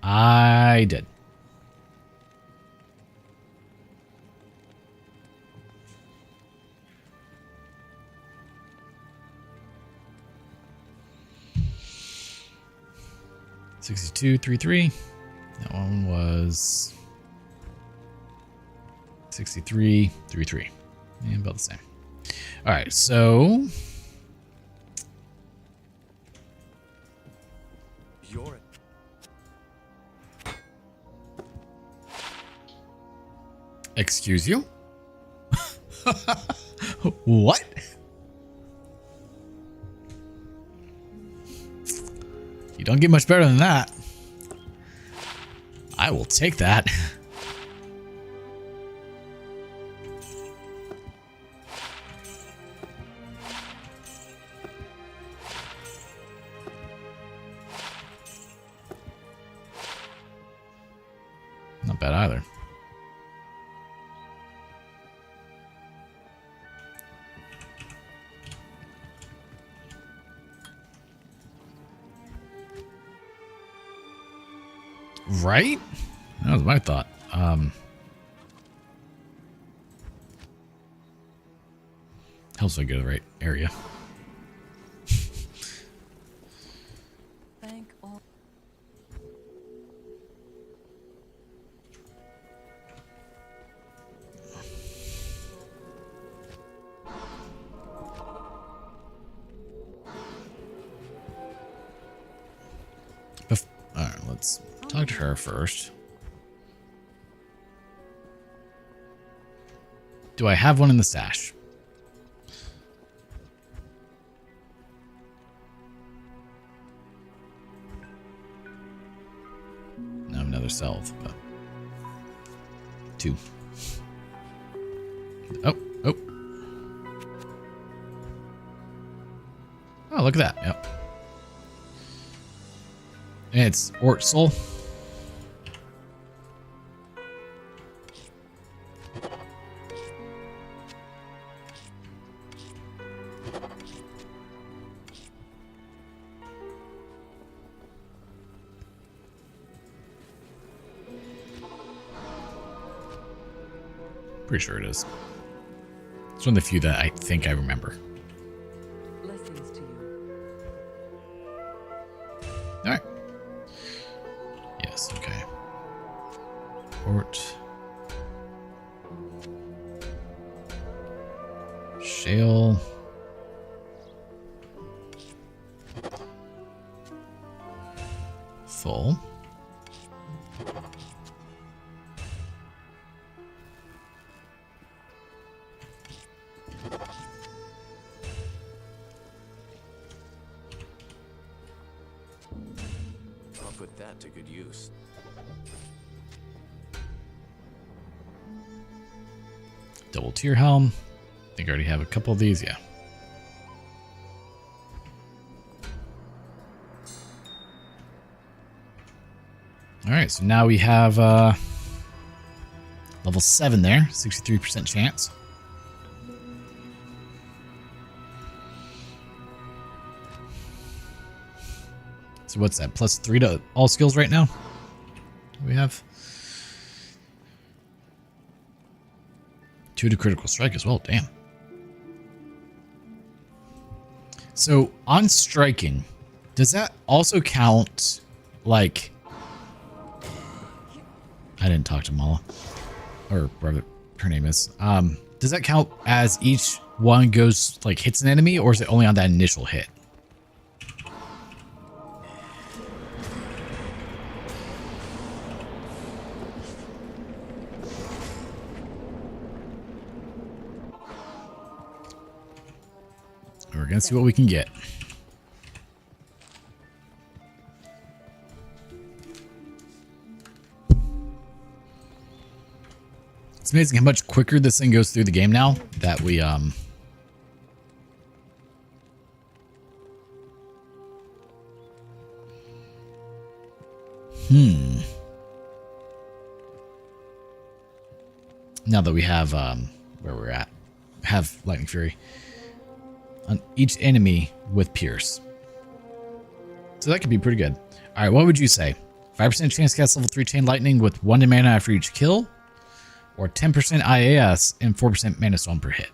I did. $62.33. That one was $63.33. Yeah, about the same. All right, so You're excuse you. What? You don't get much better than that. I will take that. Not bad either. Right? That was my thought. Helps I go to the right area. Thank all. All right, let's talk to her first. Do I have one in the stash? No, another salve, but 2. Oh. Oh, look at that. Yep. And it's Ortzel. Pretty sure it is. It's one of the few that I think I remember. Blessings to you. All right. Yes, okay. Port. Shale. Full. I'll put that to good use. Double tier helm. I think I already have a couple of these, yeah. All right, so now we have level 7 there, 63% chance. So what's that? +3 to all skills right now? We have 2 to critical strike as well. Damn. So on striking, does that also count like... I didn't talk to Mala, or whatever her name is. Does that count as each one goes, like, hits an enemy, or is it only on that initial hit? We're gonna see what we can get. It's amazing how much quicker this thing goes through the game now that we Now that we have where we're at, have Lightning Fury on each enemy with Pierce. So that could be pretty good. All right, what would you say? 5% chance to cast level 3 Chain Lightning with 1 mana after each kill, or 10% IAS and 4% mana stone per hit?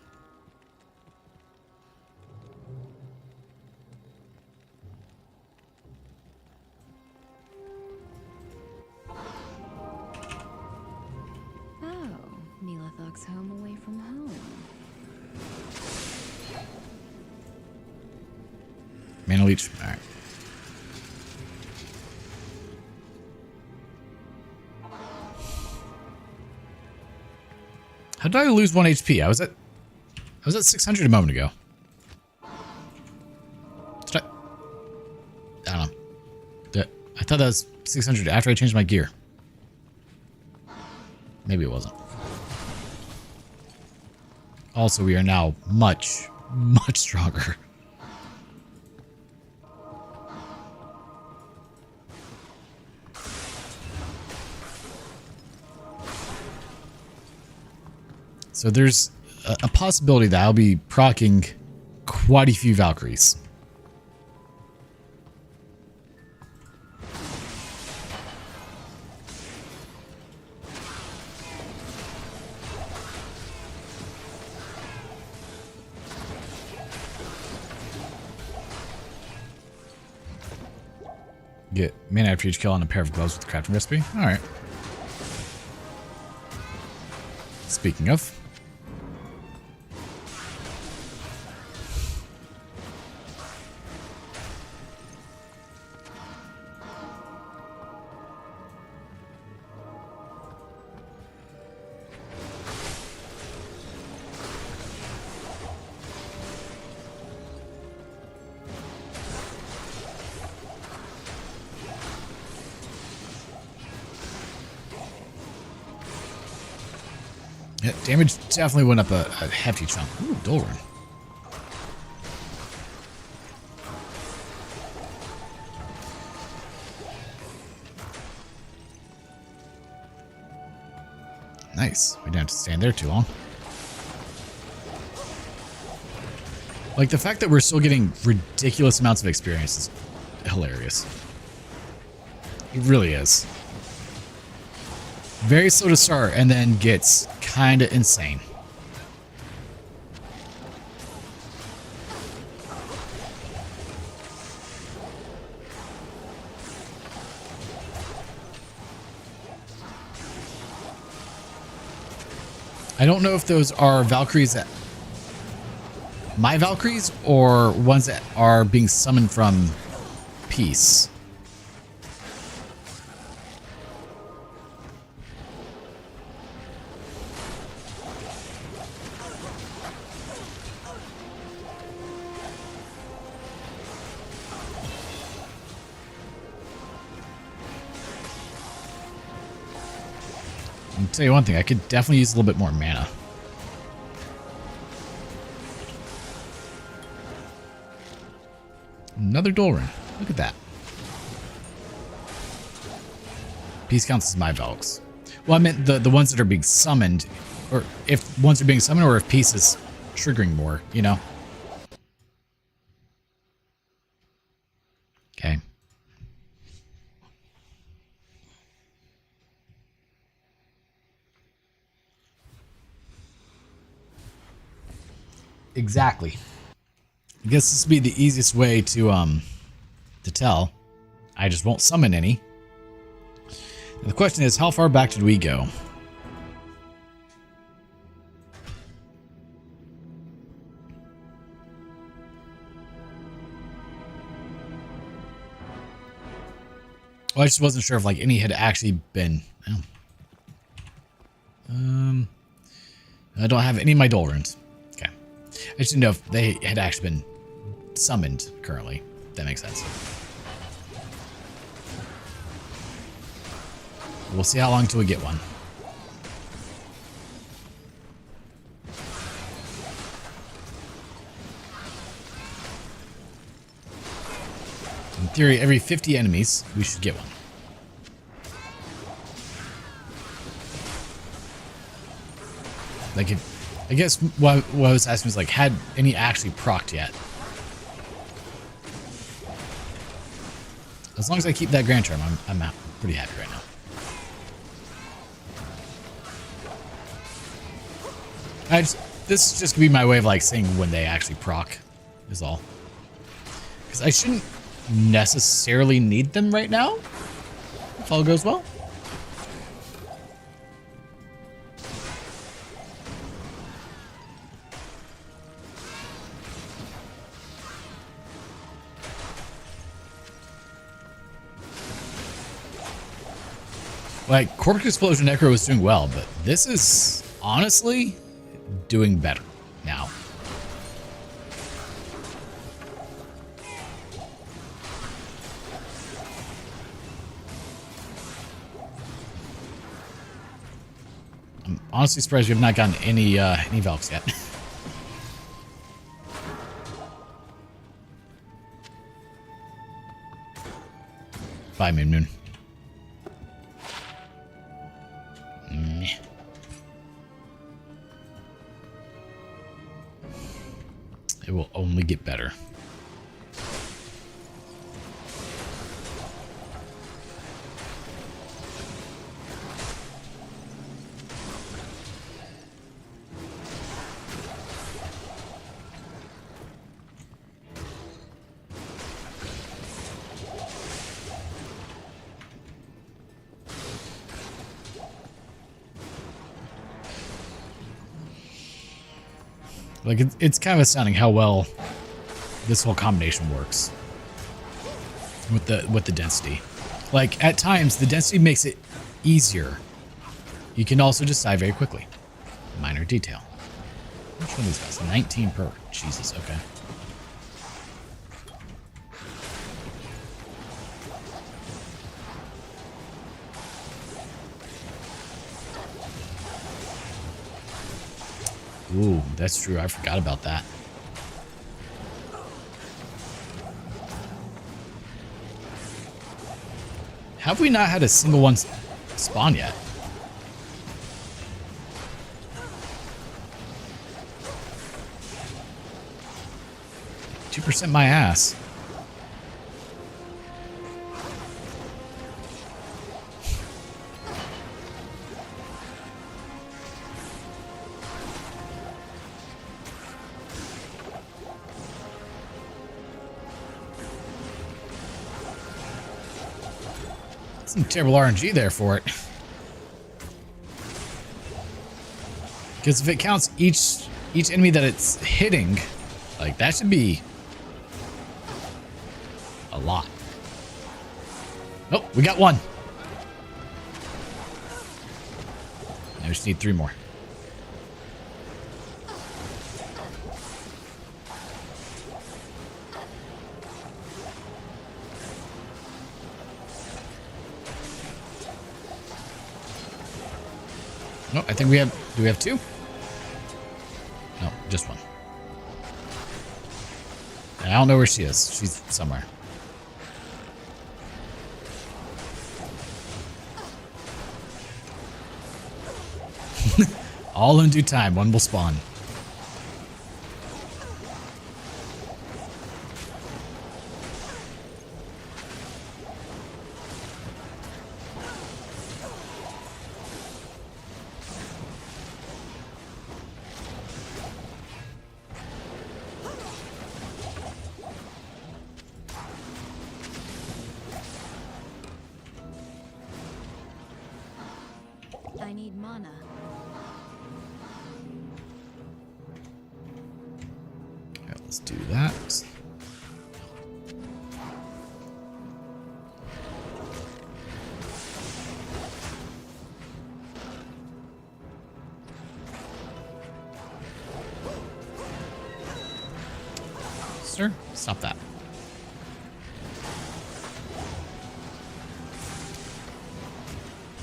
Oh, Neelathok's home away from home. Mana Leech. All right. How did I lose 1 HP? I was at 600 a moment ago. Did I don't know. I thought that was 600 after I changed my gear. Maybe it wasn't. Also, we are now much, much stronger. So there's a possibility that I'll be proccing quite a few Valkyries. Get mana after each kill on a pair of gloves with the crafting recipe. All right. Speaking of. Yeah, damage definitely went up a hefty chunk. Ooh, Dolran. Nice. We didn't have to stand there too long. Like, the fact that we're still getting ridiculous amounts of experience is hilarious. It really is. Very slow to start and then gets kind of insane. I don't know if those are Valkyries that... my Valkyries or ones that are being summoned from Peace. I'll tell you one thing, I could definitely use a little bit more mana. Another Dolran. Look at that. Peace counts as my Valks. Well, I meant the ones that are being summoned, or if ones are being summoned, or if Peace is triggering more, you know? Okay. Exactly. I guess this would be the easiest way to tell. I just won't summon any. And the question is, how far back did we go? Well, I just wasn't sure if like any had actually been. Oh. I don't have any of my Dolrans. Okay. I just didn't know if they had actually been summoned currently. That makes sense. We'll see how long till we get one. In theory, every 50 enemies, we should get one. Like, I guess what I was asking was like, had any actually procced yet? As long as I keep that Grand Charm, I'm pretty happy right now. This is just gonna be my way of like saying when they actually proc, is all. Because I shouldn't necessarily need them right now, if all goes well. Like, Corpse Explosion Necro was doing well, but this is honestly doing better now. I'm honestly surprised we have not gotten any Velks yet. Bye, Moon Moon. Meh. It will only get better. Like, it's kind of astounding how well this whole combination works with the density. Like, at times, the density makes it easier. You can also just die very quickly. Minor detail. Which one of these guys? 19 per. Jesus, okay. Ooh, that's true. I forgot about that. Have we not had a single one spawn yet? 2% my ass. Some terrible RNG there for it. Because if it counts each enemy that it's hitting, like, that should be a lot. Oh, we got one. I just need 3 more. No, I think we have... Do we have 2? No, just 1. I don't know where she is. She's somewhere. All in due time, one will spawn. I need mana. Okay, let's do that. Sir, stop that.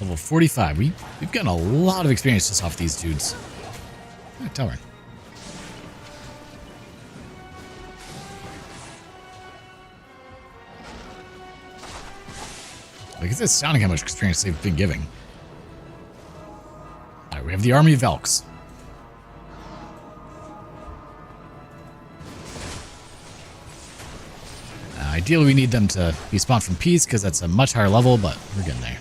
Level 45. We've gotten a lot of experience just off these dudes. Oh, Telrin. Like, it's astounding how much experience they've been giving. Alright, we have the army of Elks. Ideally, we need them to be spawned from Peace because that's a much higher level, but we're getting there.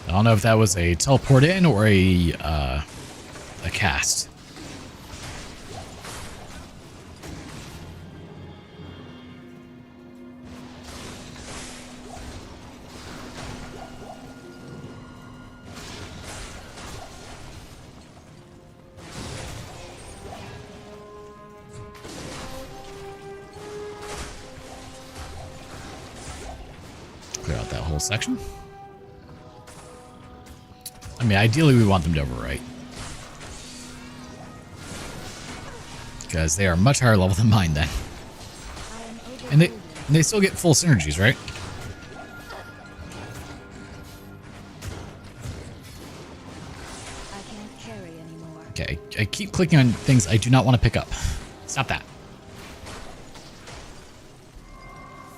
I don't know if that was a teleport in or a cast. Clear out that whole section. I mean, ideally we want them to overwrite. Because they are much higher level than mine then. And they still get full synergies, right? I can't carry anymore. Okay, I keep clicking on things I do not want to pick up. Stop that.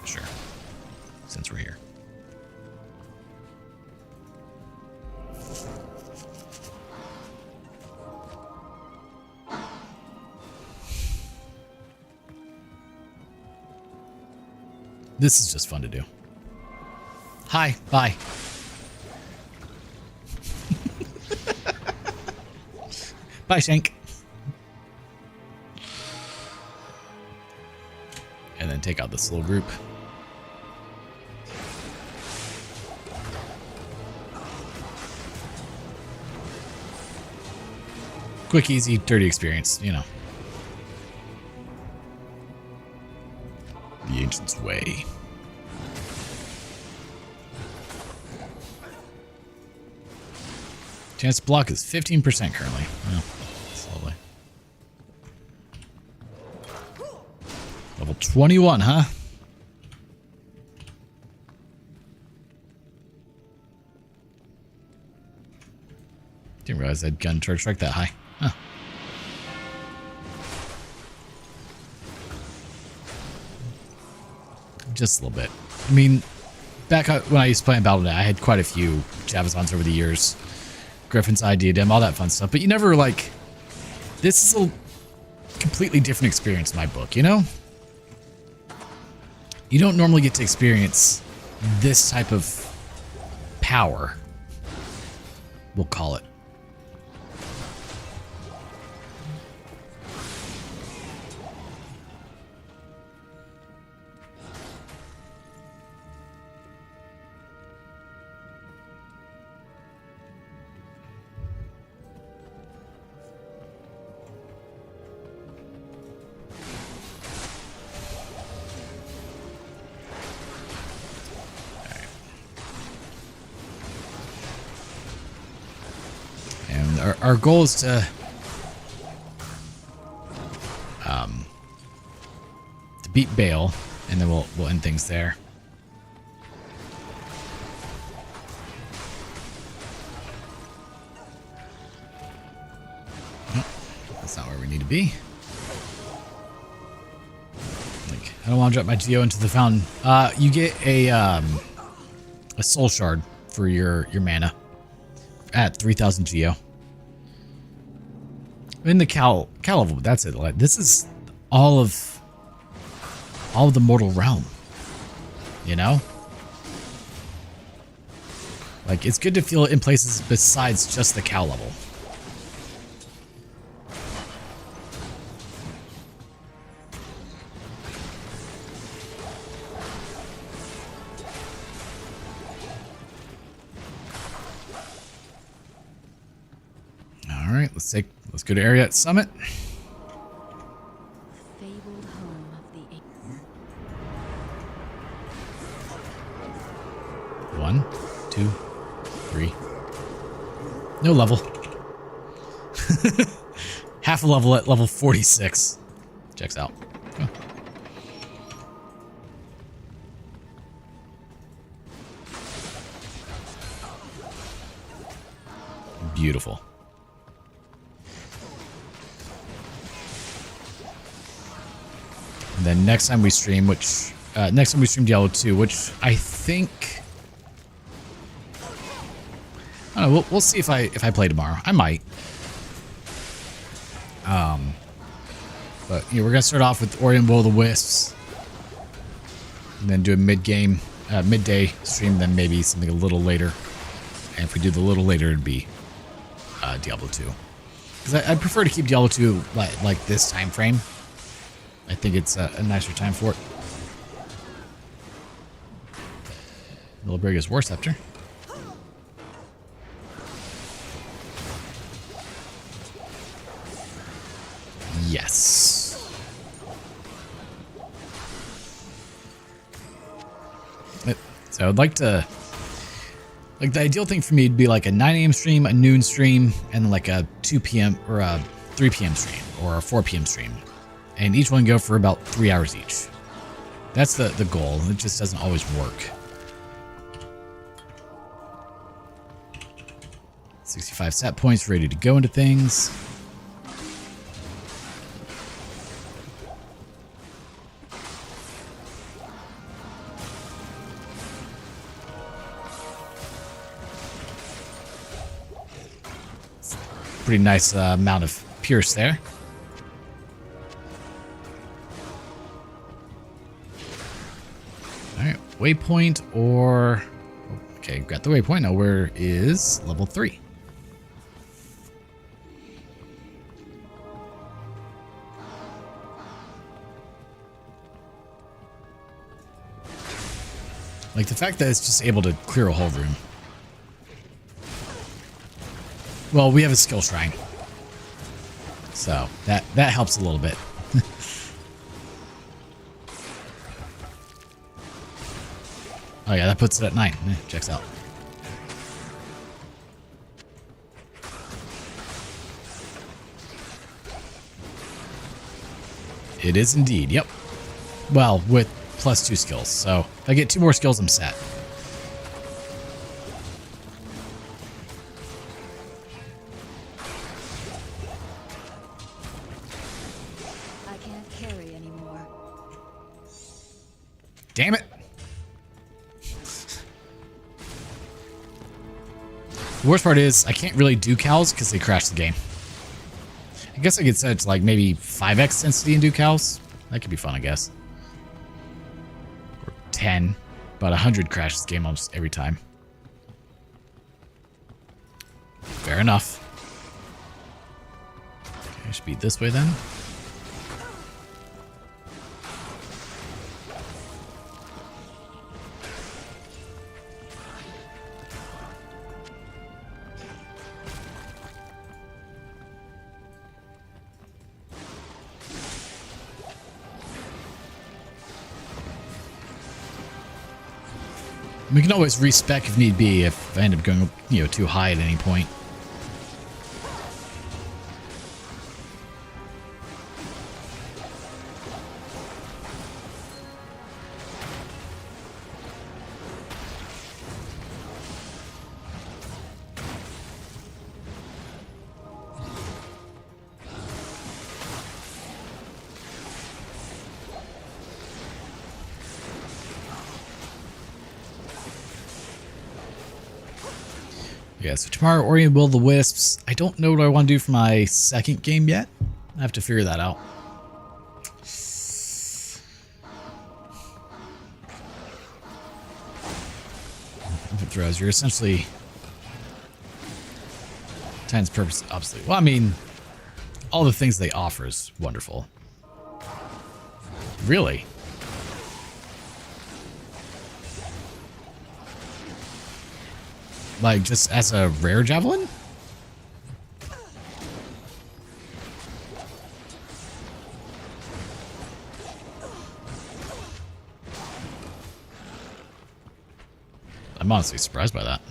Sure. Since we're here. This is just fun to do. Hi, bye. Bye, Shank. And then take out this little group. Quick, easy, dirty experience, you know. The Ancient's Way. Chance to block is 15% currently. Oh, that's lovely. Level 21, huh? Didn't realize that gun charge strike that high. Huh. Just a little bit. I mean, back when I used to play in Battle.net, I had quite a few Javazons over the years. Griffin's Eye, Diadem, all that fun stuff. But you never, like... This is a completely different experience in my book, you know? You don't normally get to experience this type of power. We'll call it. Our goal is to beat Bale, and then we'll end things there. Oh, that's not where we need to be. Like, I don't want to drop my Geo into the fountain. You get a soul shard for your mana at 3,000 Geo. In the Cal level, that's it. Like, this is all of the mortal realm, you know? Like, it's good to feel it in places besides just the Cal level. All right, let's go to area at Summit. Fabled home of the 1, 2, 3. No level. Half a level at level 46. Checks out. Oh. Beautiful. And then next time we stream, next time we stream Diablo 2, which I think I don't know. We'll see if I play tomorrow. I might. But yeah, we're gonna start off with Ori and Will of the Wisps, and then do a midday stream. Then maybe something a little later. And if we do the little later, it'd be Diablo 2. Because I prefer to keep Diablo 2 like this time frame. I think it's a nicer time for it. Milbriga's War Scepter. Yes. So I'd like to... Like, the ideal thing for me would be like a 9 a.m. stream, a noon stream, and then like a 2 p.m. or a 3 p.m. stream, or a 4 p.m. stream. And each one go for about 3 hours each. That's the goal. It just doesn't always work. 65 set points ready to go into things. Pretty nice amount of Pierce there. Alright, waypoint or... Okay, got the waypoint. Now where is level 3? Like the fact that it's just able to clear a whole room. Well, we have a skill shrine. So that helps a little bit. Oh yeah, that puts it at 9. Checks out. It is indeed, yep. Well, with plus 2 skills. So if I get 2 more skills, I'm set. I can't carry anymore. Damn it. The worst part is I can't really do cows because they crash the game. I guess I could set it to like maybe 5x sensitivity and do cows. That could be fun, I guess. Or 10. But 100 crashes the game almost every time. Fair enough. Okay, I should be this way then. We can always respec if need be if I end up going, too high at any point. Yeah, so tomorrow, Ori and Will of the Wisps. I don't know what I want to do for my second game yet. I have to figure that out. Throws, you're essentially Titan's purpose obsolete. Well, I mean, all the things they offer is wonderful. Really? Like, just as a rare javelin? I'm honestly surprised by that.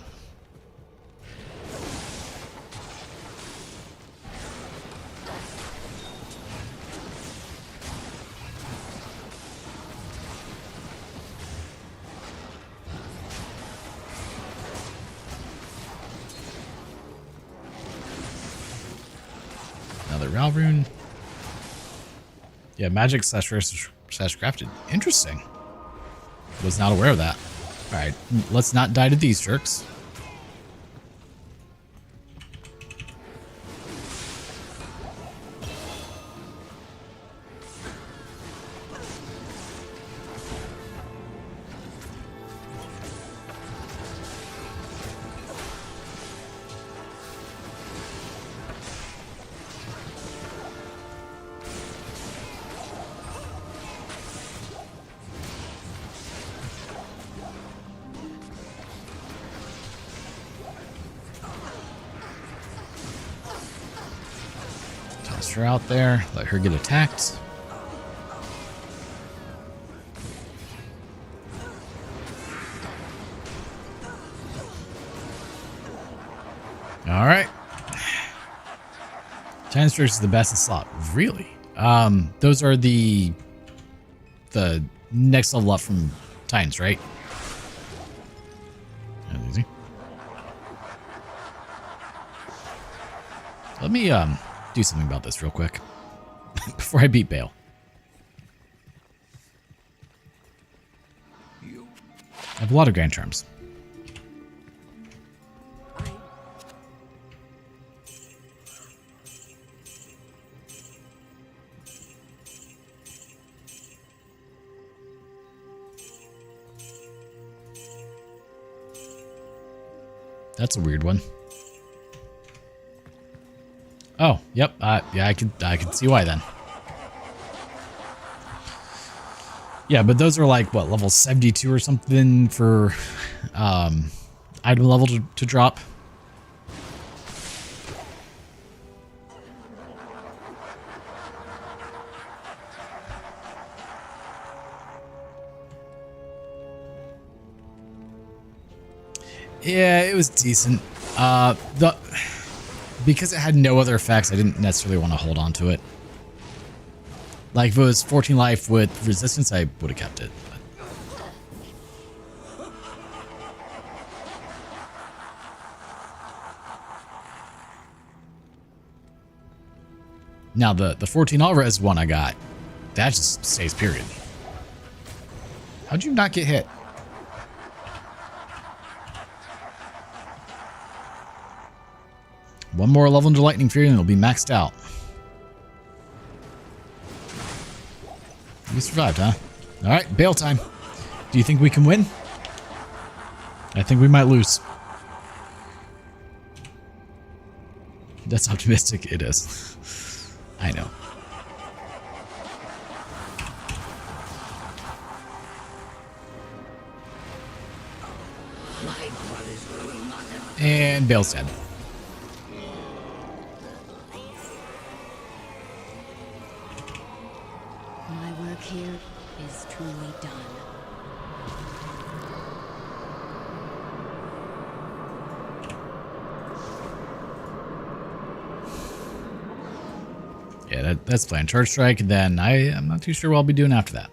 Another Ral rune. Yeah, magic slash crafted. Interesting. Was not aware of that. Alright, let's not die to these jerks. Toss her out there. Let her get attacked. All right. Titan Strix is the best in slot. Really? Those are the next level up from Titans, right? That's easy. Let me do something about this real quick before I beat Bale. I have a lot of Grand Charms. That's a weird one. Oh, yep. Yeah, I can see why then. Yeah, but those are like what, level 72 or something for item level to drop. Yeah, it was decent. Because it had no other effects, I didn't necessarily want to hold on to it. Like if it was 14 life with resistance, I would have kept it. But. Now the 14 all res one I got, that just stays period. How'd you not get hit? One more level into Lightning Fury and it'll be maxed out. You survived, huh? Alright, Bale time. Do you think we can win? I think we might lose. That's optimistic. It is. I know. And Bale's dead. Here is truly done. Yeah, that's planned. Charge Strike, and then I'm not too sure what I'll be doing after that.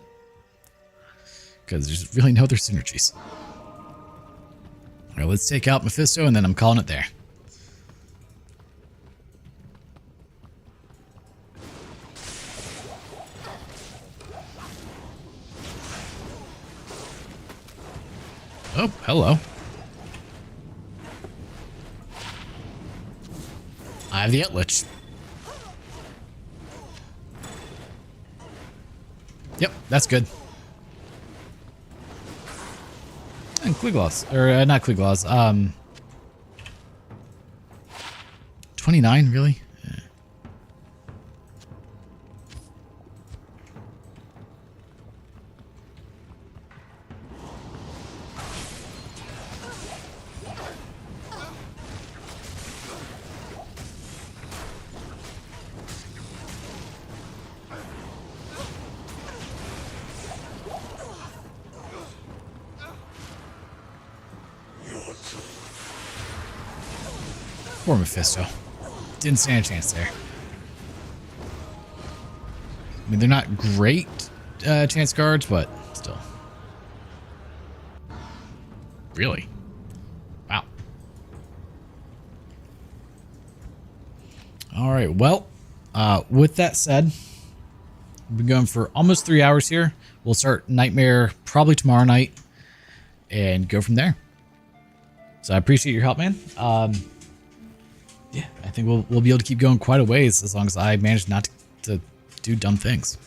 Because there's really no other synergies. Alright, let's take out Mephisto, and then I'm calling it there. Oh, hello. I have the Etlich. Yep, that's good. And Quiglaws. Or, not Quiglaws. 29, really? Yeah. Poor Mephisto. Didn't stand a chance there. I mean, they're not great chance cards, but still. Really? Wow. All right. Well, with that said, we've been going for almost 3 hours here. We'll start Nightmare probably tomorrow night and go from there. So I appreciate your help, man. Yeah, I think we'll be able to keep going quite a ways as long as I manage not to do dumb things.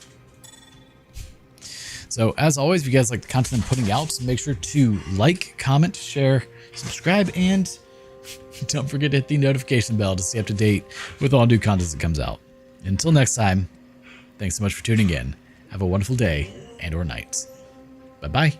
So as always, if you guys like the content I'm putting out, make sure to like, comment, share, subscribe, and don't forget to hit the notification bell to stay up to date with all new content that comes out. Until next time, thanks so much for tuning in. Have a wonderful day and or night. Bye-bye.